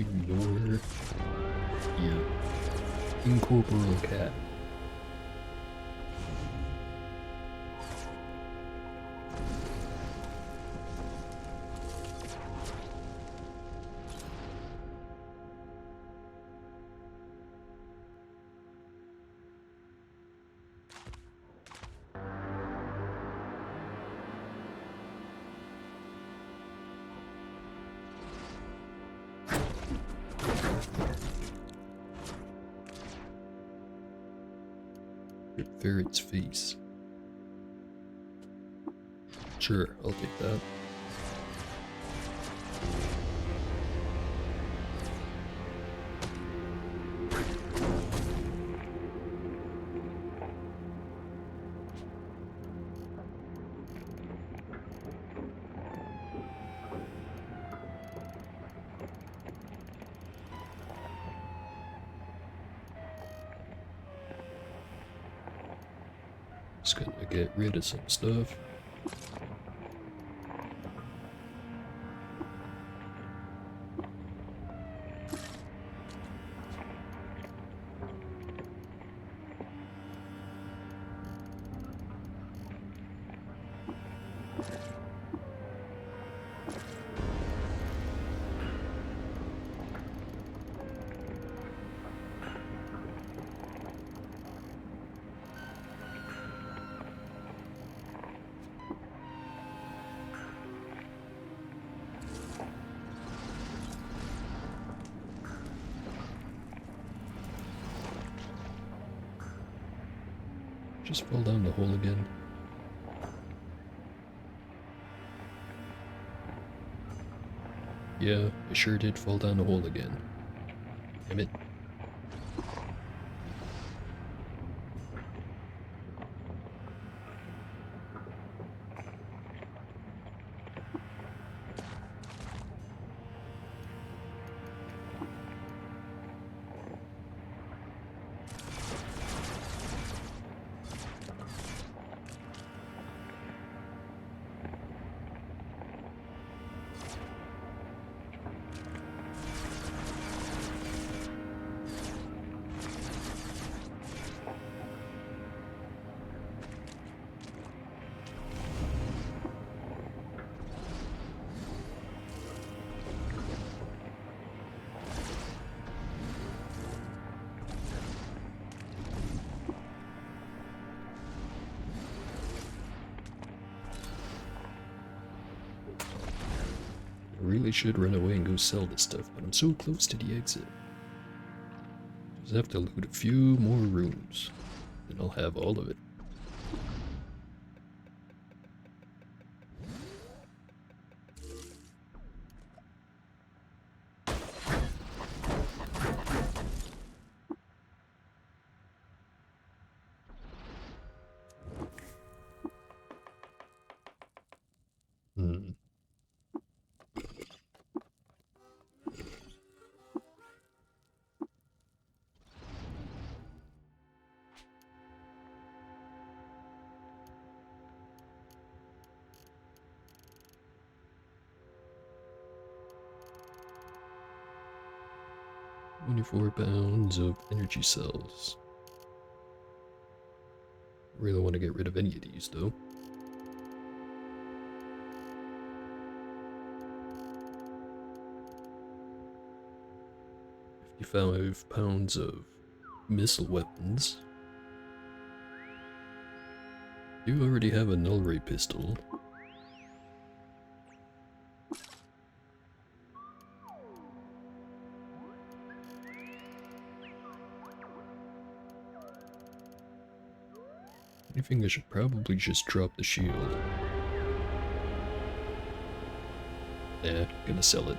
Ignore your incorporeal cat. Ferret's face. Sure, I'll take that. Just gonna get rid of some stuff. Just fall down the hole again. Yeah, I sure did fall down the hole again. Damn it. I really should run away and go sell this stuff, but I'm so close to the exit. Just have to loot a few more rooms, then I'll have all of it. Hmm. £24 of energy cells. Really want to get rid of any of these though. £55 of missile weapons. You already have a null ray pistol. I think I should probably just drop the shield. Nah, gonna sell it.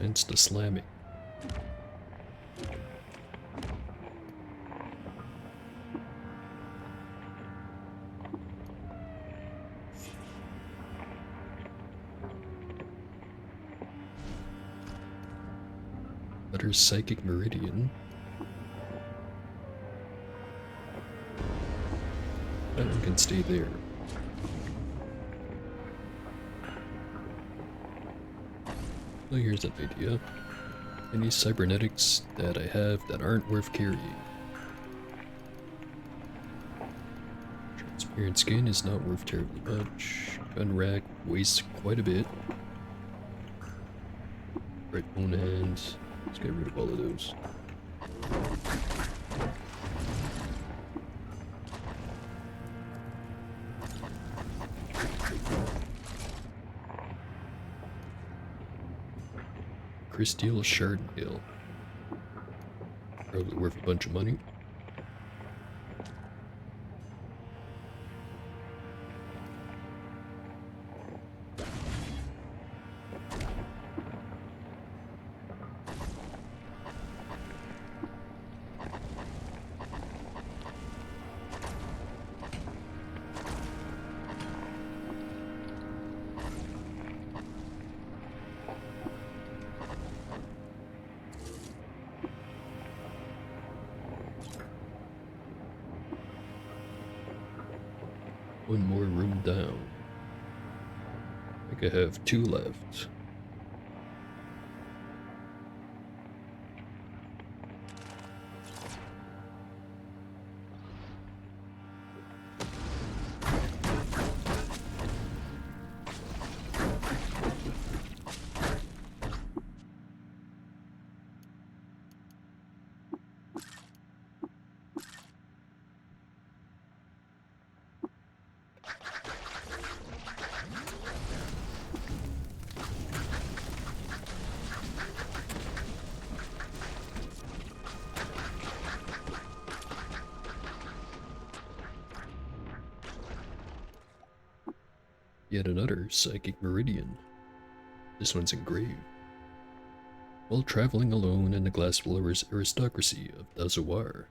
Insta-slamming. Another Psychic Meridian. That one can stay there. So here's an idea. Any cybernetics that I have that aren't worth carrying. Transparent skin is not worth terribly much. Gun rack wastes quite a bit. Right bone hands. Let's get rid of all of those. Crysteel Shardnail. Probably worth a bunch of money. One more room down. I think I have 2 left. Yet another Psychic Meridian. This one's engraved. While traveling alone in the Glassblowers aristocracy of Dazawar,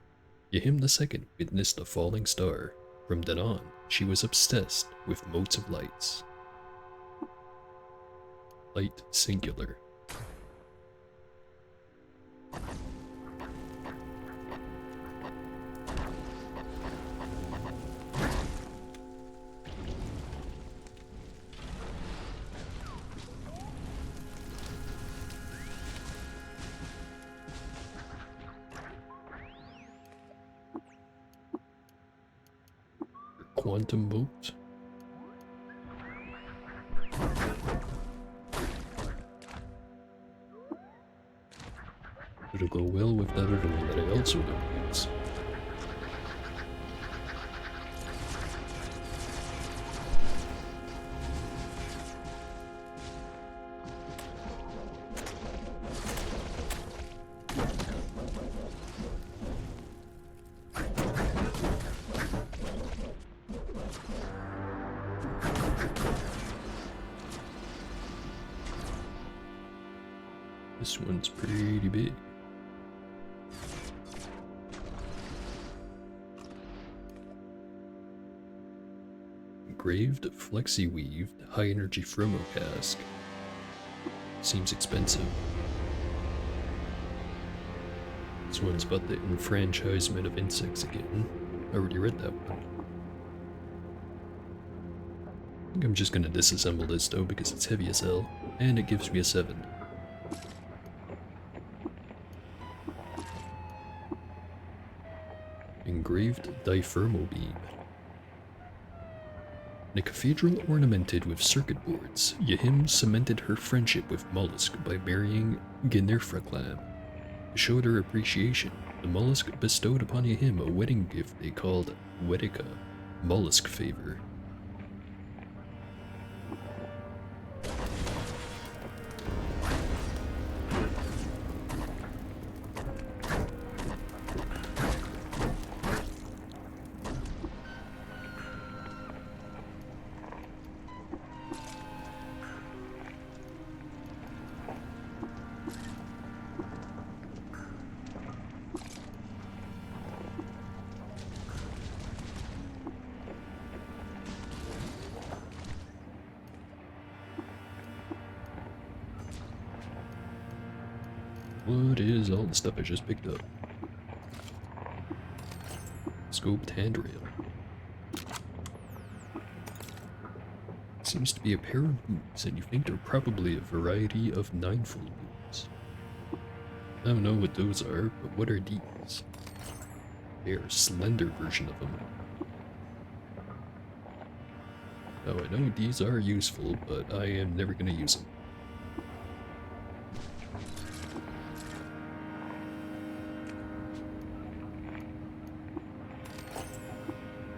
Yahim II witnessed a falling star. From then on, she was obsessed with motes of lights. Light singular. Quantum boat. It'll go well with that other one that I also don't use. This one's pretty big. Engraved, flexi-weaved, high-energy Fromo cask. Seems expensive. This one's about the enfranchisement of insects again. I already read that one. I think I'm just gonna disassemble this though because it's heavy as hell, and it gives me a 7. Engraved Dithermal Beam. In a cathedral ornamented with circuit boards, Yahim cemented her friendship with Mollusk by marrying Ginirfraklam. To show their appreciation, the Mollusk bestowed upon Yahim a wedding gift they called Wedika, Mollusk Favor. all the stuff I just picked up. Scoped handrail. Seems to be a pair of boots, and you think they're probably a variety of ninefold boots. I don't know what those are, but what are these? They are a slender version of them. Oh, I know these are useful, but I am never gonna use them.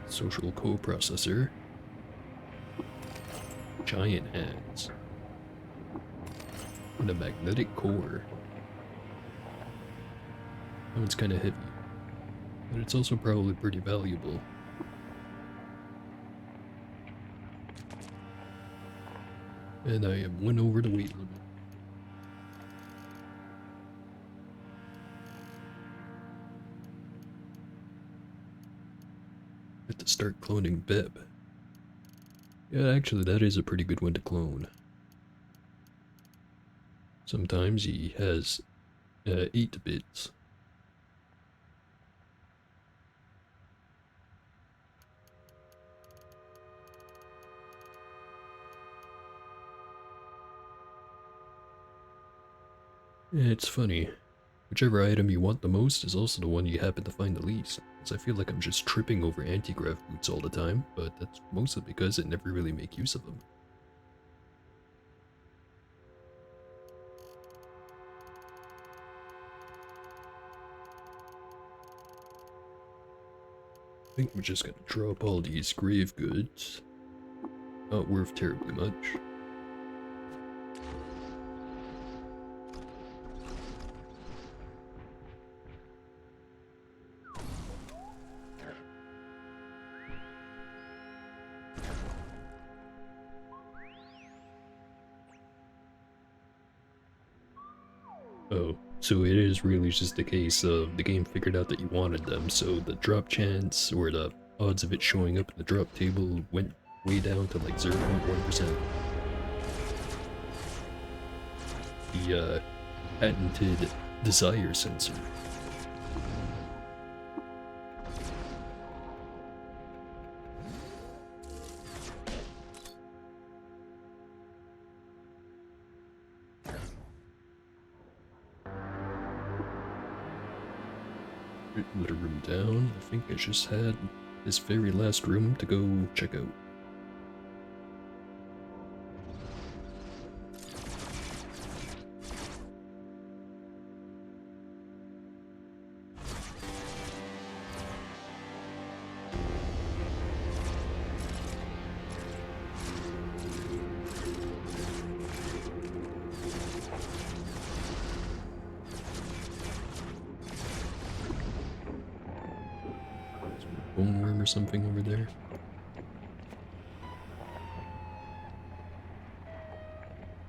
Social coprocessor. Giant hands. And a magnetic core. Oh, it's kind of heavy. But it's also probably pretty valuable. And I am 1 over the weight limit. Have to start cloning Beb. Yeah, actually that is a pretty good one to clone. Sometimes he has 8 bits. It's funny. Whichever item you want the most is also the one you happen to find the least. Because I feel like I'm just tripping over anti-grav boots all the time, but that's mostly because I never really make use of them. I think we're just gonna drop all these grave goods. Not worth terribly much. Oh, so it is really just a case of the game figured out that you wanted them, so the drop chance or the odds of it showing up in the drop table went way down to like 0.1%. The patented desire sensor. Let a room down. I think I just had this very last room to go check out. Bone worm or something over there.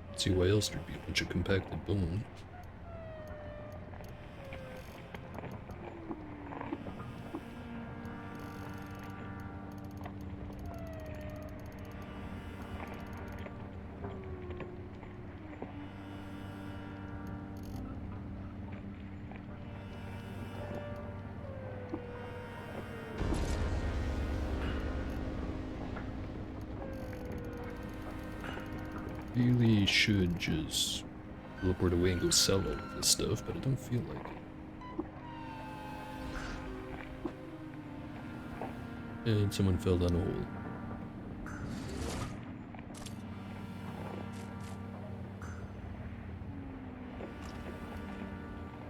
Let's see why else there'd be a bunch of compacted bone. Really should just teleport away and go sell all of this stuff, but I don't feel like it. And someone fell down a hole.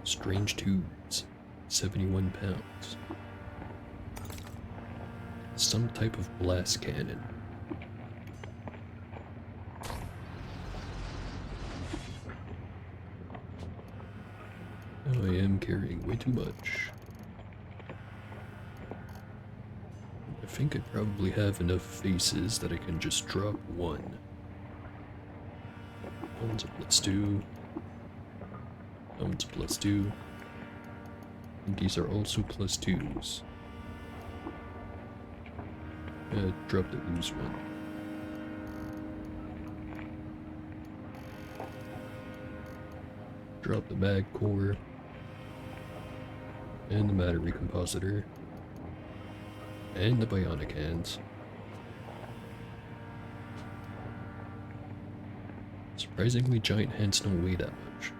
Strange tubes. 71 pounds. Some type of blast cannon. I am carrying way too much. I think I probably have enough faces that I can just drop one. That one's a +2. That one's a +2. And these are also +2s. Drop the loose one. Drop the mag core. And the battery compositor. And the bionic hands. Surprisingly, giant hands don't weigh that much.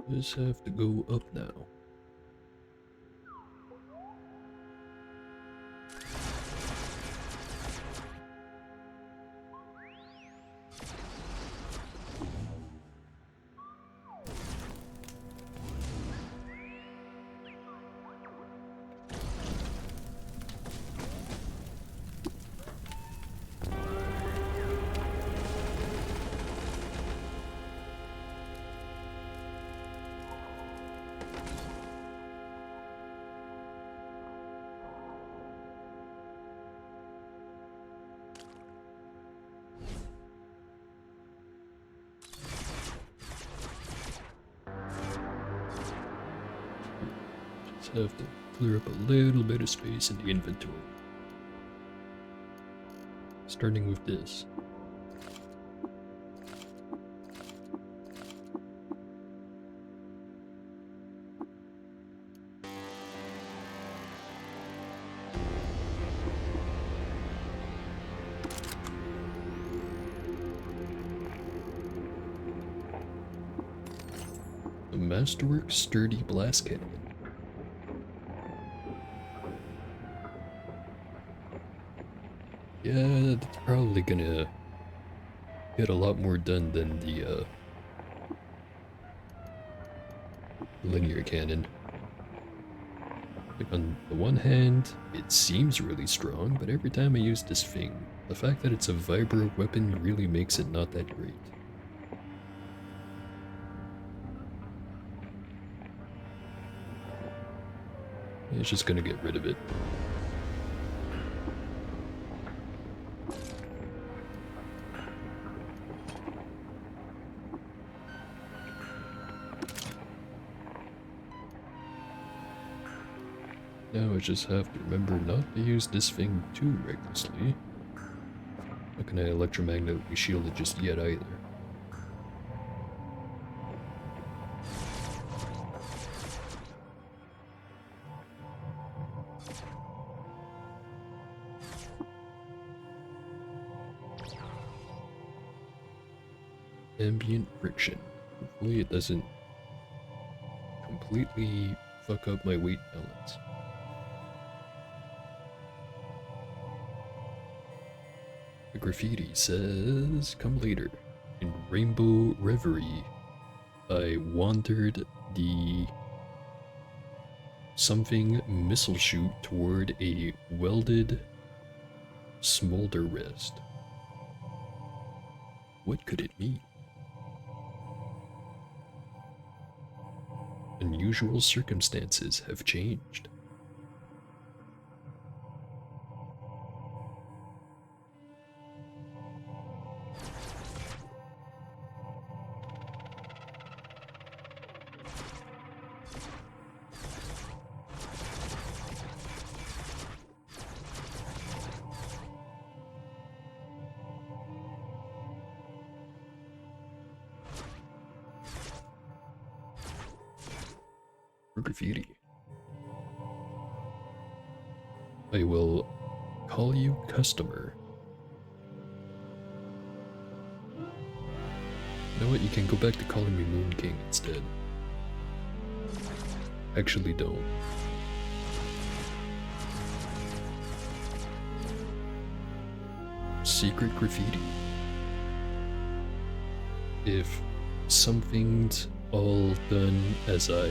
Just have to go up now. Just have to clear up a little bit of space in the inventory. Starting with this. The Masterwork Sturdy Blast Cannon. Yeah, that's probably gonna get a lot more done than the linear cannon. Like on the one hand, it seems really strong, but every time I use this thing, the fact that it's a vibro weapon really makes it not that great. It's just gonna get rid of it. Now I just have to remember not to use this thing too recklessly. Not gonna electromagnetically shield it just yet either. Ambient friction. Hopefully it doesn't completely fuck up my weight balance. The graffiti says, "Come later. In Rainbow Reverie, I wandered the something missile chute toward a welded smolder rest. What could it mean? Unusual circumstances have changed." Graffiti. I will call you customer. You know what, you can go back to calling me Moon King instead. Actually don't. Secret graffiti. If something's all done as I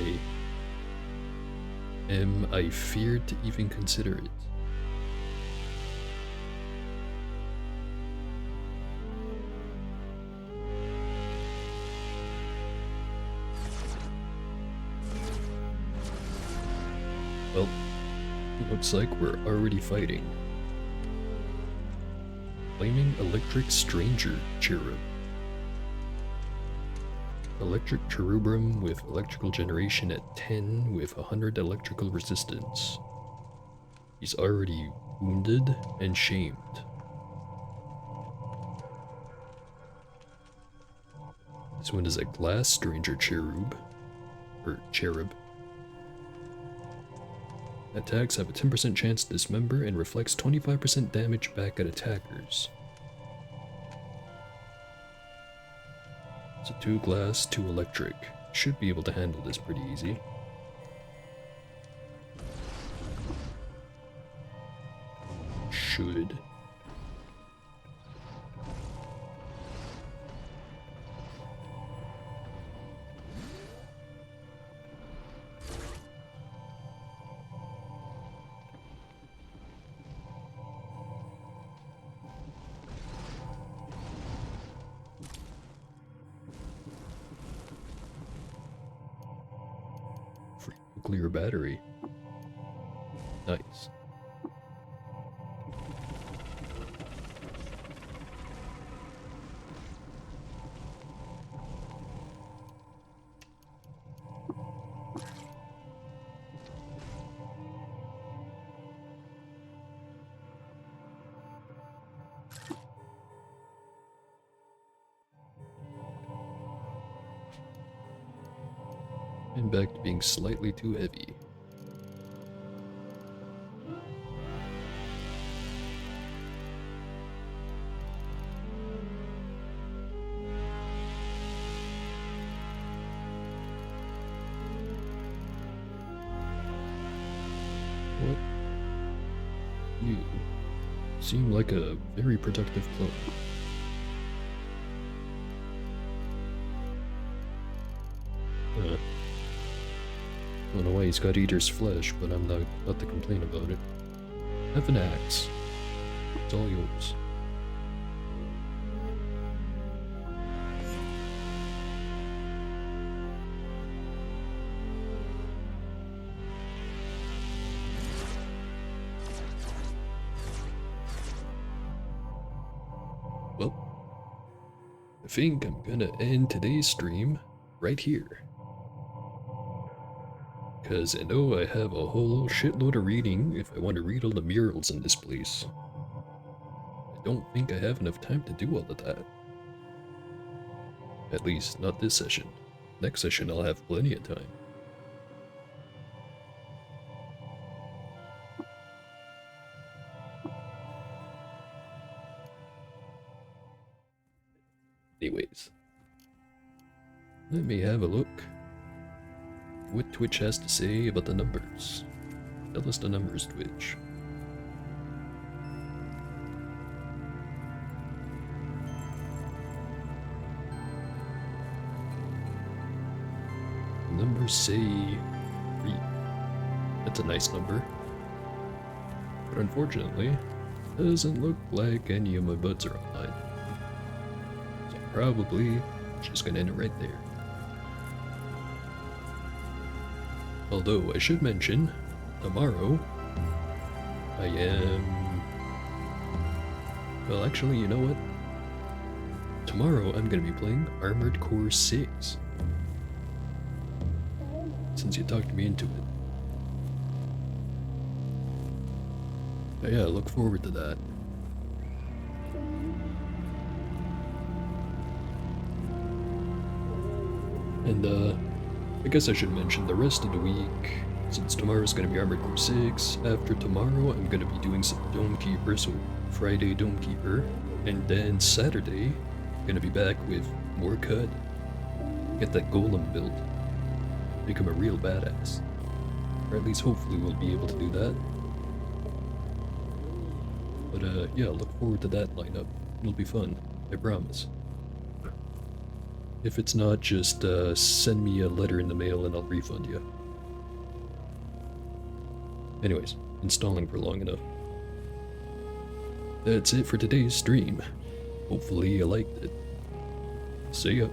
am, I fear to even consider it. Well, looks like we're already fighting. Flaming Electric Stranger Cherub. Electric Cherubim with electrical generation at 10 with 100 electrical resistance. He's already wounded and shamed. This one is a Glass Stranger Cherub. Or Cherub. Attacks have a 10% chance to dismember and reflects 25% damage back at attackers. So 2 glass, 2 electric. Should be able to handle this pretty easy. Should. Clear battery. Nice. And back to being slightly too heavy. What? You seem like a very productive clone. I don't know why he's got Eater's flesh, but I'm not about to complain about it. Have an axe. It's all yours. Well, I think I'm gonna end today's stream right here. Because I know I have a whole shitload of reading if I want to read all the murals in this place. I don't think I have enough time to do all of that. At least, not this session. Next session I'll have plenty of time. Anyways, let me have a look what Twitch has to say about the numbers. Tell us the numbers, Twitch. Numbers say 3. That's a nice number. But unfortunately, doesn't look like any of my buds are online. So probably just gonna end it right there. Although I should mention, tomorrow I am... Well, actually, you know what? Tomorrow I'm gonna be playing Armored Core 6. Since you talked me into it. But yeah, look forward to that. And I guess I should mention the rest of the week, since tomorrow's gonna be Armored Core 6, after tomorrow I'm gonna be doing some Dome Keeper, so Friday Dome Keeper, and then Saturday Gonna be back with more cut. Get that golem built. Become a real badass. Or at least hopefully we'll be able to do that. But yeah, look forward to that lineup. It'll be fun, I promise. If it's not, just send me a letter in the mail and I'll refund you. Anyways, installing for long enough. That's it for today's stream. Hopefully you liked it. See ya.